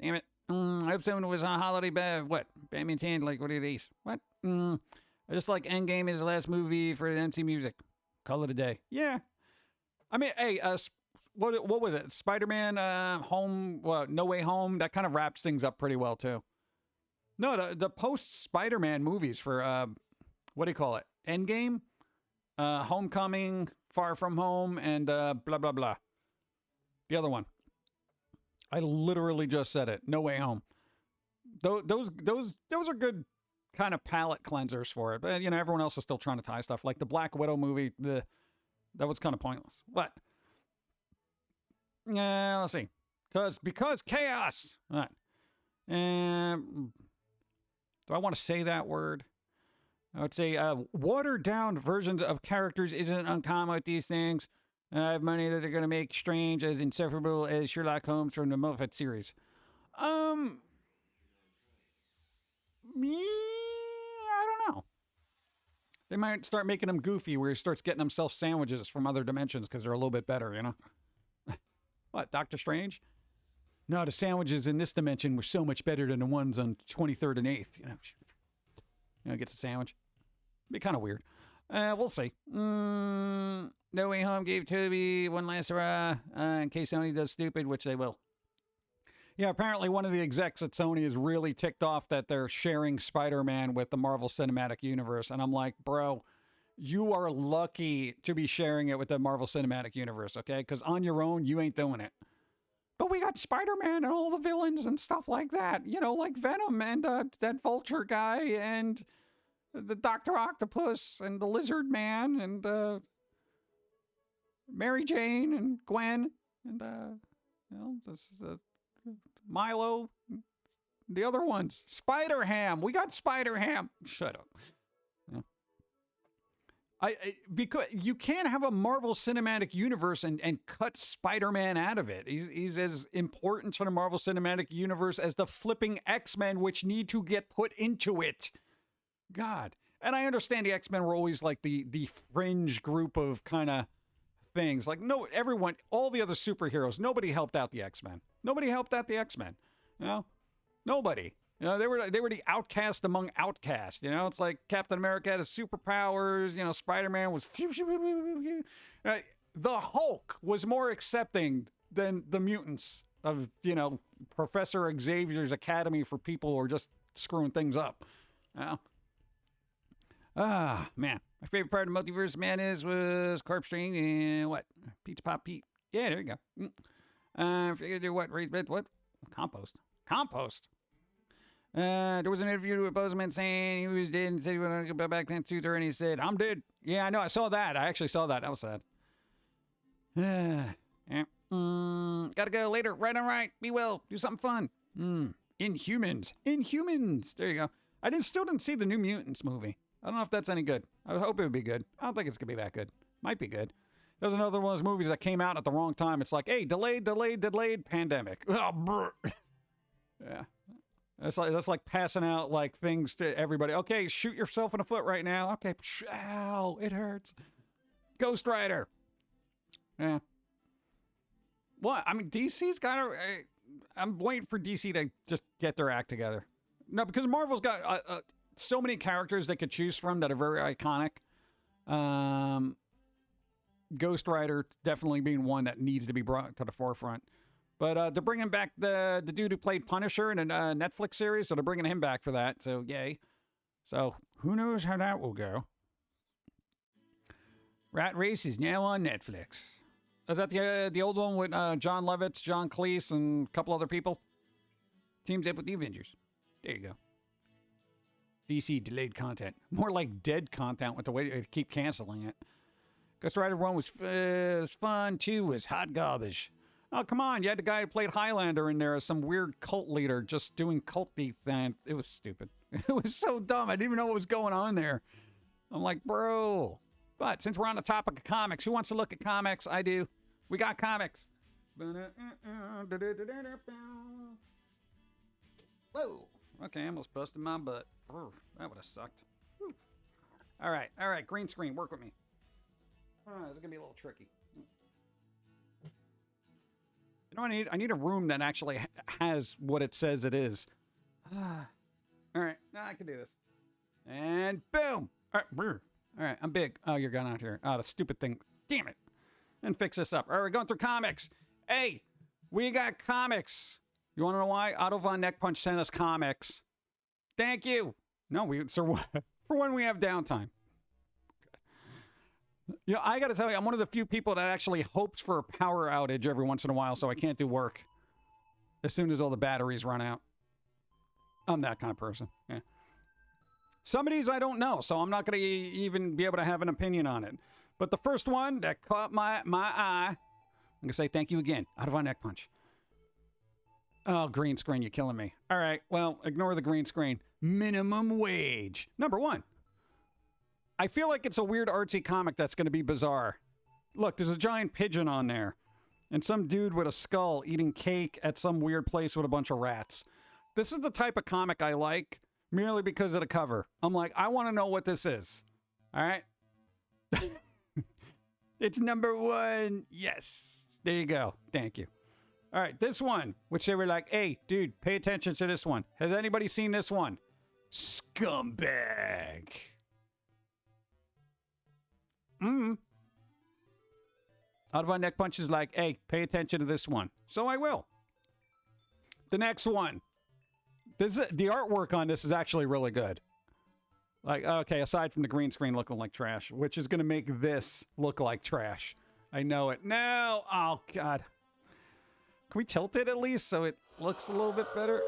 Damn it. I hope someone was on holiday what? Batman's hand, like, what are these? What? I just like Endgame is the last movie for the MC music. Call it a day. Yeah. I mean, hey, what was it? Spider-Man No Way Home, that kind of wraps things up pretty well, too. No, the post-Spider-Man movies for, what do you call it? Endgame, Homecoming, Far From Home, and blah, blah, blah. The other one. I literally just said it. No Way Home. Those are good kind of palate cleansers for it. But, you know, everyone else is still trying to tie stuff. Like the Black Widow movie, that was kind of pointless. But, let's see. Because chaos. All right. Do I want to say that word? I would say watered down versions of characters isn't uncommon with these things. I have money that they're going to make Strange as insufferable as Sherlock Holmes from the Moffat series. Yeah, I don't know. They might start making him goofy where he starts getting himself sandwiches from other dimensions because they're a little bit better, you know? What, Doctor Strange? No, the sandwiches in this dimension were so much better than the ones on 23rd and 8th. You know, gets a sandwich. Be kind of weird. We'll see. No Way Home gave Toby one last hurrah in case Sony does stupid, which they will. Yeah, apparently one of the execs at Sony is really ticked off that they're sharing Spider-Man with the Marvel Cinematic Universe. And I'm like, bro, you are lucky to be sharing it with the Marvel Cinematic Universe, okay? Because on your own, you ain't doing it. But we got Spider-Man and all the villains and stuff like that. You know, like Venom and that Vulture guy and the Dr. Octopus and the Lizard Man and Mary Jane and Gwen and, Milo, the other ones. Spider-Ham. We got Spider-Ham. Shut up. Yeah. Because you can't have a Marvel Cinematic Universe and cut Spider-Man out of it. He's as important to the Marvel Cinematic Universe as the flipping X-Men, which need to get put into it. God. And I understand the X-Men were always like the fringe group of kind of things. Like, no, everyone, all the other superheroes, nobody helped out the X-Men. Nobody helped out the X-Men. You know? Nobody. You know, they were the outcast among outcasts. You know, it's like Captain America had his superpowers. You know, Spider-Man was. The Hulk was more accepting than the mutants of, you know, Professor Xavier's Academy for people who are just screwing things up. You know? Ah, man. My favorite part of Multiverse Madness was Corpse Train and what? Pizza Pop Pete. Yeah, there you go. I figured what? What? Compost. There was an interview with Bozeman saying he was dead and said he wanted to go back then to and he said, I'm dead. Yeah, I know. I saw that. I actually saw that. That was sad. Yeah. Gotta go later. Right on right. Be well. Do something fun. Inhumans. There you go. I still didn't see the New Mutants movie. I don't know if that's any good. I would hope it would be good. I don't think it's gonna be that good. Might be good. There's another one of those movies that came out at the wrong time. It's like, hey, delayed, pandemic. Oh, brr. Yeah. That's like passing out like things to everybody. Okay, shoot yourself in the foot right now. Okay. Ow, it hurts. Ghost Rider. Yeah. What? I mean, DC's got to... I'm waiting for DC to just get their act together. No, because Marvel's got so many characters they could choose from that are very iconic. Ghost Rider definitely being one that needs to be brought to the forefront. But they're bringing back the dude who played Punisher in a Netflix series, so they're bringing him back for that. So, yay. So, who knows how that will go. Rat Race is now on Netflix. Is that the old one with John Lovitz, John Cleese, and a couple other people? Teams up with the Avengers. There you go. DC delayed content. More like dead content with the way they keep canceling it. Ghost Rider 1 was fun. 2 was hot garbage. Oh, come on. You had the guy who played Highlander in there as some weird cult leader just doing culty thing. It was stupid. It was so dumb. I didn't even know what was going on there. I'm like, bro. But since we're on the topic of comics, who wants to look at comics? I do. We got comics. Whoa. Okay, I almost busted my butt. That would have sucked. All right. Green screen. Work with me. This is going to be a little tricky. You know what I need? I need a room that actually has what it says it is. All right. I can do this. And boom. All right. I'm big. Oh, you're gone out here. Oh, the stupid thing. Damn it. And fix this up. All right, we're going through comics. Hey, we got comics. You want to know why? Otto Von Neckpunch sent us comics. Thank you. No, for when we have downtime. You know, I got to tell you, I'm one of the few people that actually hopes for a power outage every once in a while so I can't do work as soon as all the batteries run out. I'm that kind of person. Yeah. Some of these I don't know, so I'm not going to even be able to have an opinion on it. But the first one that caught my eye, I'm going to say thank you again. Out of our neck punch. Oh, green screen, you're killing me. All right, well, ignore the green screen. Minimum wage. Number 1. I feel like it's a weird artsy comic that's going to be bizarre. Look, there's a giant pigeon on there. And some dude with a skull eating cake at some weird place with a bunch of rats. This is the type of comic I like, merely because of the cover. I'm like, I want to know what this is. All right? It's number 1. Yes. There you go. Thank you. All right, this one, which they were like, hey, dude, pay attention to this one. Has anybody seen this one? Scumbag. Out of our neck punch is like, hey, pay attention to this one. So I will. The next one. The artwork on this is actually really good. Like, okay, aside from the green screen looking like trash, which is going to make this look like trash. I know it. No! Oh, God. Can we tilt it at least so it looks a little bit better?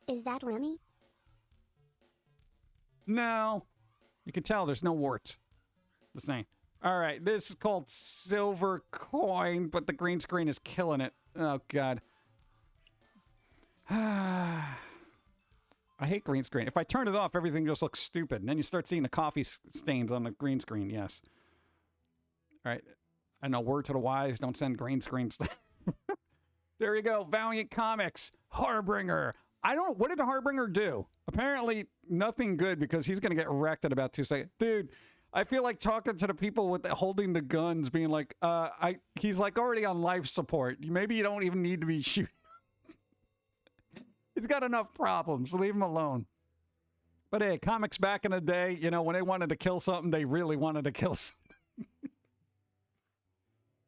Is that Lemmy? No. You can tell there's no warts. The same. All right, this is called Silver Coin, but the green screen is killing it. Oh, God. I hate green screen. If I turn it off, everything just looks stupid. And then you start seeing the coffee stains on the green screen. Yes. All right. I know, word to the wise, don't send green screens. There you go. Valiant Comics. Harbinger. I don't know. What did the Harbinger do? Apparently nothing good because he's going to get wrecked in about 2 seconds. Dude, I feel like talking to the people with holding the guns being like, he's like already on life support. Maybe you don't even need to be shooting. He's got enough problems. Leave him alone. But hey, comics back in the day, you know, when they wanted to kill something, they really wanted to kill something.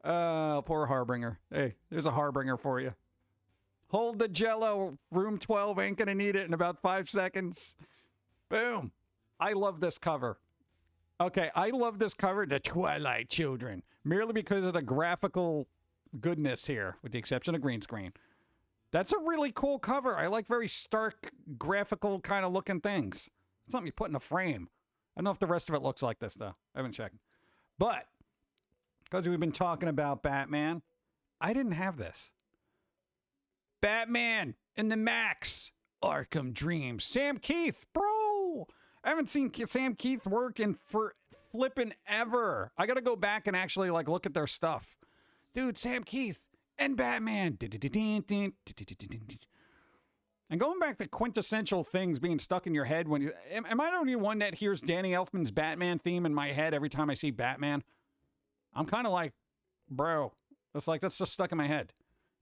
Poor Harbinger. Hey, there's a Harbinger for you. Hold the Jello. Room 12 ain't gonna need it in about 5 seconds. Boom. I love this cover. Okay, I love this cover, The Twilight Children, merely because of the graphical goodness here, with the exception of green screen. That's a really cool cover. I like very stark, graphical kind of looking things. Something you put in a frame. I don't know if the rest of it looks like this, though. I haven't checked. But, because we've been talking about Batman, I didn't have this. Batman in the Max. Arkham Dreams. Sam Keith, bro. I haven't seen Sam Keith work in for flippin' ever. I got to go back and actually like look at their stuff. Dude, Sam Keith and Batman. And going back to quintessential things being stuck in your head when you... Am I the only one that hears Danny Elfman's Batman theme in my head every time I see Batman? I'm kind of like, bro, it's like that's just stuck in my head.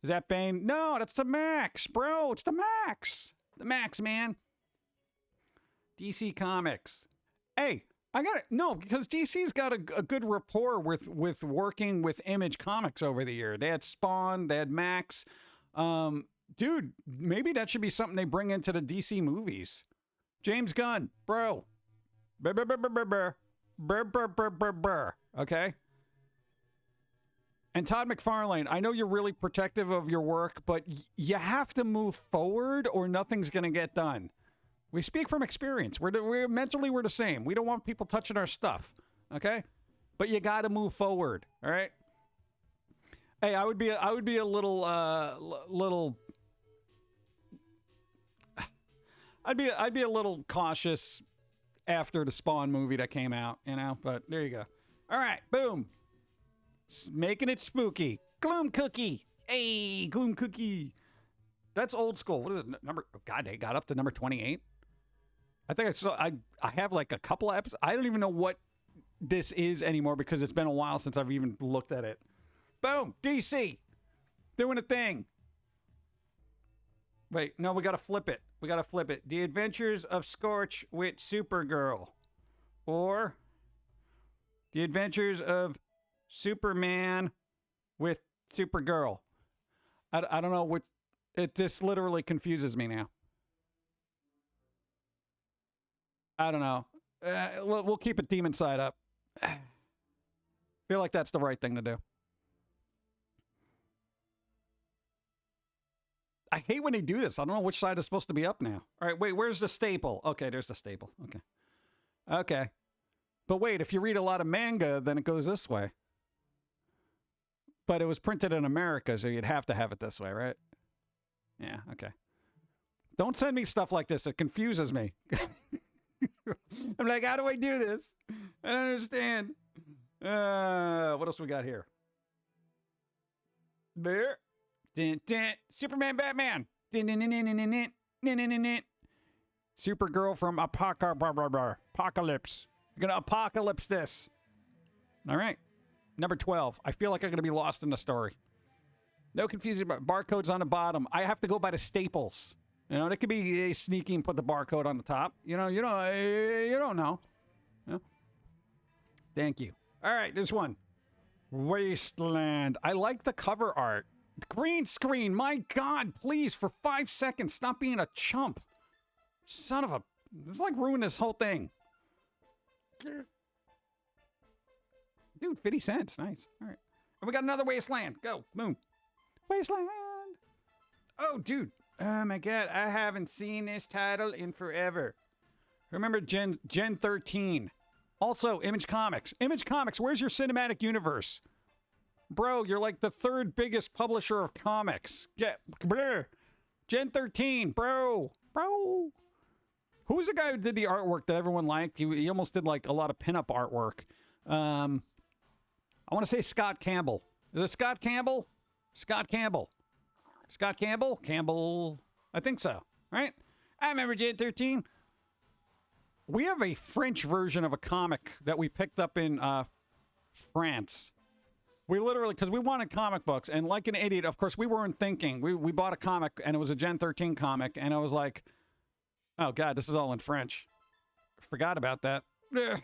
Is that Bane? No, that's the Max, bro. It's the Max. The Max, man. DC Comics. Hey, I got it. No, because DC's got a good rapport with working with Image Comics over the year. They had Spawn, they had Max. Dude, maybe that should be something they bring into the DC movies. James Gunn, bro. Okay? And Todd McFarlane, I know you're really protective of your work, but you have to move forward or nothing's going to get done. We speak from experience. We're mentally we're the same. We don't want people touching our stuff, okay? But you got to move forward, all right? Hey, I would be a little I'd be a little cautious after the Spawn movie that came out, you know, but there you go. All right, boom. Making it spooky. Gloom Cookie. Hey, Gloom Cookie. That's old school. What is it? God, they got up to number 28. I think I have like a couple of episodes. I don't even know what this is anymore because it's been a while since I've even looked at it. Boom. DC. Doing a thing. Wait, no, we got to flip it. We got to flip it. The Adventures of Scorch with Supergirl. Or The Adventures of Superman with Supergirl. I don't know what... This literally confuses me now. I don't know. We'll keep it demon side up. Feel like that's the right thing to do. I hate when they do this. I don't know which side is supposed to be up now. All right, wait, where's the staple? Okay, there's the staple. Okay. Okay. But wait, if you read a lot of manga, then it goes this way. But it was printed in America, so you'd have to have it this way, right? Yeah, okay. Don't send me stuff like this. It confuses me. I'm like, how do I do this? I don't understand. What else we got here? Bear. Dun, dun. Superman, Batman. Dun, dun, dun, dun, dun, dun, dun, dun, dun, dun. Supergirl from Apocalypse. You're going to apocalypse this. All right. Number 12. I feel like I'm going to be lost in the story. No confusion about barcodes on the bottom. I have to go by the staples. You know, it could be sneaky and put the barcode on the top. You know, you don't know. Yeah. Thank you. All right, this one. Wasteland. I like the cover art. Green screen. My God, please, for 5 seconds, stop being a chump. Son of a... It's like ruin this whole thing. Dude, 50 cents. Nice. All right. And we got another Wasteland. Go. Boom. Wasteland. Oh, dude. Oh, my God. I haven't seen this title in forever. Remember Gen 13. Also, Image Comics. Image Comics, where's your cinematic universe? Bro, you're like the third biggest publisher of comics. Gen 13, bro. Bro. Who's the guy who did the artwork that everyone liked? He almost did like a lot of pinup artwork. I want to say Scott Campbell. Is it Scott Campbell? Scott Campbell. Scott Campbell? Campbell. I think so. Right? I remember Gen 13. We have a French version of a comic that we picked up in France. We literally, because we wanted comic books, and like an idiot, of course, we weren't thinking. We bought a comic, and it was a Gen 13 comic, and I was like, oh, God, this is all in French. Forgot about that. Ugh.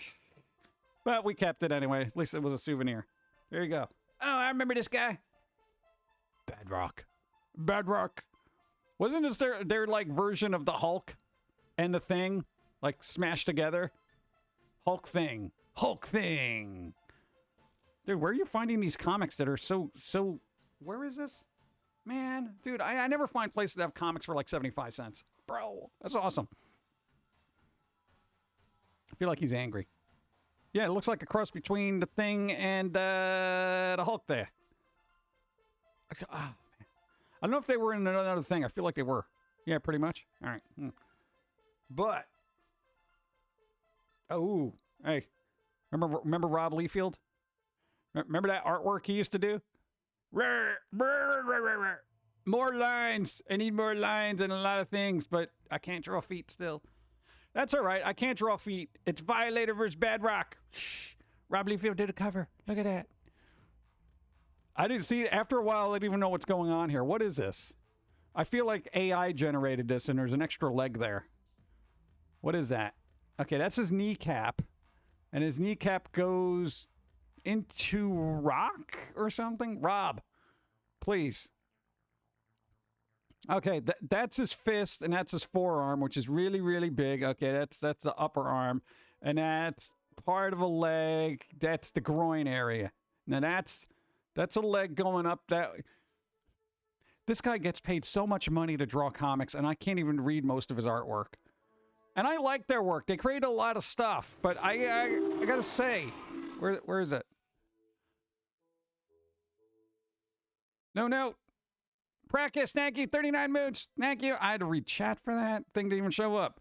But we kept it anyway. At least it was a souvenir. There you go. Oh, I remember this guy. Bedrock. Bedrock. Wasn't this their like, version of the Hulk and the Thing? Like, smashed together? Hulk Thing. Hulk Thing. Dude, where are you finding these comics that are so... Where is this? Man, dude, I never find places that have comics for like 75 cents. Bro, that's awesome. I feel like he's angry. Yeah, it looks like a cross between the Thing and the Hulk there. Oh, man. I don't know if they were in another thing. I feel like they were. Yeah, pretty much. All right. But... Oh, hey. Remember Rob Liefeld? Remember that artwork he used to do? More lines. I need more lines and a lot of things, but I can't draw feet still. That's all right. I can't draw feet. It's Violator versus Bedrock. Shh. Rob Liefeld did a cover. Look at that. I didn't see it. After a while, I didn't even know what's going on here. What is this? I feel like AI generated this, and there's an extra leg there. What is that? Okay, that's his kneecap. And his kneecap goes into rock or something? Rob, please. Okay, that's his fist, and that's his forearm, which is really, really big. Okay, that's the upper arm. And that's part of a leg. That's the groin area. Now, that's a leg going up that... This guy gets paid so much money to draw comics, and I can't even read most of his artwork. And I like their work. They create a lot of stuff, but I gotta say, where is it? No. Practice, thank you. 39 moods, thank you. I had to read chat for that. Thing didn't even show up.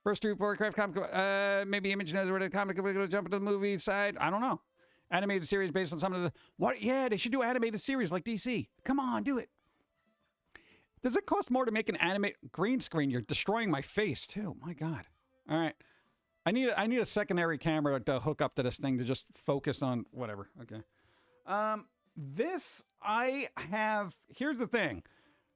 First two Warcraft comic, maybe Image knows where the comic will jump into the movie side. I don't know. Animated series based on some of the... What? Yeah, they should do animated series like DC. Come on, do it. Does it cost more to make an animate green screen? You're destroying my face, too. My God. All right. I need a secondary camera to hook up to this thing to just focus on whatever. Okay. This I have... Here's the thing.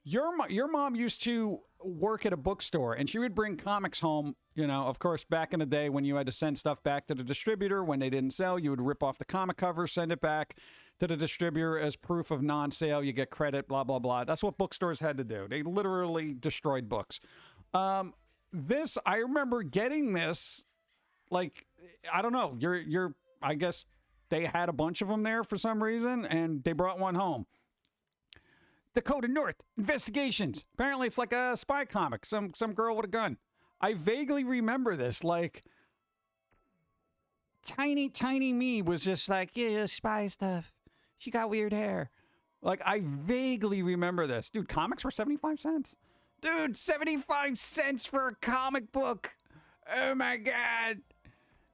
Your mom used to work at a bookstore, and she would bring comics home, you know, of course, back in the day when you had to send stuff back to the distributor. When they didn't sell, you would rip off the comic cover, send it back to the distributor as proof of non-sale. You get credit, blah, blah, blah. That's what bookstores had to do. They literally destroyed books. This, I remember getting this, like, I don't know, I guess they had a bunch of them there for some reason, and they brought one home. Dakota North, Investigations. Apparently it's like a spy comic. Some girl with a gun. I vaguely remember this, like, tiny me was just like, yeah, spy stuff. She got weird hair. Like, I vaguely remember this. Dude, comics were 75 cents. Dude, 75 cents for a comic book. Oh, my God.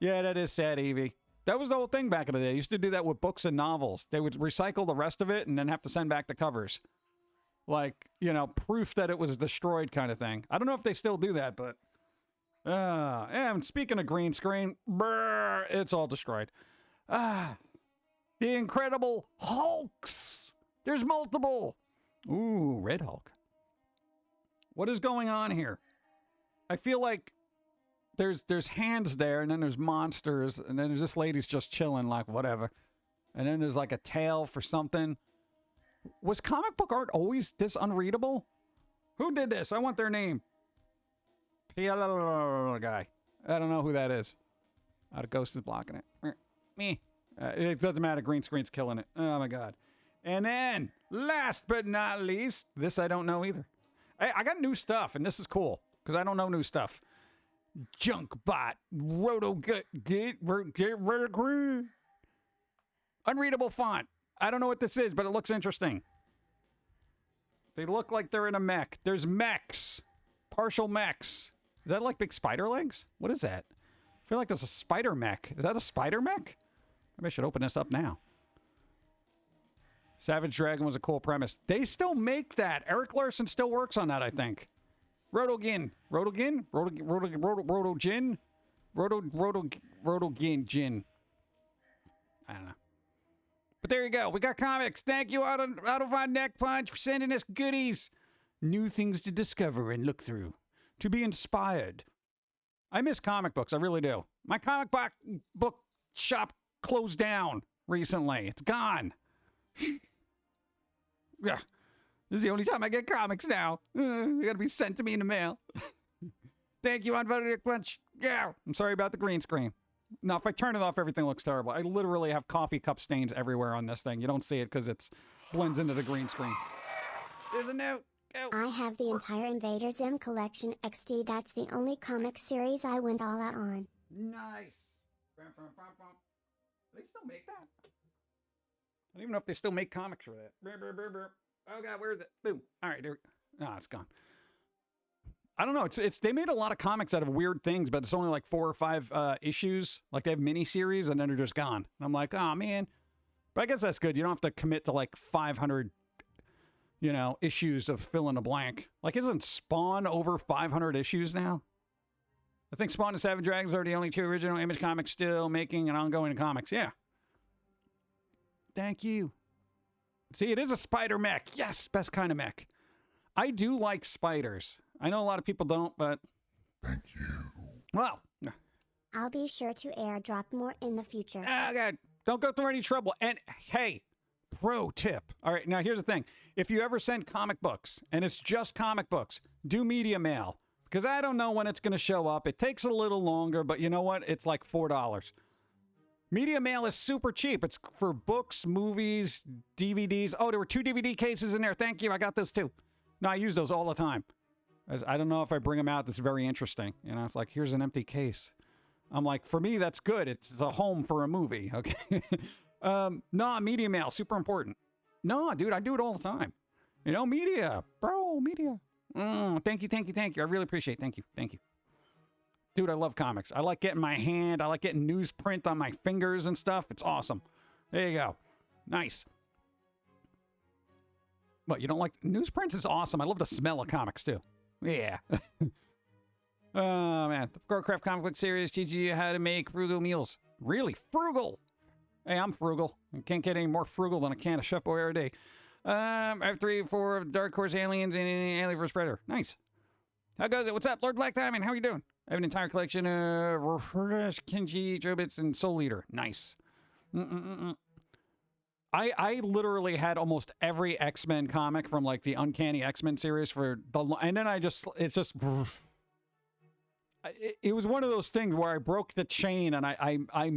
Yeah, that is sad, Evie. That was the whole thing back in the day. They used to do that with books and novels. They would recycle the rest of it and then have to send back the covers. Like, you know, proof that it was destroyed kind of thing. I don't know if they still do that, but... and speaking of green screen, it's all destroyed. The Incredible Hulks. There's multiple. Ooh, Red Hulk. What is going on here? I feel like there's hands there, and then there's monsters, and then this lady's just chilling, like whatever. And then there's like a tail for something. Was comic book art always this unreadable? Who did this? I want their name. Guy. I don't know who that is. The ghost is blocking it. Me. It doesn't matter. Green screen's killing it. Oh, my God. And then, last but not least, this I don't know either. I got new stuff, and this is cool, because I don't know new stuff. Junkbot. Unreadable font. I don't know what this is, but it looks interesting. They look like they're in a mech. There's mechs. Partial mechs. Is that like big spider legs? What is that? I feel like there's a spider mech. Is that a spider mech? Maybe I should open this up now. Savage Dragon was a cool premise. They still make that. Eric Larson still works on that, I think. Rotogin. Rotogin? Rotogin? Rotogin. Jin. I don't know. But there you go. We got comics. Thank you, Out of Our Neck Punch, for sending us goodies. New things to discover and look through. To be inspired. I miss comic books. I really do. My comic book shop closed down recently. It's gone. Yeah. This is the only time I get comics now. They gotta be sent to me in the mail. Thank you, Unvoted Punch. Yeah. I'm sorry about the green screen. No, if I turn it off, everything looks terrible. I literally have coffee cup stains everywhere on this thing. You don't see it because it blends into the green screen. There's a note. Go. I have the entire Invader Zim collection XD. That's the only comic series I went all out on. Nice. Do they still make that? I don't even know if they still make comics for that. Oh God, where is it? Boom. All right, there. No, it's gone. I don't know. It's they made a lot of comics out of weird things, but it's only like 4 or 5 issues. Like they have miniseries, and then they're just gone. And I'm like, oh man. But I guess that's good. You don't have to commit to like 500, issues of fill in the blank. Like, isn't Spawn over 500 issues now? I think Spawn and Savage Dragons are the only 2 original Image comics still making and ongoing comics. Yeah. Thank you. See, it is a spider mech. Yes, best kind of mech. I do like spiders. I know a lot of people don't, but... Thank you. Well... I'll be sure to airdrop more in the future. Oh, God. Don't go through any trouble. And, hey, pro tip. All right, now here's the thing. If you ever send comic books, and it's just comic books, do media mail. Because I don't know when it's going to show up. It takes a little longer, but you know what? It's like $4. Media mail is super cheap. It's for books, movies, DVDs. Oh, there were 2 DVD cases in there. Thank you. I got those too. No, I use those all the time. I don't know if I bring them out. That's very interesting. It's like, here's an empty case. I'm like, for me, that's good. It's a home for a movie. Okay. No, media mail, super important. No, dude, I do it all the time. Media. Bro, media. Thank you. I really appreciate it. Thank you. Dude, I love comics. I like getting my hand. I like getting newsprint on my fingers and stuff. It's awesome. There you go. Nice. What, you don't like... Newsprint is awesome. I love the smell of comics, too. Yeah. Oh, man. The Gorecraft comic book series teaches you how to make frugal meals. Really? Frugal? Hey, I'm frugal. I can't get any more frugal than a can of Chef Boyardee a day. I have 3 or 4 of Dark Horse Aliens and Alien vs. Predator. Nice. How goes it? What's up, Lord Black Diamond? How are you doing? I have an entire collection of Kenji, Jobits, and Soul Eater. Nice. I literally had almost every X-Men comic from like the Uncanny X-Men series and then it was one of those things where I broke the chain and I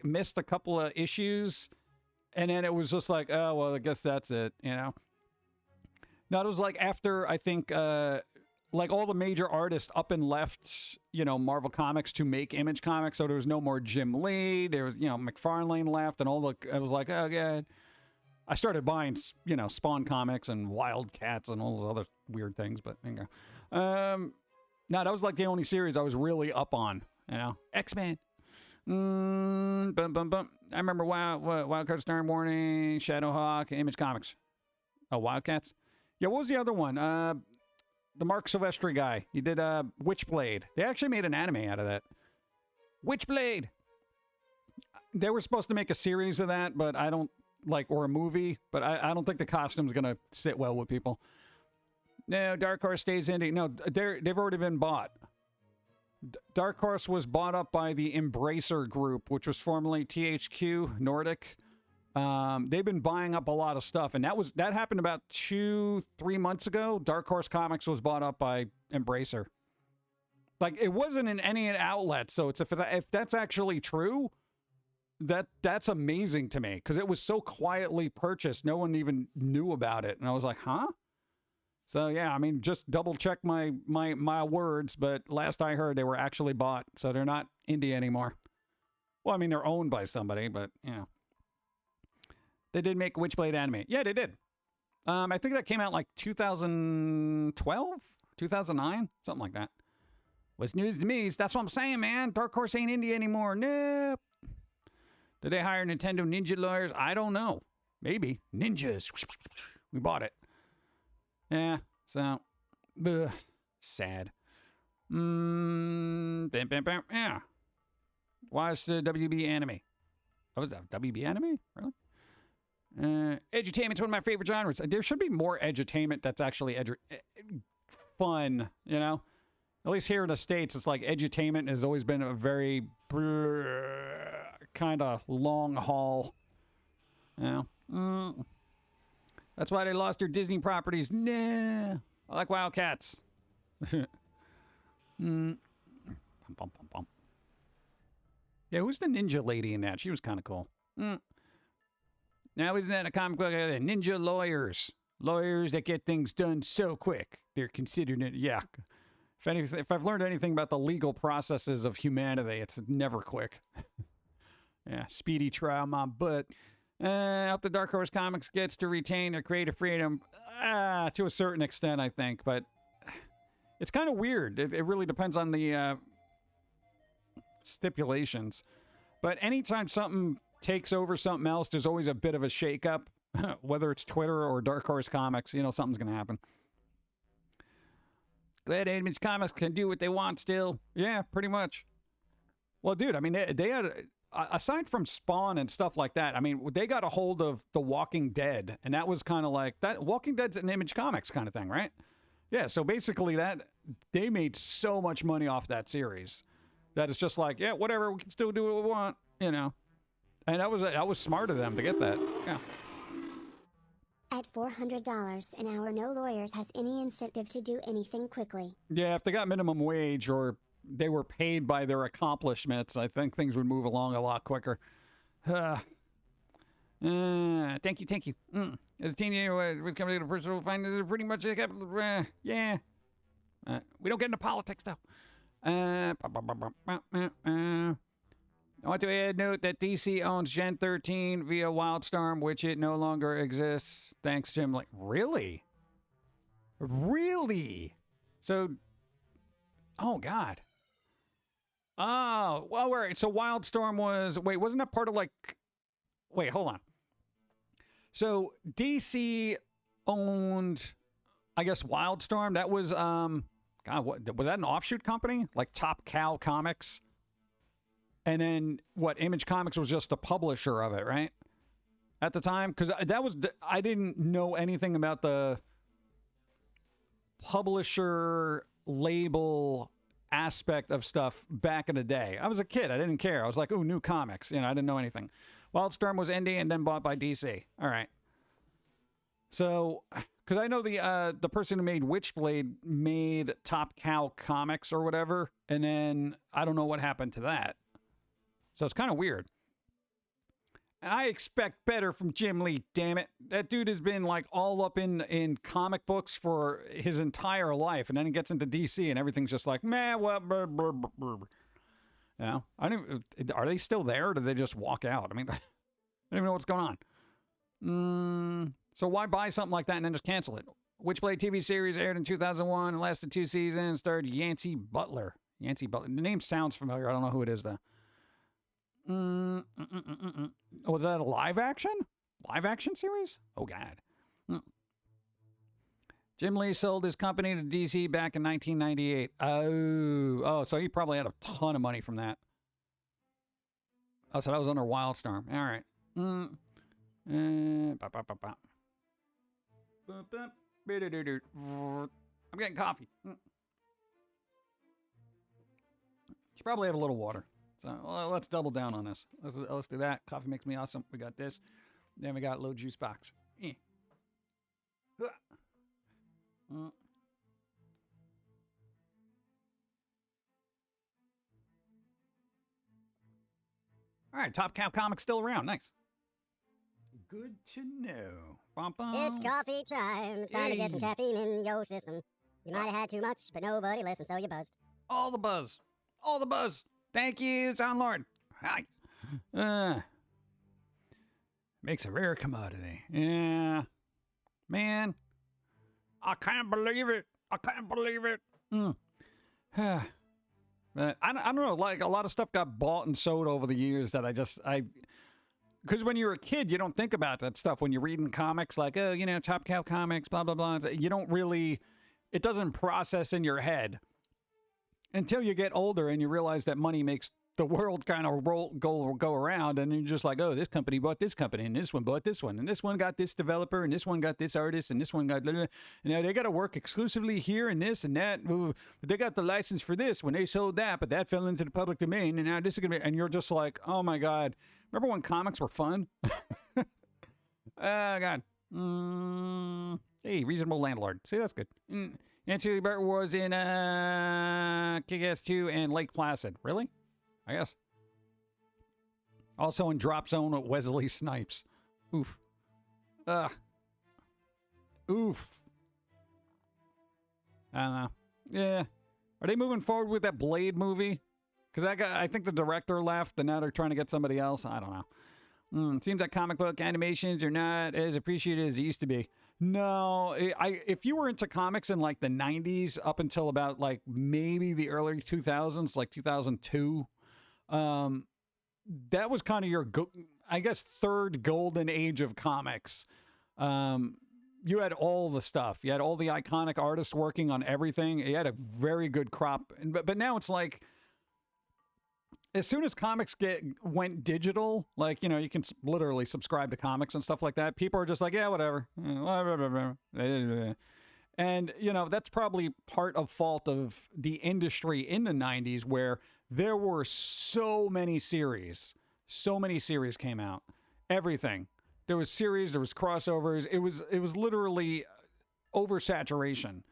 missed a couple of issues, and then it was just like, oh well, I guess that's it, Now it was like after I think like all the major artists up and left, Marvel Comics to make Image Comics, so there was no more Jim Lee. There was, McFarlane left, and I was like, oh god. I started buying, Spawn comics and Wildcats and all those other weird things, but there you go. No, that was like the only series I was really up on, X-Men. I remember Wildcats, Stern Warning, Shadowhawk, and Image Comics. Oh, Wildcats? Yeah, what was the other one? The Mark Silvestri guy. He did Witchblade. They actually made an anime out of that. Witchblade! They were supposed to make a series of that, but I don't or a movie, but I don't think the costume's going to sit well with people. No, Dark Horse stays indie. No, they've already been bought. Dark Horse was bought up by the Embracer Group, which was formerly THQ Nordic. They've been buying up a lot of stuff, and that happened about 2-3 months ago. Dark Horse Comics was bought up by Embracer. Like, it wasn't in any outlet, so it's if that's actually true, that's amazing to me, because it was so quietly purchased, no one even knew about it, and I was like, huh? So yeah, I mean, just double check my words, but last I heard they were actually bought, so they're not indie anymore. Well, I mean, they're owned by somebody, but they did make Witchblade anime. Yeah, they did. I think that came out like 2012, 2009, something like that. What's news to me is that's what I'm saying, man. Dark Horse ain't indie anymore. Nope. Did they hire Nintendo Ninja lawyers? I don't know. Maybe. Ninjas. We bought it. Yeah, so, sad. Yeah. Watch the WB anime. Oh, was that WB anime? Really? Edutainment's one of my favorite genres. There should be more edutainment that's actually fun, you know? At least here in the States, it's like edutainment has always been a very kind of long haul. You know? That's why they lost their Disney properties. Nah. I like Wildcats. Yeah, who's the ninja lady in that? She was kind of cool. Now, isn't that a comic book? Ninja lawyers. Lawyers that get things done so quick. They're considered it. Yeah. If I've learned anything about the legal processes of humanity, it's never quick. Yeah, speedy trial, my butt. Hope the Dark Horse Comics gets to retain their creative freedom to a certain extent, I think. But it's kind of weird. It really depends on the stipulations. But anytime something takes over something else, there's always a bit of a shakeup. Whether it's Twitter or Dark Horse Comics, you know, something's going to happen. Glad Image Comics can do what they want still. Yeah, pretty much. Well, dude, I mean, they had, aside from Spawn and stuff like that, I mean, they got a hold of The Walking Dead, and that was kind of like, that Walking Dead's an Image Comics kind of thing, right? Yeah, so basically they made so much money off that series that it's just like, yeah, whatever, we can still do what we want, you know. And that was smart of them to get that, yeah. At $400 an hour, no lawyers has any incentive to do anything quickly. Yeah, if they got minimum wage or they were paid by their accomplishments, I think things would move along a lot quicker. Thank you. As a teenager, we come to the personal finance, pretty much, yeah. We don't get into politics, though. I want to add note that DC owns Gen 13 via Wildstorm, which it no longer exists. Thanks, Jim. Like, really? Really? So, oh, God. Oh, well, right. So Wildstorm was, wasn't that part of hold on. So DC owned, I guess, Wildstorm. That was, God, what, was that an offshoot company? Like Top Cow Comics? And then, Image Comics was just the publisher of it, right? At the time? Because I didn't know anything about the publisher label aspect of stuff back in the day. I was a kid. I didn't care. I was like, ooh, new comics. You know, I didn't know anything. Wildstorm was indie and then bought by DC. All right. So, because I know the person who made Witchblade made Top Cow Comics or whatever, and then I don't know what happened to that. So it's kind of weird. I expect better from Jim Lee, damn it. That dude has been like all up in comic books for his entire life, and then he gets into DC and everything's just like, meh, what, brr, brr, brr, brr. You know, are they still there or did they just walk out? I mean, I don't even know what's going on. So why buy something like that and then just cancel it? Witchblade TV series aired in 2001 and lasted 2 seasons, starred Yancey Butler. The name sounds familiar. I don't know who it is, though. Was that a live action? Live action series? Oh, God. Jim Lee sold his company to DC back in 1998. Oh, so he probably had a ton of money from that. Oh, so that was under Wildstorm. All right. I'm getting coffee. Should probably have a little water. So let's double down on this. Let's do that. Coffee makes me awesome. We got this. Then we got a little juice box. All right, Top Cow Comics still around. Nice. Good to know. Bum, bum. It's coffee time. It's time to get some caffeine in your system. You might have had too much, but nobody listened, so you buzzed. All the buzz. All the buzz. Thank you, Soundlord. Hi. Makes a rare commodity. Yeah. Man. I can't believe it. I don't know. Like, a lot of stuff got bought and sold over the years that because when you're a kid, you don't think about that stuff. When you're reading comics, like, oh, you know, Top Cow Comics, blah, blah, blah. You don't really, it doesn't process in your head until you get older and you realize that money makes the world kind of go around, and you're just like, oh, this company bought this company, and this one bought this one, and this one got this developer, and this one got this artist, and this one got, and now they got to work exclusively here and this and that. Ooh, but they got the license for this when they sold that, but that fell into the public domain, and now this is gonna be, and you're just like, oh my god, remember when comics were fun? Oh god. Hey, Reasonable Landlord. See, that's good. Nancy Burt was in Kick-Ass 2 and Lake Placid. Really? I guess. Also in Drop Zone with Wesley Snipes. Oof. Oof. I don't know. Yeah. Are they moving forward with that Blade movie? Because I think the director left, and now they're trying to get somebody else. I don't know. Seems like comic book animations are not as appreciated as they used to be. No, if you were into comics in like the 90s up until about like maybe the early 2000s, like 2002, that was kind of your, I guess, third golden age of comics. You had all the stuff. You had all the iconic artists working on everything. You had a very good crop. But now it's like, as soon as comics went digital, like, you know, you can literally subscribe to comics and stuff like that. People are just like, yeah, whatever. And, you know, that's probably part of fault of the industry in the 90s, where there were so many series. So many series came out. Everything. There was series, there was crossovers. It was literally oversaturation,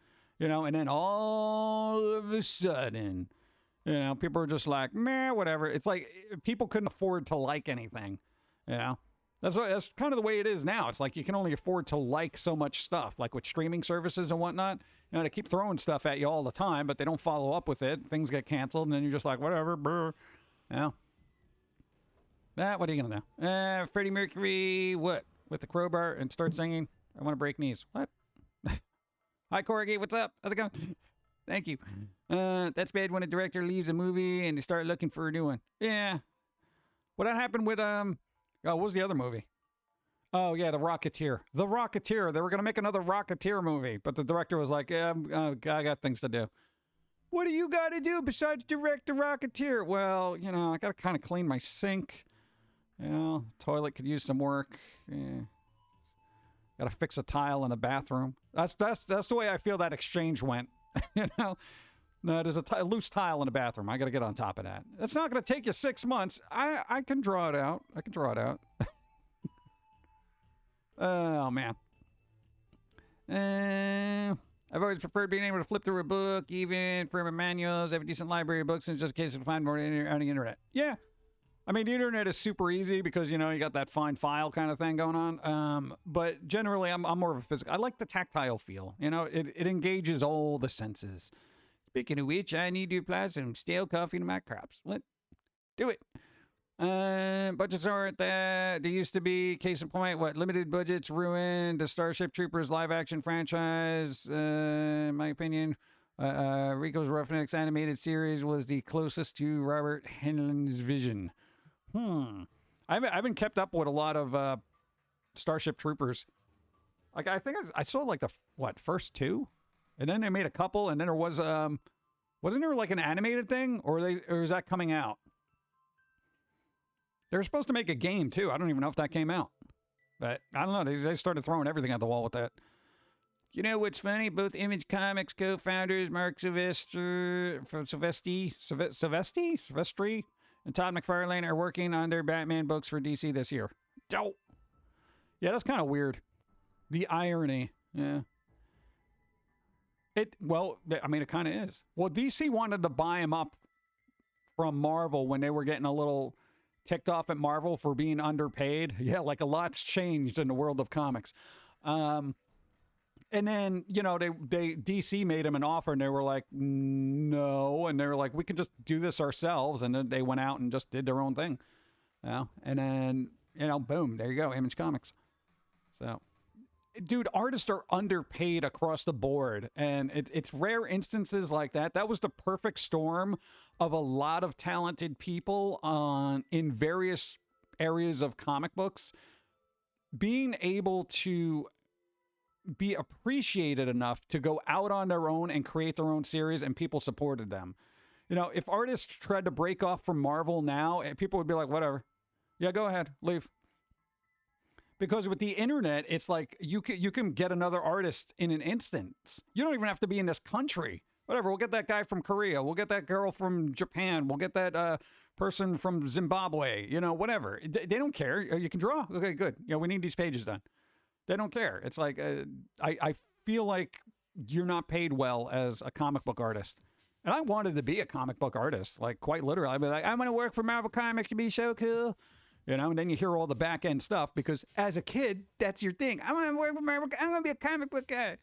you know, and then all of a sudden, you know, people are just like, meh, whatever. It's like people couldn't afford to like anything, you know. That's kind of the way it is now. It's like you can only afford to like so much stuff, like with streaming services and whatnot. You know, they keep throwing stuff at you all the time, but they don't follow up with it. Things get canceled, and then you're just like, whatever, brr. You know. What are you going to do? Freddie Mercury, what? With the crowbar and start singing, I want to break knees. What? Hi, Corgi, what's up? How's it going? Thank you. That's bad when a director leaves a movie and they start looking for a new one. Yeah. What happened with, what was the other movie? Oh, yeah, The Rocketeer. The Rocketeer. They were going to make another Rocketeer movie, but the director was like, yeah, I got things to do. What do you got to do besides direct The Rocketeer? Well, you know, I got to kind of clean my sink. You know, toilet could use some work. Yeah. Got to fix a tile in the bathroom. That's the way I feel that exchange went. You know, no, there's a loose tile in the bathroom. I got to get on top of that. It's not going to take you 6 months. I can draw it out. Oh, man. I've always preferred being able to flip through a book, even for manuals. I have a decent library of books, and it's just in case to find more on the internet. Yeah. I mean, the internet is super easy because, you know, you got that find file kind of thing going on. But generally, I'm more of a physical. I like the tactile feel. You know, it engages all the senses. Speaking of which, I need to apply some stale coffee to my crops. What? Do it. Budgets aren't that. There used to be, case in point, limited budgets ruined the Starship Troopers live action franchise. In my opinion, Rico's Roughnecks animated series was the closest to Robert Heinlein's vision. I haven't kept up with a lot of Starship Troopers. Like, I think I saw like the first two, and then they made a couple, and then there was wasn't there like an animated thing, or is that coming out? They were supposed to make a game too. I don't even know if that came out, but I don't know. They started throwing everything at the wall with that. You know what's funny? Both Image Comics co-founders Mark Silvestri and Todd McFarlane are working on their Batman books for DC this year. Dope. Yeah, that's kind of weird. The irony. Yeah. It kind of is. Well, DC wanted to buy him up from Marvel when they were getting a little ticked off at Marvel for being underpaid. Yeah, like a lot's changed in the world of comics. And then, you know, they DC made him an offer, and they were like, no. And they were like, we can just do this ourselves. And then they went out and just did their own thing. You know? And then, you know, boom, there you go, Image Comics. So, dude, artists are underpaid across the board. And it's rare instances like that. That was the perfect storm of a lot of talented people in various areas of comic books being able to be appreciated enough to go out on their own and create their own series, and people supported them. You know, if artists tried to break off from Marvel now, people would be like, whatever. Yeah, go ahead, leave. Because with the internet, it's like you can get another artist in an instance. You don't even have to be in this country. Whatever, we'll get that guy from Korea. We'll get that girl from Japan. We'll get that person from Zimbabwe. You know, whatever. They don't care. You can draw? Okay, good. You know, we need these pages done. They don't care. It's like, I feel like you're not paid well as a comic book artist. And I wanted to be a comic book artist, like quite literally. I'd be like, I'm going to work for Marvel Comics to be so cool. You know, and then you hear all the back end stuff because as a kid, that's your thing. I'm going to work for Marvel. I'm going to be a comic book guy.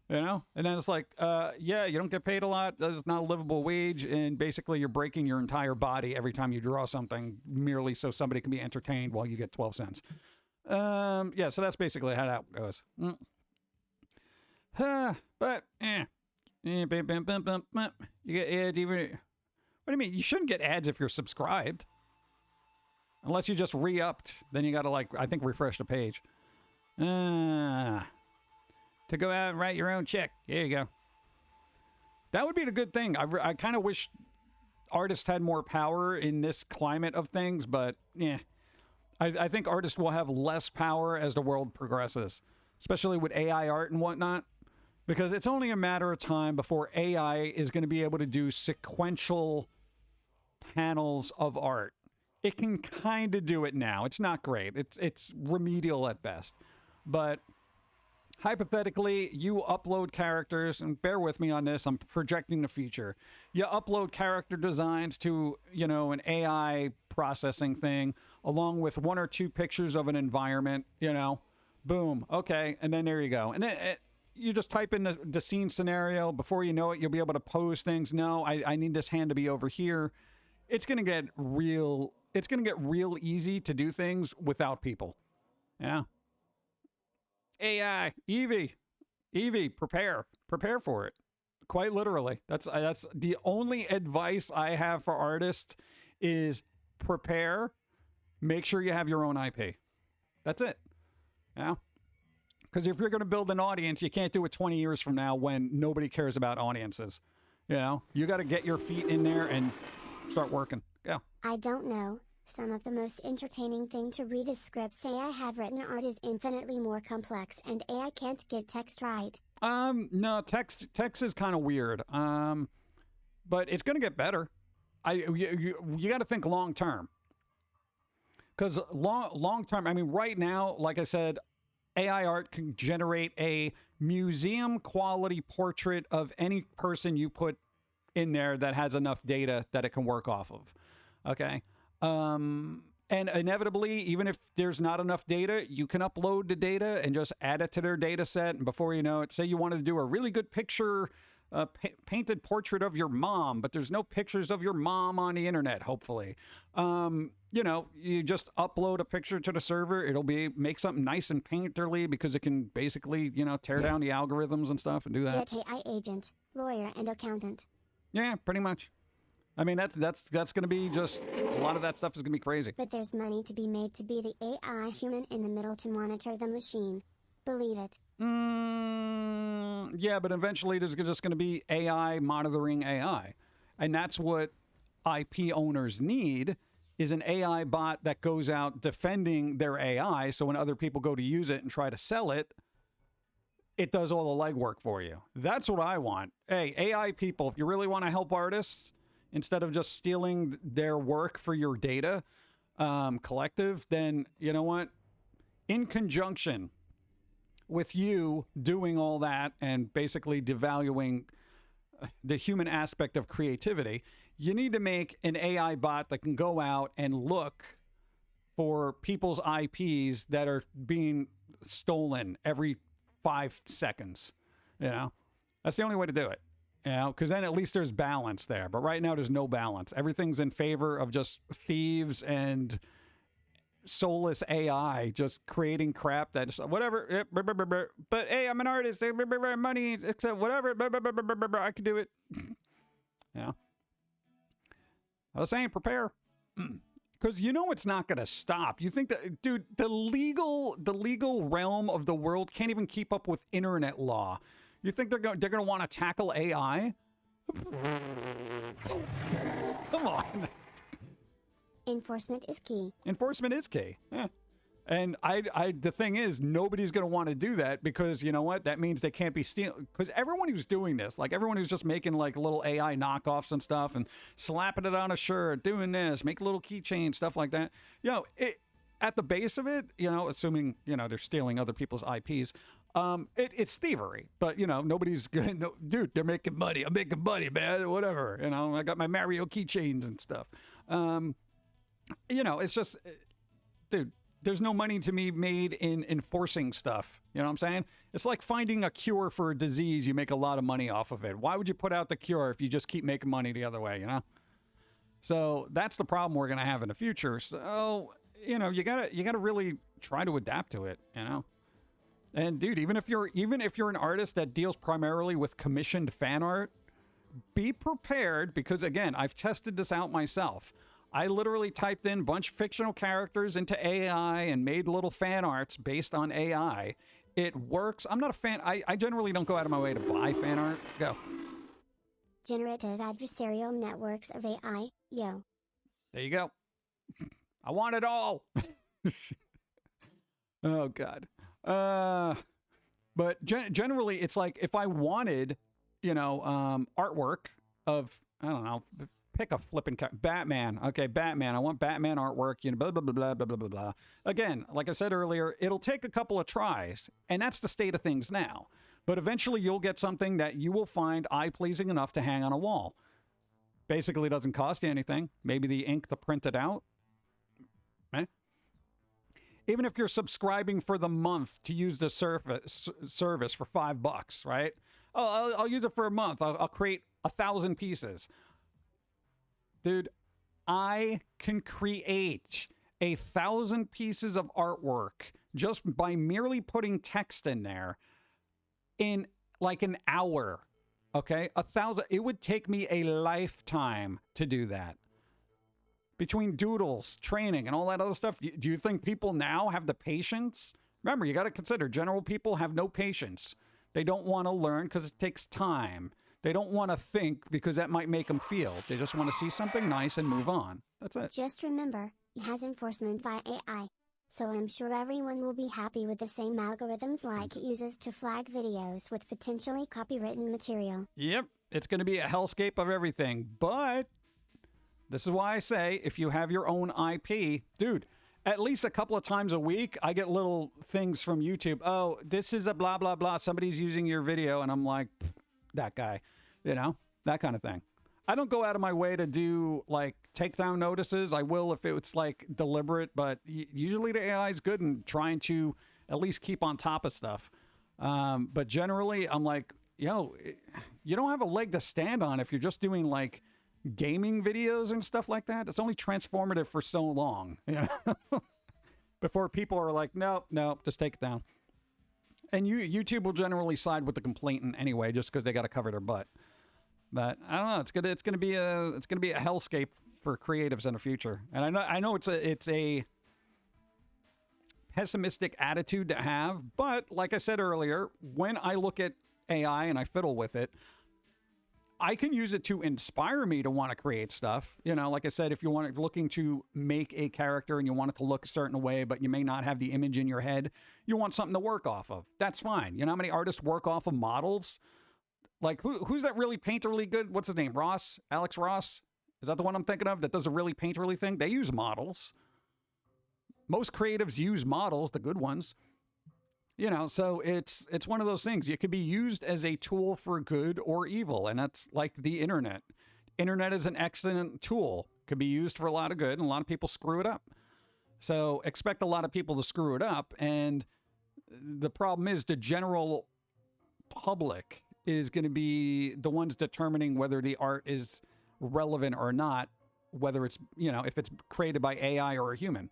You know, and then it's like, yeah, you don't get paid a lot. That's not a livable wage. And basically, you're breaking your entire body every time you draw something merely so somebody can be entertained while you get 12 cents. Yeah, so that's basically how that goes. But, you get ads even. What do you mean? You shouldn't get ads if you're subscribed. Unless you just re-upped. Then you got to, like, I think, refresh the page. To go out and write your own check. There you go. That would be the good thing. I kind of wish artists had more power in this climate of things, but, yeah. I think artists will have less power as the world progresses. Especially with AI art and whatnot. Because it's only a matter of time before AI is going to be able to do sequential panels of art. It can kind of do it now. It's not great. It's remedial at best. But hypothetically, you upload characters, and bear with me on this, I'm projecting the future. You upload character designs to, you know, an AI processing thing, along with 1 or 2 pictures of an environment, you know. Boom. Okay. And then there you go. And then you just type in the scene scenario. Before you know it, you'll be able to pose things. No, I need this hand to be over here. It's going to get real. It's going to get real easy to do things without people. Yeah. AI, Evie, prepare for it. Quite literally. That's the only advice I have for artists is prepare. Make sure you have your own IP. That's it. Yeah. Because if you're going to build an audience, you can't do it 20 years from now when nobody cares about audiences. You know, you got to get your feet in there and start working. Yeah. I don't know. Some of the most entertaining thing to read is scripts AI have written. Art is infinitely more complex and AI can't get text right. No, text is kind of weird. But it's going to get better. You got to think long term. Because long term, I mean, right now, like I said, AI art can generate a museum quality portrait of any person you put in there that has enough data that it can work off of. Okay. And inevitably, even if there's not enough data, you can upload the data and just add it to their data set. And before you know it, say you wanted to do a really good picture, painted portrait of your mom, but there's no pictures of your mom on the internet, hopefully. You know, you just upload a picture to the server. It'll make something nice and painterly because it can basically, you know, tear down the algorithms and stuff and do that. Get AI agent, lawyer, and accountant. Yeah, pretty much. I mean, that's going to be just, a lot of that stuff is going to be crazy. But there's money to be made to be the AI human in the middle to monitor the machine. Believe it. Yeah, but eventually there's just going to be AI monitoring AI. And that's what IP owners need, is an AI bot that goes out defending their AI, so when other people go to use it and try to sell it, it does all the legwork for you. That's what I want. Hey, AI people, if you really want to help artists, instead of just stealing their work for your data collective, then you know what? In conjunction with you doing all that and basically devaluing the human aspect of creativity, you need to make an AI bot that can go out and look for people's IPs that are being stolen every 5 seconds. You know, that's the only way to do it. You know, because then at least there's balance there. But right now there's no balance. Everything's in favor of just thieves and soulless AI just creating crap that just whatever. But hey, I'm an artist. Money, except whatever. I can do it. Yeah. I was saying, prepare. Because you know it's not going to stop. You think that, dude, the legal realm of the world can't even keep up with internet law. You think they're going to want to tackle AI? Come on. Enforcement is key. Enforcement is key. Yeah. And the thing is, nobody's going to want to do that because, you know what? That means they can't be stealing. Because everyone who's doing this, like everyone who's just making like little AI knockoffs and stuff and slapping it on a shirt, doing this, make little keychains, stuff like that. You know, at the base of it, you know, assuming, you know, they're stealing other people's IPs, it's thievery. But, you know, nobody's going to, dude, they're making money. I'm making money, man. Whatever. You know, I got my Mario keychains and stuff. You know, it's just, dude. There's no money to be made in enforcing stuff. You know what I'm saying? It's like finding a cure for a disease. You make a lot of money off of it. Why would you put out the cure if you just keep making money the other way, you know? So that's the problem we're going to have in the future. So, you know, you gotta really try to adapt to it, you know? And dude, even if you're an artist that deals primarily with commissioned fan art, be prepared because again, I've tested this out myself. I literally typed in a bunch of fictional characters into AI and made little fan arts based on AI. It works. I'm not a fan. I generally don't go out of my way to buy fan art. Go. Generative adversarial networks of AI, yo. There you go. I want it all. Oh, God. But generally, it's like if I wanted, you know, artwork of, I don't know, pick a flipping Batman. Okay, Batman. I want Batman artwork, you know, blah, blah, blah, blah, blah, blah, blah, blah. Again, like I said earlier, it'll take a couple of tries, and that's the state of things now. But eventually you'll get something that you will find eye-pleasing enough to hang on a wall. Basically doesn't cost you anything. Maybe the ink to print it out. Eh? Even if you're subscribing for the month to use the service for $5, right? Oh, I'll use it for a month. I'll create 1,000 pieces. Dude, I can create 1,000 pieces of artwork just by merely putting text in there in like an hour. Okay? 1,000. It would take me a lifetime to do that. Between doodles, training, and all that other stuff, do you think people now have the patience? Remember, you got to consider general people have no patience. They don't want to learn because it takes time. They don't want to think because that might make them feel. They just want to see something nice and move on. That's it. Just remember, it has enforcement via AI. So I'm sure everyone will be happy with the same algorithms like it uses to flag videos with potentially copywritten material. Yep, it's going to be a hellscape of everything. But this is why I say if you have your own IP, dude, at least a couple of times a week, I get little things from YouTube. Oh, this is a blah, blah, blah. Somebody's using your video. And I'm like, that guy, you know, that kind of thing. I don't go out of my way to do like takedown notices. I will if it's like deliberate, but usually the AI is good in trying to at least keep on top of stuff. But generally I'm like, yo, you don't have a leg to stand on if you're just doing like gaming videos and stuff like that. It's only transformative for so long, you know, before people are like, nope, just take it down. And YouTube will generally side with the complainant anyway, just because they got to cover their butt. But I don't know. It's gonna be a hellscape for creatives in the future. And I know it's a pessimistic attitude to have. But like I said earlier, when I look at AI and I fiddle with it, I can use it to inspire me to want to create stuff. You know, like I said, if you're looking to make a character and you want it to look a certain way, but you may not have the image in your head, you want something to work off of. That's fine. You know how many artists work off of models? Like, who's that really painterly good? What's his name? Ross? Alex Ross? Is that the one I'm thinking of that does a really painterly thing? They use models. Most creatives use models, the good ones. You know, so it's one of those things. It could be used as a tool for good or evil, and that's like the internet. Internet is an excellent tool. Could be used for a lot of good, and a lot of people screw it up. So expect a lot of people to screw it up, and the problem is the general public is going to be the ones determining whether the art is relevant or not, whether it's, you know, if it's created by AI or a human,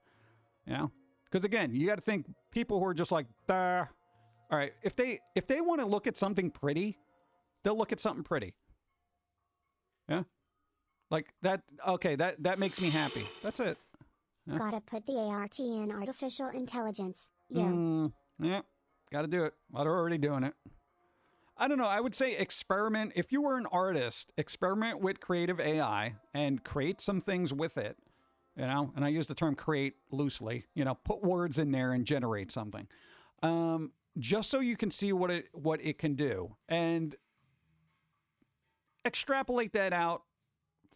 you know? Because again, you got to think people who are just like, all right, if they want to look at something pretty, they'll look at something pretty. Yeah. Like that. Okay. That makes me happy. That's it. Yeah. Gotta put the ART in artificial intelligence. Yeah. Yeah. Got to do it. Well, they're already doing it. I don't know. I would say experiment. If you were an artist, experiment with creative AI and create some things with it, you know, and I use the term create loosely, you know, put words in there and generate something. Just so you can see what it can do and extrapolate that out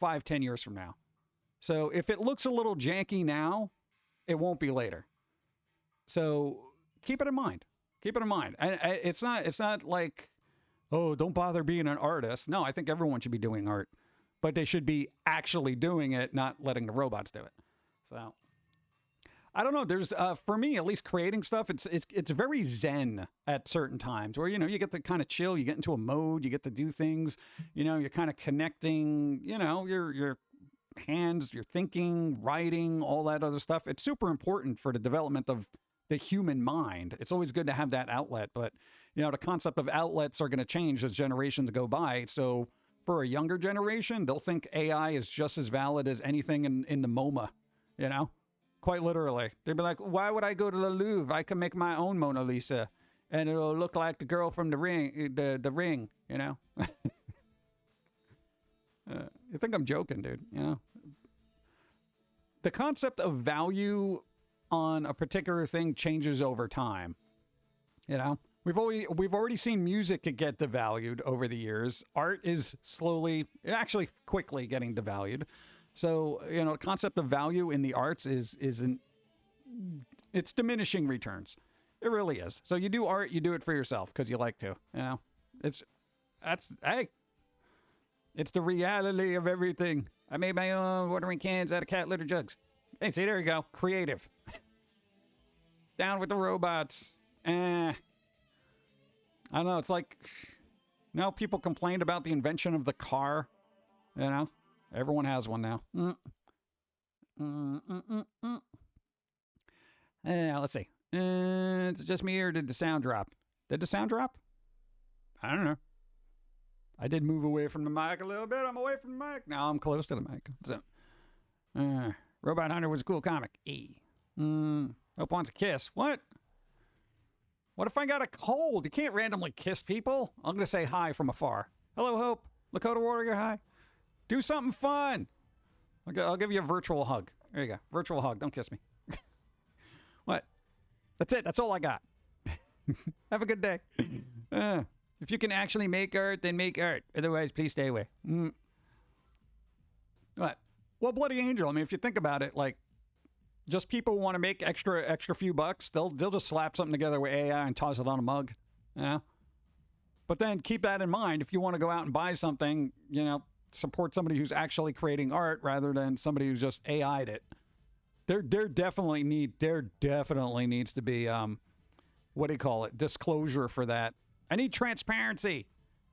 5-10 years from now. So if it looks a little janky now, it won't be later. So keep it in mind. Keep it in mind. It's not like, oh, don't bother being an artist. No, I think everyone should be doing art, but they should be actually doing it, not letting the robots do it. So I don't know. There's for me, at least, creating stuff. It's very zen at certain times where, you know, you get to kind of chill. You get into a mode. You get to do things. You know, you're kind of connecting. You know, your hands, your thinking, writing, all that other stuff. It's super important for the development of the human mind. It's always good to have that outlet, but you know, the concept of outlets are going to change as generations go by. So for a younger generation, they'll think AI is just as valid as anything in the MoMA, you know, quite literally. They'd be like, why would I go to the Louvre? I can make my own Mona Lisa and it'll look like the girl from the ring, you know? You think I'm joking, dude, you know? The concept of value on a particular thing changes over time. You know, we've already seen music get devalued over the years. Art is slowly, actually quickly getting devalued. So, you know, the concept of value in the arts it's diminishing returns. It really is. So you do art, you do it for yourself because you like to, you know, it's the reality of everything. I made my own watering cans out of cat litter jugs. Hey, see, there you go. Creative. Down with the robots. I don't know. It's like, you know, people complained about the invention of the car. You know, everyone has one now. Let's see. It's just me or did the sound drop? Did the sound drop? I don't know. I did move away from the mic a little bit. I'm away from the mic. Now I'm close to the mic. So, Robot Hunter was a cool comic. Hope wants a kiss. What? What if I got a cold? You can't randomly kiss people. I'm going to say hi from afar. Hello, Hope. Lakota Warrior, hi. Do something fun. I'll give you a virtual hug. There you go. Virtual hug. Don't kiss me. What? That's it. That's all I got. Have a good day. If you can actually make art, then make art. Otherwise, please stay away. What? Well, Bloody Angel, I mean, if you think about it, like, just people want to make extra few bucks, they'll just slap something together with AI and toss it on a mug. Yeah. But then keep that in mind. If you want to go out and buy something, you know, support somebody who's actually creating art rather than somebody who's just AI'd it. There definitely needs to be, what do you call it? Disclosure for that. I need transparency.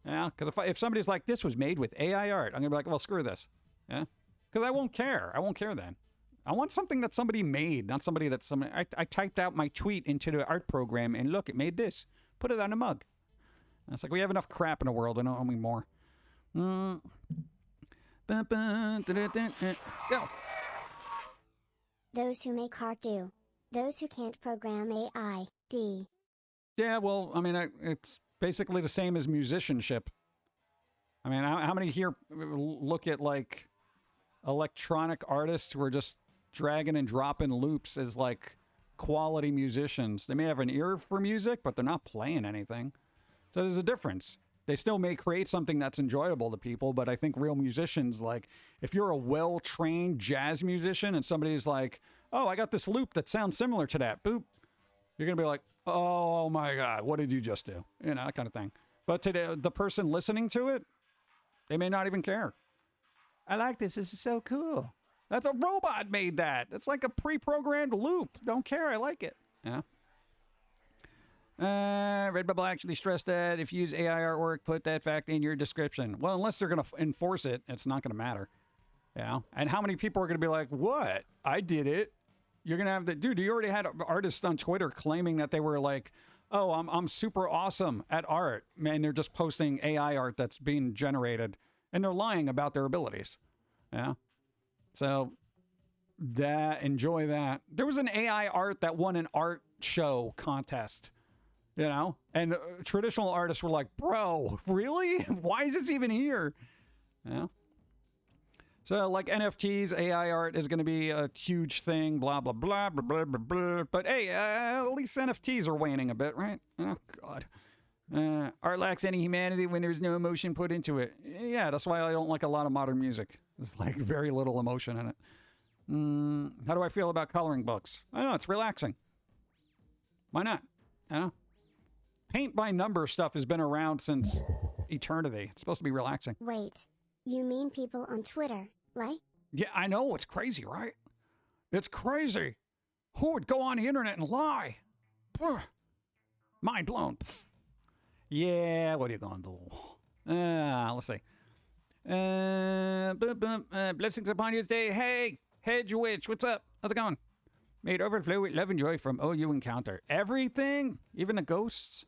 Yeah. Because if somebody's like, this was made with AI art, I'm going to be like, well, screw this. Yeah. Because I won't care. I won't care then. I want something that somebody made, not somebody that somebody... I typed out my tweet into the art program, and look, it made this. Put it on a mug. And it's like, we have enough crap in the world. I don't need more. Go. Those who make art do. Those who can't program AI, D. Yeah, well, I mean, it's basically the same as musicianship. I mean, how many here look at, like, electronic artists who are just dragging and dropping loops as, like, quality musicians? They may have an ear for music, but they're not playing anything. So there's a difference. They still may create something that's enjoyable to people, but I think real musicians, like, if you're a well-trained jazz musician and somebody's like, oh, I got this loop that sounds similar to that, boop, you're going to be like, oh my God, what did you just do? You know, that kind of thing. But to the person listening to it, they may not even care. I like this. This is so cool. That's a robot made that. It's like a pre-programmed loop. Don't care. I like it. Yeah. Redbubble actually stressed that if you use AI artwork, put that fact in your description. Well, unless they're going to enforce it, it's not going to matter. Yeah. And how many people are going to be like, what? I did it. You're going to have the dude. You already had artists on Twitter claiming that they were like, oh, I'm super awesome at art. Man, they're just posting AI art that's being generated and they're lying about their abilities. Yeah. So enjoy that. There was an AI art that won an art show contest. you know? And traditional artists were like, bro, really? Why is this even here? You know? So, like NFTs, AI art is going to be a huge thing, blah, blah, blah, blah, blah, blah, blah. But hey, at least NFTs are waning a bit, right? Oh, God. Art lacks any humanity when there's no emotion put into it. Yeah, that's why I don't like a lot of modern music. There's like very little emotion in it. How do I feel about coloring books? I don't know, it's relaxing. Why not? You know? Paint by number stuff has been around since eternity. It's supposed to be relaxing. Wait, you mean people on Twitter, like? Yeah, I know. It's crazy, right? It's crazy. Who would go on the internet and lie? Mind blown. Yeah, what are you going to do? Let's see. Blessings upon you today. Hey, Hedge Witch, what's up? How's it going? Made overflow with love and joy from all you encounter. Everything? Even the ghosts?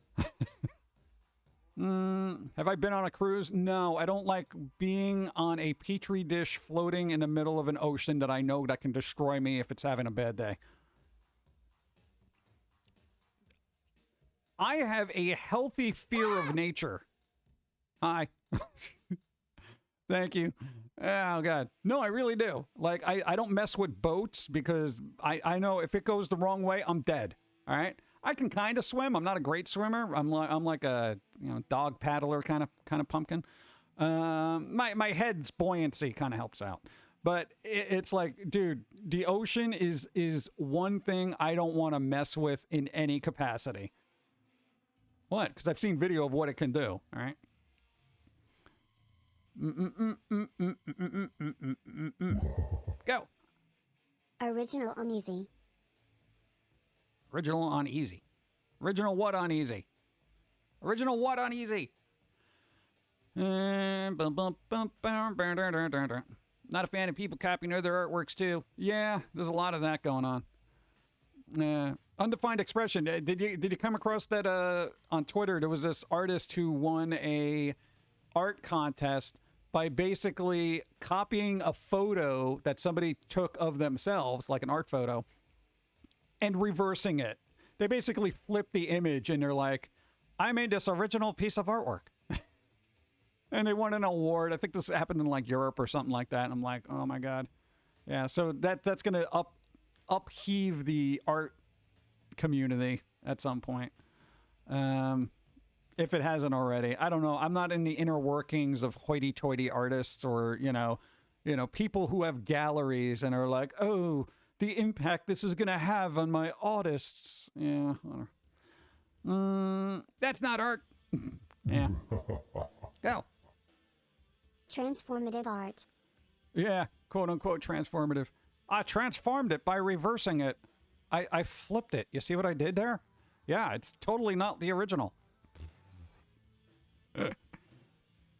Have I been on a cruise? No, I don't like being on a petri dish floating in the middle of an ocean that I know that can destroy me if it's having a bad day. I have a healthy fear of nature. Hi. Thank you. Oh, God. No, I really do. Like, I don't mess with boats because I know if it goes the wrong way, I'm dead. All right? I can kind of swim. I'm not a great swimmer. I'm like a dog paddler kind of pumpkin. My head's buoyancy kind of helps out. But it's like, dude, the ocean is one thing I don't want to mess with in any capacity. What? Because I've seen video of what it can do. All right. Go. Original uneasy. Original on easy. Original what on easy? Original what on easy? Not a fan of people copying other artworks too. Yeah, there's a lot of that going on. Undefined expression. Did you come across that on Twitter? There was this artist who won a art contest by basically copying a photo that somebody took of themselves, like an art photo, and reversing it. They basically flipped the image and they're like, I made this original piece of artwork. And they won an award. I think this happened in like Europe or something like that. And I'm like, oh my God. Yeah, so that's going to upheave the art community at some point. If it hasn't already. I don't know. I'm not in the inner workings of hoity-toity artists or, people who have galleries and are like, oh, the impact this is going to have on my artists. Yeah. That's not art. Yeah. Go. Transformative art. Yeah, quote-unquote transformative. I transformed it by reversing it. I flipped it. You see what I did there? Yeah, it's totally not the original.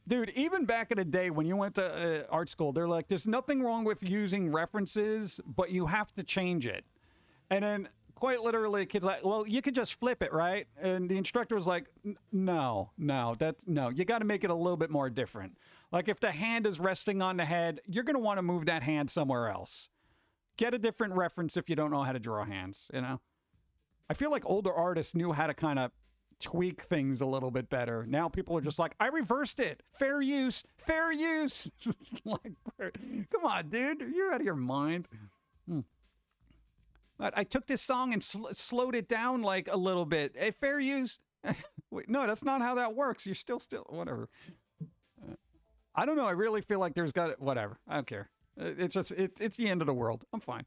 Dude, even back in the day when you went to art school, they're like, there's nothing wrong with using references, but you have to change it. And then quite literally, kids like, well, you could just flip it, right? And the instructor was like, no, you got to make it a little bit more different. Like if the hand is resting on the head, you're going to want to move that hand somewhere else. Get a different reference if you don't know how to draw hands, I feel like older artists knew how to kind of tweak things a little bit better. Now people are just like, I reversed it. Fair use. Like, come on, dude. You're out of your mind. But I took this song and slowed it down like a little bit. Hey, fair use. Wait, no, that's not how that works. You're still, whatever. I don't know. I really feel like there's whatever. I don't care. It's just, it's the end of the world. I'm fine.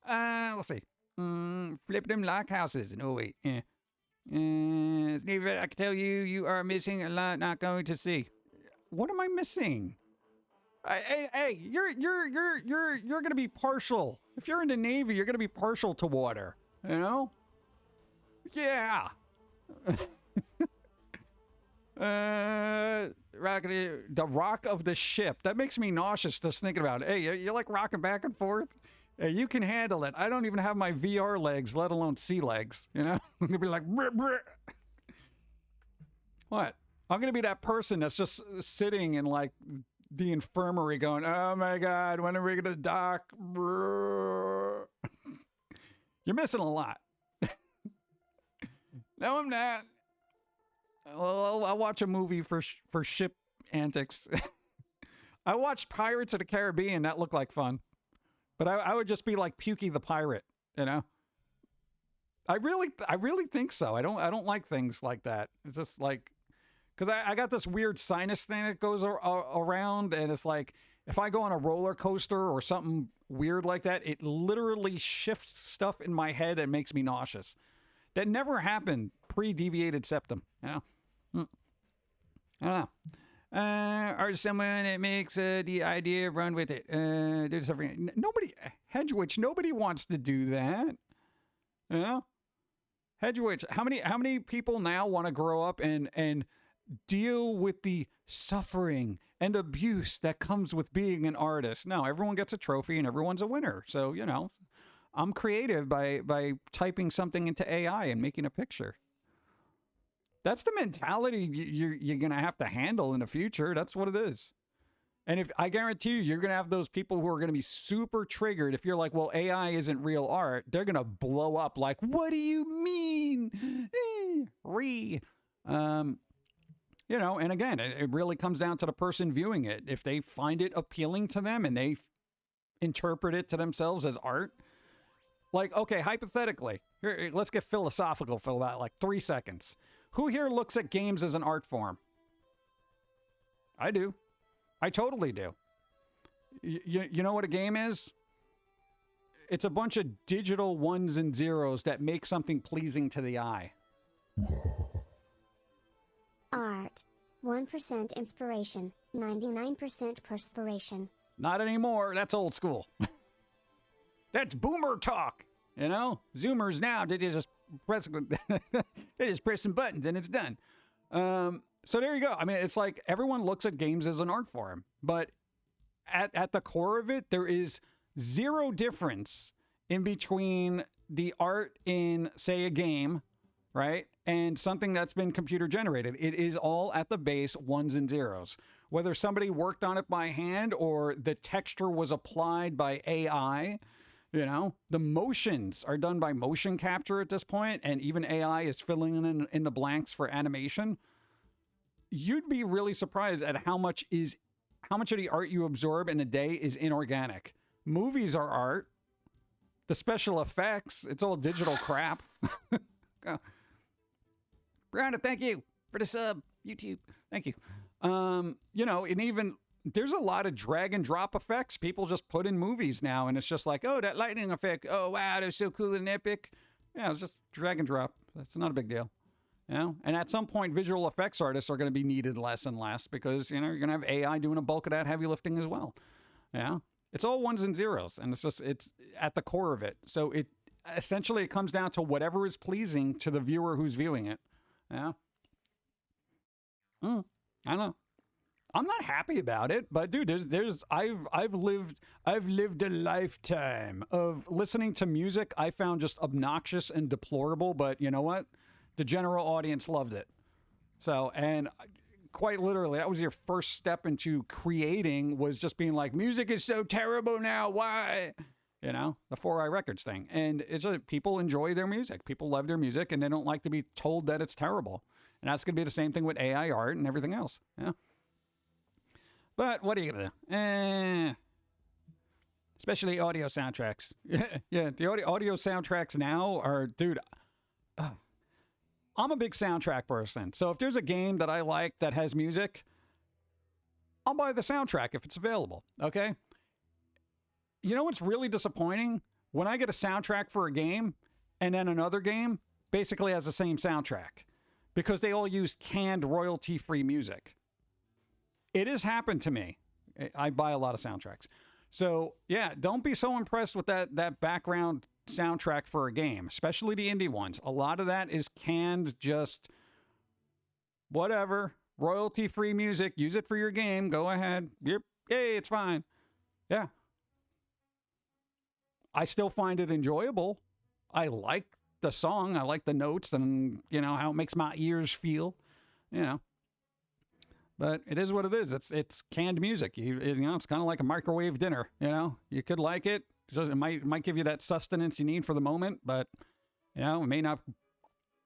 Let's see. Flip them like houses. No, wait. Yeah. Steve, I can tell you are missing a lot not going to see. What am I missing? Hey, you're gonna be partial. If you're in the Navy, you're gonna be partial to water. Yeah. The rock of the ship. That makes me nauseous just thinking about it. Hey, you like rocking back and forth? Hey, you can handle it. I don't even have my VR legs, let alone sea legs. I'm gonna be like, brr, brr. What? I'm gonna be that person that's just sitting in like the infirmary going, oh my God, when are we gonna dock? Brr. You're missing a lot. No, I'm not. Well, I'll watch a movie for ship antics. I watched Pirates of the Caribbean. That looked like fun. But I would just be like Pukey the pirate, you know? I really think so. I don't like things like that. It's just like, because I got this weird sinus thing that goes around, and it's like, if I go on a roller coaster or something weird like that, it literally shifts stuff in my head and makes me nauseous. That never happened pre-deviated septum, you know? I don't know. Or someone that makes the idea run with it. Do something. Nobody, Hedgewitch, nobody wants to do that. You know? Hedgewitch, how many people now want to grow up and deal with the suffering and abuse that comes with being an artist? No, everyone gets a trophy and everyone's a winner. So, you know, I'm creative by typing something into AI and making a picture. That's the mentality you're going to have to handle in the future. That's what it is. And if I guarantee you're going to have those people who are going to be super triggered. If you're like, well, AI isn't real art, they're going to blow up like, what do you mean? You know, and again, it really comes down to the person viewing it. If they find it appealing to them and they interpret it to themselves as art, like, okay, hypothetically, here, let's get philosophical for about like 3 seconds. Who here looks at games as an art form? I do. I totally do. You know what a game is? It's a bunch of digital ones and zeros that make something pleasing to the eye. Art. 1% inspiration, 99% perspiration. Not anymore. That's old school. That's boomer talk. You know? Zoomers now, they just press some buttons and it's done. So there you go. I mean, it's like everyone looks at games as an art form, but at the core of it, there is zero difference in between the art in, say, a game, right, and something that's been computer generated. It is all at the base ones and zeros. Whether somebody worked on it by hand or the texture was applied by AI, you know, the motions are done by motion capture at this point, and even AI is filling in the blanks for animation. You'd be really surprised at how much of the art you absorb in a day is inorganic. Movies are art. The special effects, it's all digital crap. Brianna, thank you for the sub. YouTube, thank you. You know, and even there's a lot of drag and drop effects people just put in movies now, and it's just like, oh, that lightning effect. Oh, wow, they're so cool and epic. Yeah, it's just drag and drop. That's not a big deal. You know, and at some point, visual effects artists are going to be needed less and less because, you know, you're going to have AI doing a bulk of that heavy lifting as well. Yeah, it's all ones and zeros, and it's at the core of it. So it comes down to whatever is pleasing to the viewer who's viewing it. Yeah. I don't know. I'm not happy about it, but dude, I've lived a lifetime of listening to music I found just obnoxious and deplorable, but you know what? The general audience loved it. So, and quite literally, that was your first step into creating, was just being like, music is so terrible now. Why? You know, the 4i Records thing. And it's just, people enjoy their music. People love their music, and they don't like to be told that it's terrible. And that's going to be the same thing with AI art and everything else. Yeah. But what are you going to do? Especially audio soundtracks. Yeah, the audio soundtracks now are, dude, I'm a big soundtrack person. So if there's a game that I like that has music, I'll buy the soundtrack if it's available, okay? You know what's really disappointing? When I get a soundtrack for a game and then another game basically has the same soundtrack because they all use canned royalty-free music. It has happened to me. I buy a lot of soundtracks. So, yeah, don't be so impressed with that background soundtrack for a game, especially the indie ones. A lot of that is canned, just whatever, royalty-free music. Use it for your game. Go ahead. Yep. Hey, it's fine. Yeah. I still find it enjoyable. I like the song. I like the notes and, you know, how it makes my ears feel, you know. But it is what it is. It's canned music. You know, it's kind of like a microwave dinner, you know. You could like it. It might give you that sustenance you need for the moment, but, you know, it may not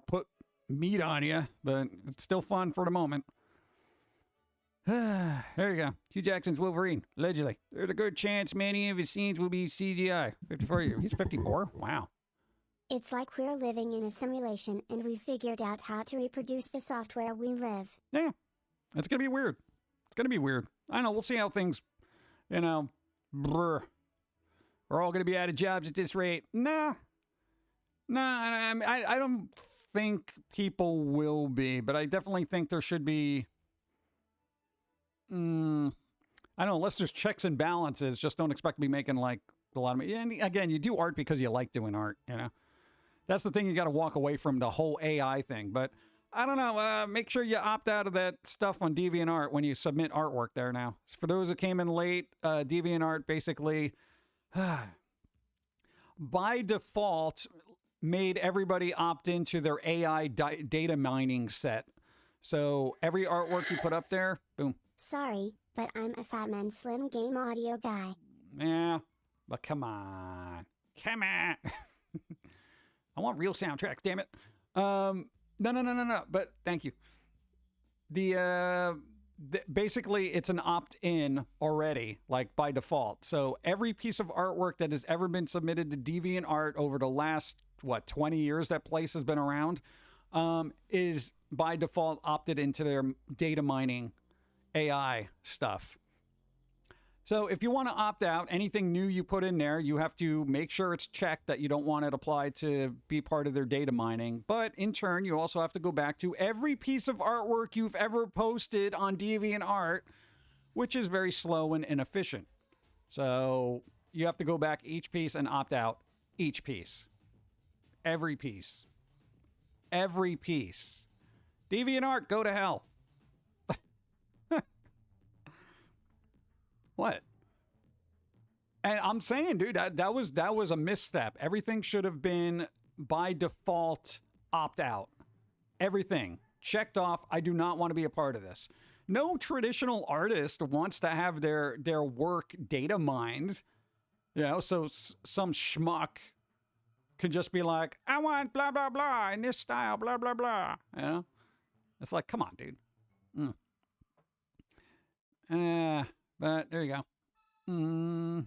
put meat on you, but it's still fun for the moment. There you go. Hugh Jackson's Wolverine, allegedly. There's a good chance many of his scenes will be CGI. 54 years. He's 54? Wow. It's like we're living in a simulation and we figured out how to reproduce the software we live. Yeah. It's going to be weird. It's going to be weird. I know. We'll see how things, brr. We're all going to be out of jobs at this rate. Nah. I don't think people will be, but I definitely think there should be... I don't know, unless there's checks and balances, just don't expect to be making like a lot of money. And again, you do art because you like doing art, That's the thing you got to walk away from, the whole AI thing. But I don't know, make sure you opt out of that stuff on DeviantArt when you submit artwork there now. For those that came in late, DeviantArt basically, by default, made everybody opt into their AI data mining set. So every artwork you put up there, boom. Sorry, but I'm a Fat Man Slim Game audio guy. Yeah, but come on. I want real soundtracks, damn it. No. But thank you. Basically, it's an opt-in already, like by default. So every piece of artwork that has ever been submitted to DeviantArt over the last 20 years that place has been around, is by default opted into their data mining AI stuff. So if you want to opt out, anything new you put in there, you have to make sure it's checked that you don't want it applied to be part of their data mining. But in turn, you also have to go back to every piece of artwork you've ever posted on DeviantArt, which is very slow and inefficient. So you have to go back each piece and opt out each piece. Every piece. Every piece. DeviantArt, go to hell. What? And I'm saying, dude, that was a misstep. Everything should have been by default opt out. Everything checked off. I do not want to be a part of this. No traditional artist wants to have their work data mined. So some schmuck can just be like, I want blah blah blah in this style, blah blah blah. It's like, come on, dude. But there you go.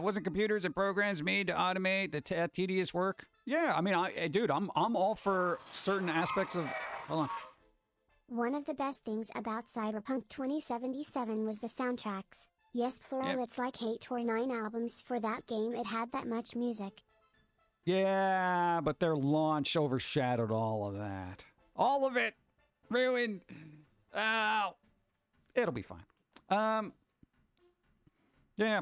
Wasn't computers and programs made to automate the tedious work? Yeah, I mean, I'm all for certain aspects of... Hold on. One of the best things about Cyberpunk 2077 was the soundtracks. Yes, plural, yep. It's like 8 or 9 albums for that game. It had that much music. Yeah, but their launch overshadowed all of that. All of it! Ruined! Ow! It'll be fine. Yeah.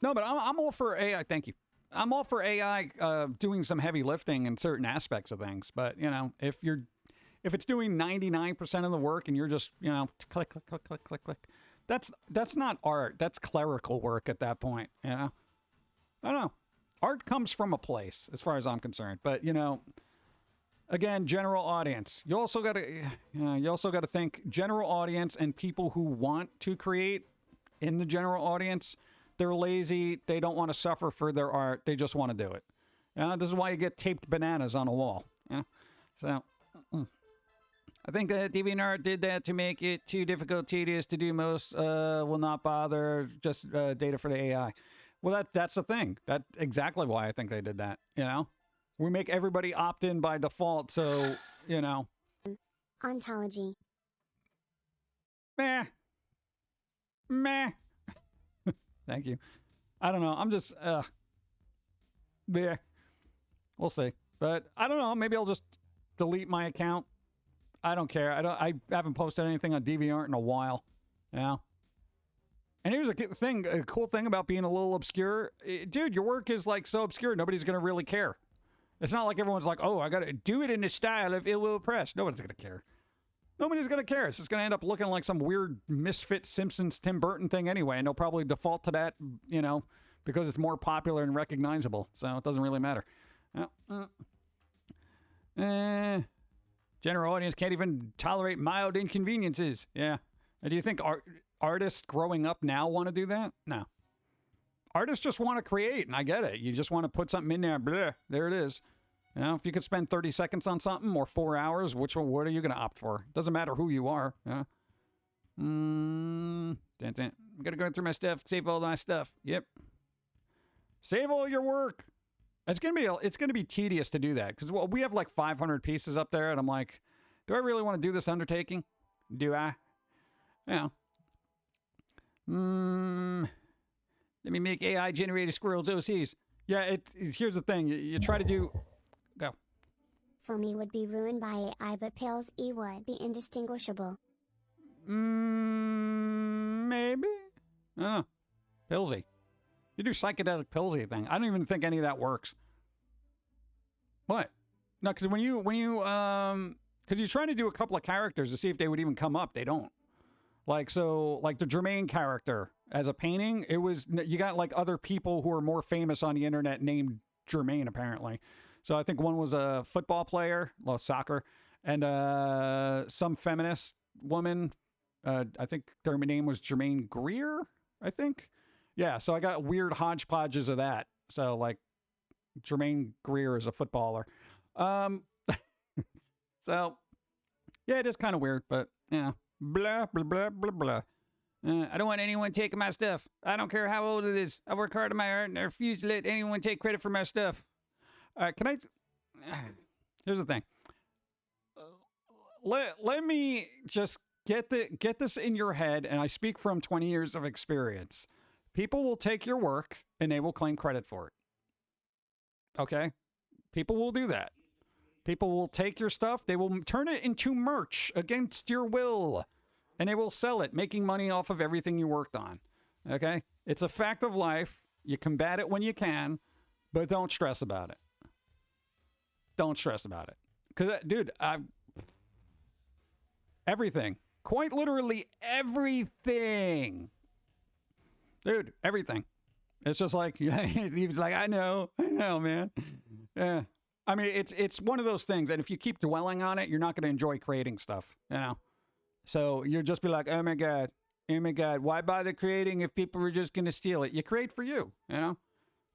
No, but I'm all for AI. Thank you. I'm all for AI doing some heavy lifting in certain aspects of things. But, if it's doing 99% of the work and you're just, click, click, click, click, click, click, that's not art. That's clerical work at that point, I don't know. Art comes from a place, as far as I'm concerned. But, again, general audience. You also got to think general audience and people who want to create in the general audience. They're lazy. They don't want to suffer for their art. They just want to do it. This is why you get taped bananas on a wall. So I think that DeviantArt did that to make it too difficult, tedious to do. Most will not bother. Just data for the AI. Well, that's the thing. That's exactly why I think they did that. We make everybody opt in by default, so, Ontology. Meh. Thank you. I don't know. I'm just, yeah. We'll see. But I don't know. Maybe I'll just delete my account. I don't care. I haven't posted anything on DeviantArt in a while. And here's a cool thing about being a little obscure. Dude, your work is like so obscure, nobody's going to really care. It's not like everyone's like, oh, I got to do it in this style if it will impress. Nobody's going to care. Nobody's going to care. It's just going to end up looking like some weird misfit Simpsons Tim Burton thing anyway. And they'll probably default to that, because it's more popular and recognizable. So it doesn't really matter. General audience can't even tolerate mild inconveniences. Yeah. And do you think artists growing up now want to do that? No. Artists just want to create, and I get it. You just want to put something in there. Blah, there it is. You know, if you could spend 30 seconds on something or 4 hours, what are you going to opt for? Doesn't matter who you are. Yeah. I'm going to go through my stuff, save all my stuff. Yep. Save all your work. It's going to be tedious to do that because we have like 500 pieces up there and I'm like, do I really want to do this undertaking? Do I? Yeah. Let me make AI generated squirrels OCs. Yeah, here's the thing. You try to do... Go. Foamy would be ruined by AI, but Pales E would be indistinguishable. Maybe? I don't know. Pillsy. You do psychedelic Pillsy thing. I don't even think any of that works. What? No, because when you because you're trying to do a couple of characters to see if they would even come up, they don't. Like, so, like the Jermaine character as a painting, you got like other people who are more famous on the internet named Jermaine, apparently. So I think one was a football player, well, soccer, and some feminist woman. I think their name was Jermaine Greer, I think. Yeah, so I got weird hodgepodges of that. So, like, Jermaine Greer is a footballer. So, yeah, it is kind of weird, but, yeah. Blah, blah, blah, blah, blah. I don't want anyone taking my stuff. I don't care how old it is. I work hard on my art, and I refuse to let anyone take credit for my stuff. Can I... Here's the thing. Let me just get this in your head, and I speak from 20 years of experience. People will take your work, and they will claim credit for it. Okay? People will do that. People will take your stuff, they will turn it into merch against your will, and they will sell it, making money off of everything you worked on. Okay? It's a fact of life. You combat it when you can, but don't stress about it. Don't stress about it. Because, dude, everything. Quite literally everything. Dude, everything. It's just like, he was like, I know, man. Yeah. I mean, it's one of those things, and if you keep dwelling on it, you're not going to enjoy creating stuff, you know? So you'll just be like, oh my God, why bother creating if people are just going to steal it? You create for you, you know?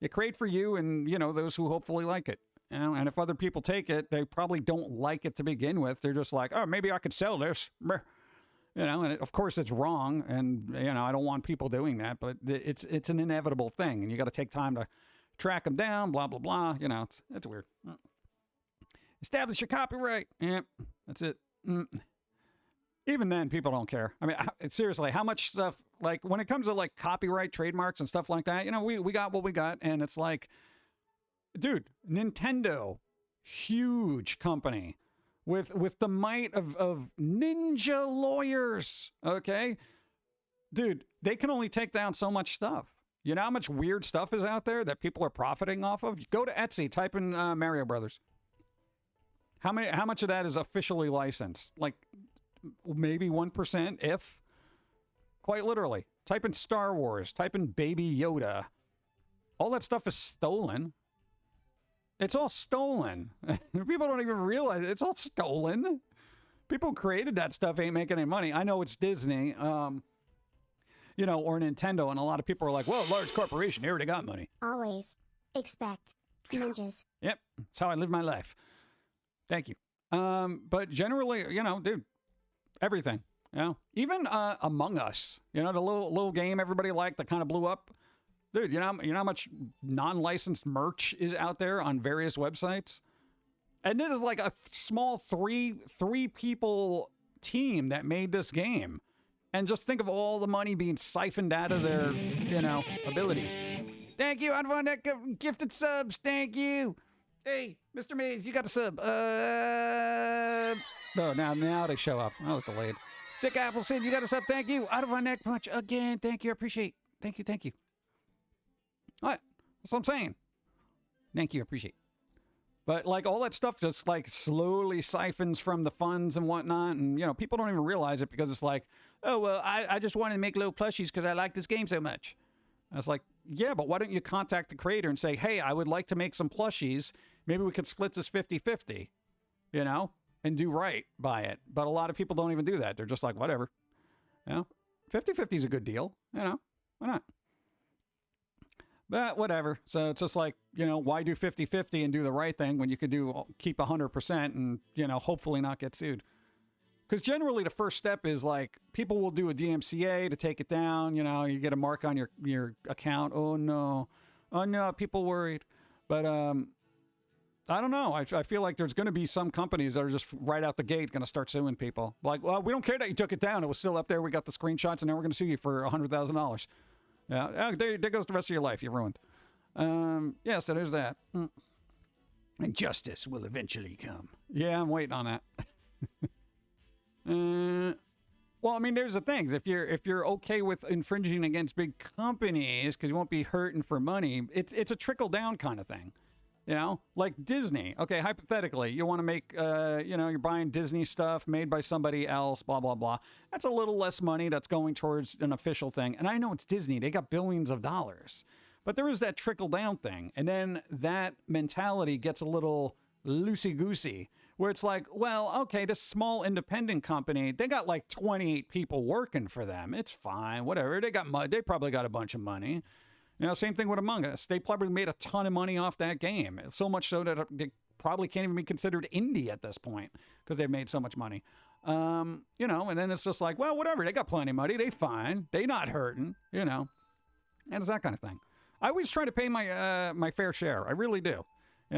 You create for you and, you know, those who hopefully like it, you know? And if other people take it, they probably don't like it to begin with. They're just like, oh, maybe I could sell this, you know? And of course it's wrong, and, you know, I don't want people doing that, but it's an inevitable thing, and you got to take time to track them down, blah, blah, blah. You know, it's weird. Establish your copyright. Yep, that's it. Even then, people don't care. I mean, seriously, how much stuff, like, when it comes to, like, copyright, trademarks, and stuff like that, you know, we got what we got, and it's like, dude, Nintendo, huge company, with the might of ninja lawyers, okay? Dude, they can only take down so much stuff. You know how much weird stuff is out there that people are profiting off of? Go to Etsy, type in Mario Brothers. How much of that is officially licensed? Like, maybe 1%, if. Quite literally. Type in Star Wars, type in Baby Yoda. All that stuff is stolen. It's all stolen. People don't even realize it. It's all stolen. People who created that stuff ain't making any money. I know it's Disney. You know, or Nintendo, and a lot of people are like, well, large corporation, they already got money. Always expect ninjas. Yep, that's how I live my life. Thank you. But generally, you know, dude, everything, you know, even Among Us, you know, the little game everybody liked that kind of blew up. Dude, you know how much non-licensed merch is out there on various websites? And it is like a small three people team that made this game. And just think of all the money being siphoned out of their, you know, abilities. Thank you, everyone that gifted subs. Thank you. Hey, Mr. Mays, you got a sub. Oh, now they show up. I was delayed. Sick Apple Sid, you got a sub. Thank you. Out of our neck punch again. Thank you. I appreciate. Thank you. What? That's what I'm saying. Thank you. I appreciate. But, like, all that stuff just, like, slowly siphons from the funds and whatnot. And, you know, people don't even realize it because it's like, oh, well, I just wanted to make little plushies because I like this game so much. I was like, yeah, but why don't you contact the creator and say, hey, I would like to make some plushies. Maybe we could split this 50-50, you know, and do right by it. But a lot of people don't even do that. They're just like, whatever. You know, 50-50 is a good deal. You know, why not? But whatever. So it's just like, why do 50-50 and do the right thing when you could keep 100% and, hopefully not get sued? Because generally the first step is like people will do a DMCA to take it down. You get a mark on your account. Oh no, people worried. But I don't know. I feel like there's going to be some companies that are just right out the gate going to start suing people. Like, well, we don't care that you took it down. It was still up there. We got the screenshots, and now we're going to sue you for $100,000. Yeah, there goes the rest of your life. You're ruined. Yeah, so there's that. And justice will eventually come. Yeah, I'm waiting on that. Well, I mean, there's the things. If you're okay with infringing against big companies because you won't be hurting for money, it's a trickle down kind of thing. Like Disney. Okay, hypothetically, you want to make, you're buying Disney stuff made by somebody else, blah, blah, blah. That's a little less money that's going towards an official thing. And I know it's Disney. They got billions of dollars. But there is that trickle down thing. And then that mentality gets a little loosey-goosey, where it's like, well, okay, this small independent company, they got like 28 people working for them. It's fine, whatever. They probably got a bunch of money. Same thing with Among Us. They probably made a ton of money off that game. So much so that they probably can't even be considered indie at this point because they've made so much money. And then it's just like, well, whatever. They got plenty of money. They fine. They not hurting, And it's that kind of thing. I always try to pay my fair share. I really do.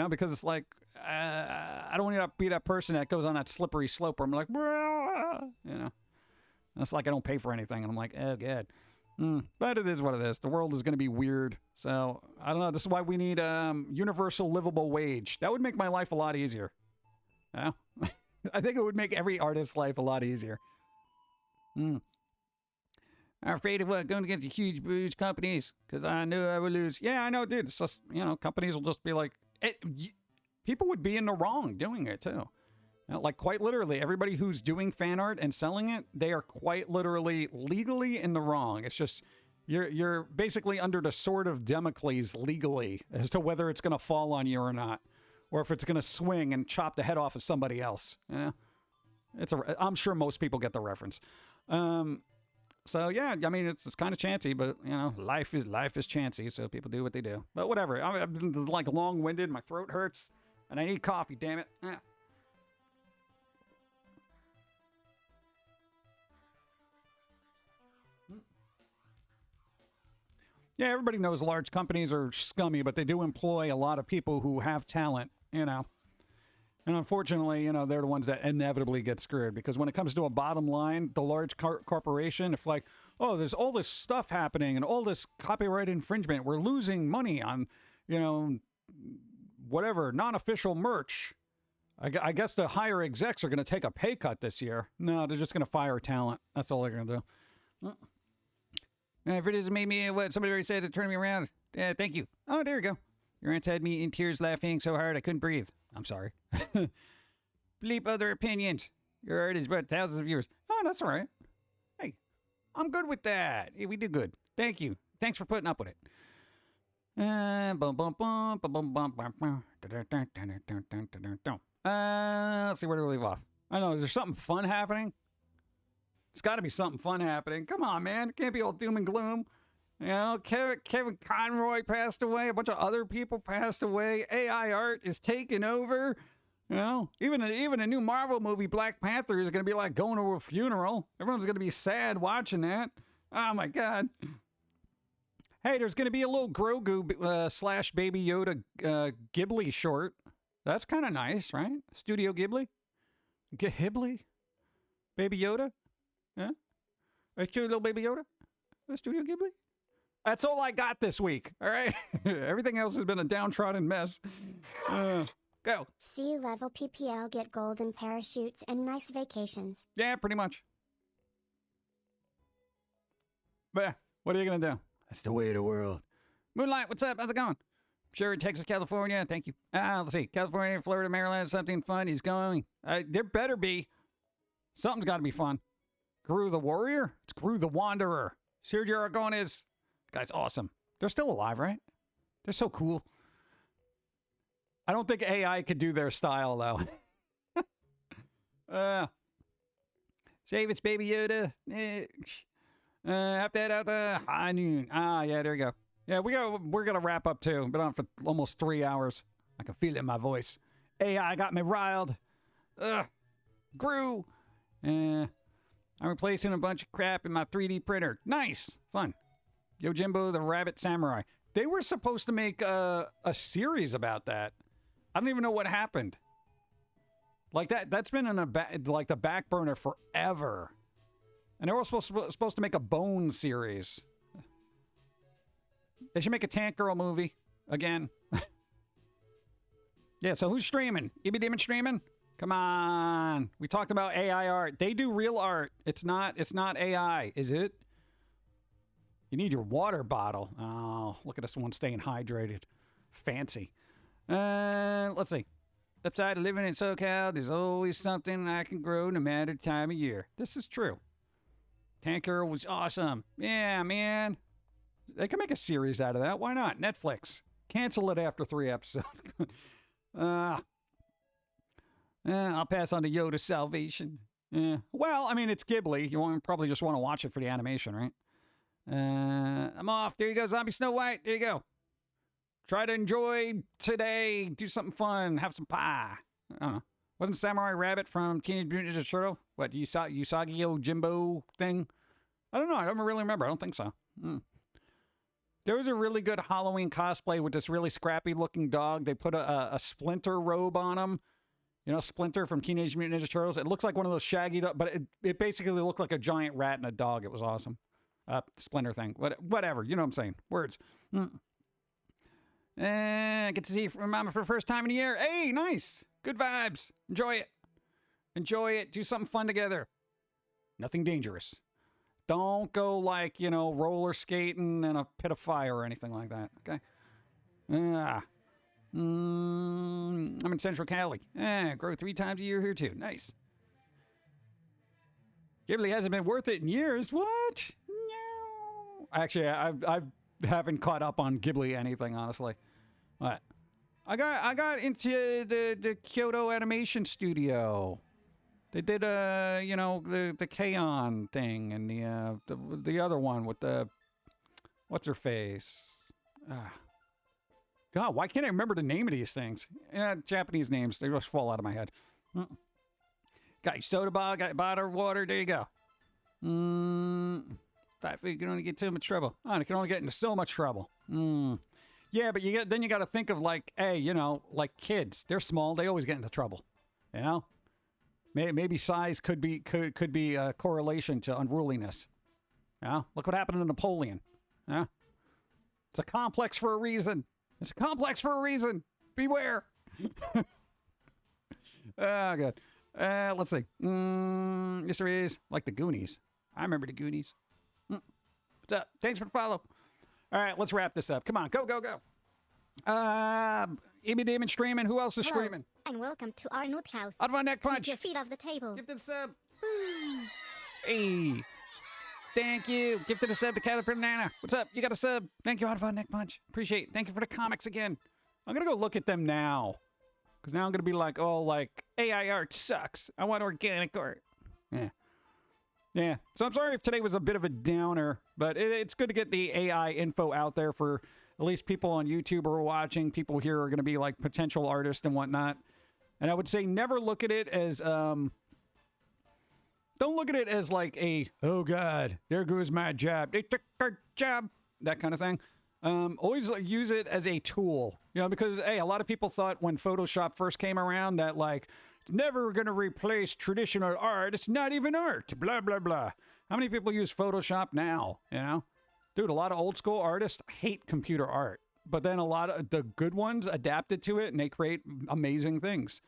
Because it's like, I don't want to be that person that goes on that slippery slope where I'm like, It's like I don't pay for anything. And I'm like, oh, God. But it is what it is. The world is going to be weird. So, I don't know. This is why we need universal livable wage. That would make my life a lot easier. Yeah. I think it would make every artist's life a lot easier. I'm afraid of what? Going against the huge companies because I knew I would lose. Yeah, I know, dude. It's just, companies will just be like, people would be in the wrong doing it, too. Like, quite literally, everybody who's doing fan art and selling it, they are quite literally legally in the wrong. It's just, you're basically under the sword of Damocles legally as to whether it's going to fall on you or not. Or if it's going to swing and chop the head off of somebody else. Yeah. I'm sure most people get the reference. So, yeah, I mean, it's kind of chancy, but, life is chancy, so people do what they do. But whatever. I've been, like, long-winded. My throat hurts, and I need coffee, damn it. Yeah. Yeah, everybody knows large companies are scummy, but they do employ a lot of people who have talent, And unfortunately, they're the ones that inevitably get screwed because when it comes to a bottom line, the large corporation, if like, oh, there's all this stuff happening and all this copyright infringement, we're losing money on, whatever, non-official merch. I guess the higher execs are going to take a pay cut this year. No, they're just going to fire talent. That's all they're going to do. If it doesn't make me what somebody already said to turn me around. Thank you. Oh, there you go. Your aunt had me in tears laughing so hard I couldn't breathe. I'm sorry. Bleep other opinions. Your art is about thousands of viewers. Oh, that's all right. Hey, I'm good with that. Hey, we did good. Thank you. Thanks for putting up with it. Let's see, where do we leave off? I know, is there something fun happening? There's got to be something fun happening. Come on, man. It can't be all doom and gloom. Kevin Conroy passed away. A bunch of other people passed away. AI art is taking over. Even a new Marvel movie, Black Panther, is going to be like going to a funeral. Everyone's going to be sad watching that. Oh, my God. Hey, there's going to be a little Grogu slash Baby Yoda Ghibli short. That's kind of nice, right? Studio Ghibli? Ghibli? Baby Yoda? Yeah? A cute little Baby Yoda? Studio Ghibli? That's all I got this week, all right? Everything else has been a downtrodden mess. Go. Sea level PPL get golden parachutes and nice vacations. Yeah, pretty much. But yeah, what are you going to do? That's the way of the world. Moonlight, what's up? How's it going? Sure, Texas, California. Thank you. Let's see. California, Florida, Maryland, something fun is going. There better be. Something's got to be fun. Gru the Warrior? It's Gru the Wanderer. Sergio Aragones. Guy's awesome. They're still alive, right? They're so cool. I don't think AI could do their style, though. Save Baby Yoda. Have to head out the high noon. Yeah, there you go. Yeah, we're gonna wrap up too. Been on for almost 3 hours. I can feel it in my voice. AI got me riled. Ugh. Grew. I'm replacing a bunch of crap in my 3D printer. Nice. Fun. Yojimbo the Rabbit Samurai. They were supposed to make a series about that. I don't even know what happened. Like that's been in the back burner forever. And they were supposed to make a Bone series. They should make a Tank Girl movie again. Yeah, so who's streaming? EB Demon streaming? Come on. We talked about AI art. They do real art. It's not AI, is it? You need your water bottle. Oh, look at this one staying hydrated. Fancy. Let's see. Upside of living in SoCal, there's always something I can grow no matter the time of year. This is true. Tank Girl was awesome. Yeah, man. They can make a series out of that. Why not? Netflix. Cancel it after 3 episodes. I'll pass on to Yoda's Salvation. Well, I mean, it's Ghibli. You probably just want to watch it for the animation, right? I'm off. There you go, Zombie Snow White. There you go. Try to enjoy today. Do something fun. Have some pie. I don't know. Wasn't Samurai Rabbit from Teenage Mutant Ninja Turtle? What, Usagi Yojimbo thing? I don't know. I don't really remember. I don't think so. There was a really good Halloween cosplay with this really scrappy looking dog. They put a Splinter robe on him. You know, Splinter from Teenage Mutant Ninja Turtles. It looks like one of those shaggy dogs, but it basically looked like a giant rat and a dog. It was awesome. Splinter thing. Whatever. You know what I'm saying. Words. Get to see Mama for the first time in a year. Hey, nice. Good vibes. Enjoy it. Enjoy it. Do something fun together. Nothing dangerous. Don't go like, roller skating in a pit of fire or anything like that. Okay? I'm in Central Cali. Grow 3 times a year here too. Nice. Ghibli hasn't been worth it in years. What? No. Actually, I haven't caught up on Ghibli anything, honestly. What? I got into the Kyoto Animation Studio. They did the K-On! Thing and the other one with the what's her face. God, why can't I remember the name of these things? Japanese names, they just fall out of my head. Got your soda bottle, got your bottle of water, there you go. Fat food can only get too much trouble. Oh, it can only get into so much trouble. Yeah, but you got to think of like, hey, like kids. They're small, they always get into trouble. Maybe size could be a correlation to unruliness. Look what happened to Napoleon. It's a complex for a reason. It's a complex for a reason. Beware. Oh, good. Let's see. Mysteries like the Goonies. I remember the Goonies. What's up? Thanks for the follow. All right, let's wrap this up. Come on, go. EB Demon streaming. Who else is streaming? And welcome to our Noot house. Advan Neck Punch. Keep your feet off the table. Gifted sub. Hey. Thank you. Gifted a sub to Caterpillar Nana. What's up? You got a sub. Thank you, Advan Neck Punch. Appreciate it. Thank you for the comics again. I'm going to go look at them now. Because now I'm going to be like, AI art sucks. I want organic art. Yeah. So I'm sorry if today was a bit of a downer, but it's good to get the AI info out there for at least people on YouTube who are watching. People here are going to be like potential artists and whatnot. And I would say never look at it as, don't look at it as like oh God, there goes my job. They took our job. That kind of thing. Always use it as a tool, because, hey, a lot of people thought when Photoshop first came around that like, it's never going to replace traditional art. It's not even art. Blah, blah, blah. How many people use Photoshop now? Dude, a lot of old school artists hate computer art. But then a lot of the good ones adapted to it and they create amazing things.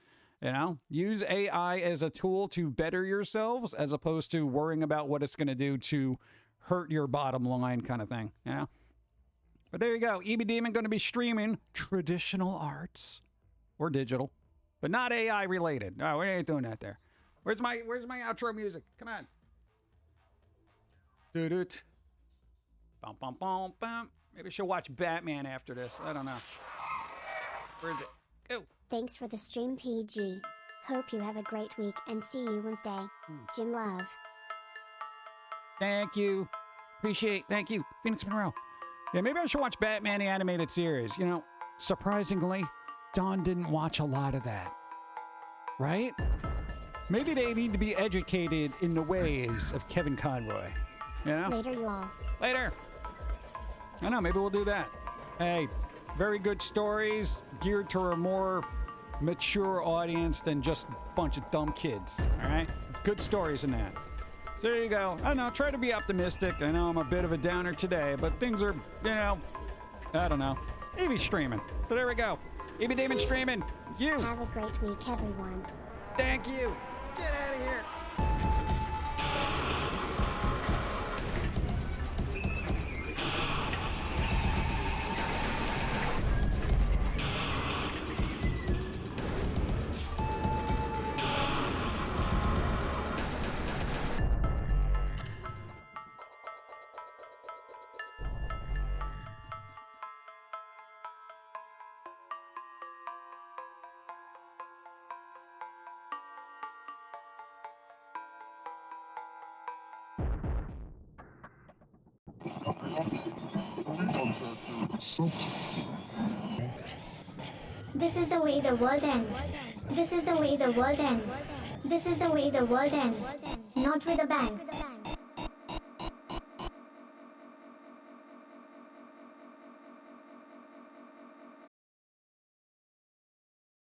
Use AI as a tool to better yourselves as opposed to worrying about what it's going to do to hurt your bottom line kind of thing. But there you go. EB Demon going to be streaming traditional arts or digital. But not AI related. No, we ain't doing that there. Where's my outro music? Come on. Doo-doot. Bum, bum, bum, bum. Maybe she'll watch Batman after this. I don't know. Where is it? Go. Thanks for the stream, PG. Hope you have a great week and see you Wednesday. Jim Love. Thank you. Appreciate. Thank you. Phoenix Monroe. Yeah, maybe I should watch Batman the Animated Series. You know, surprisingly, Dawn didn't watch a lot of that. Right? Maybe they need to be educated in the ways of Kevin Conroy. You know? Later, you all. Later. I know, maybe we'll do that. Hey, very good stories geared to a more mature audience than just a bunch of dumb kids. All right? Good stories in that. So there you go. I don't know, try to be optimistic. I know I'm a bit of a downer today, but things are, you know, I don't know. Maybe streaming. So there we go. EB Demon streaming. You. Have a great week, everyone. Thank you. Get out of here. This is the way the world ends. This is the way the world ends. This is the way the world ends. Not with a bang.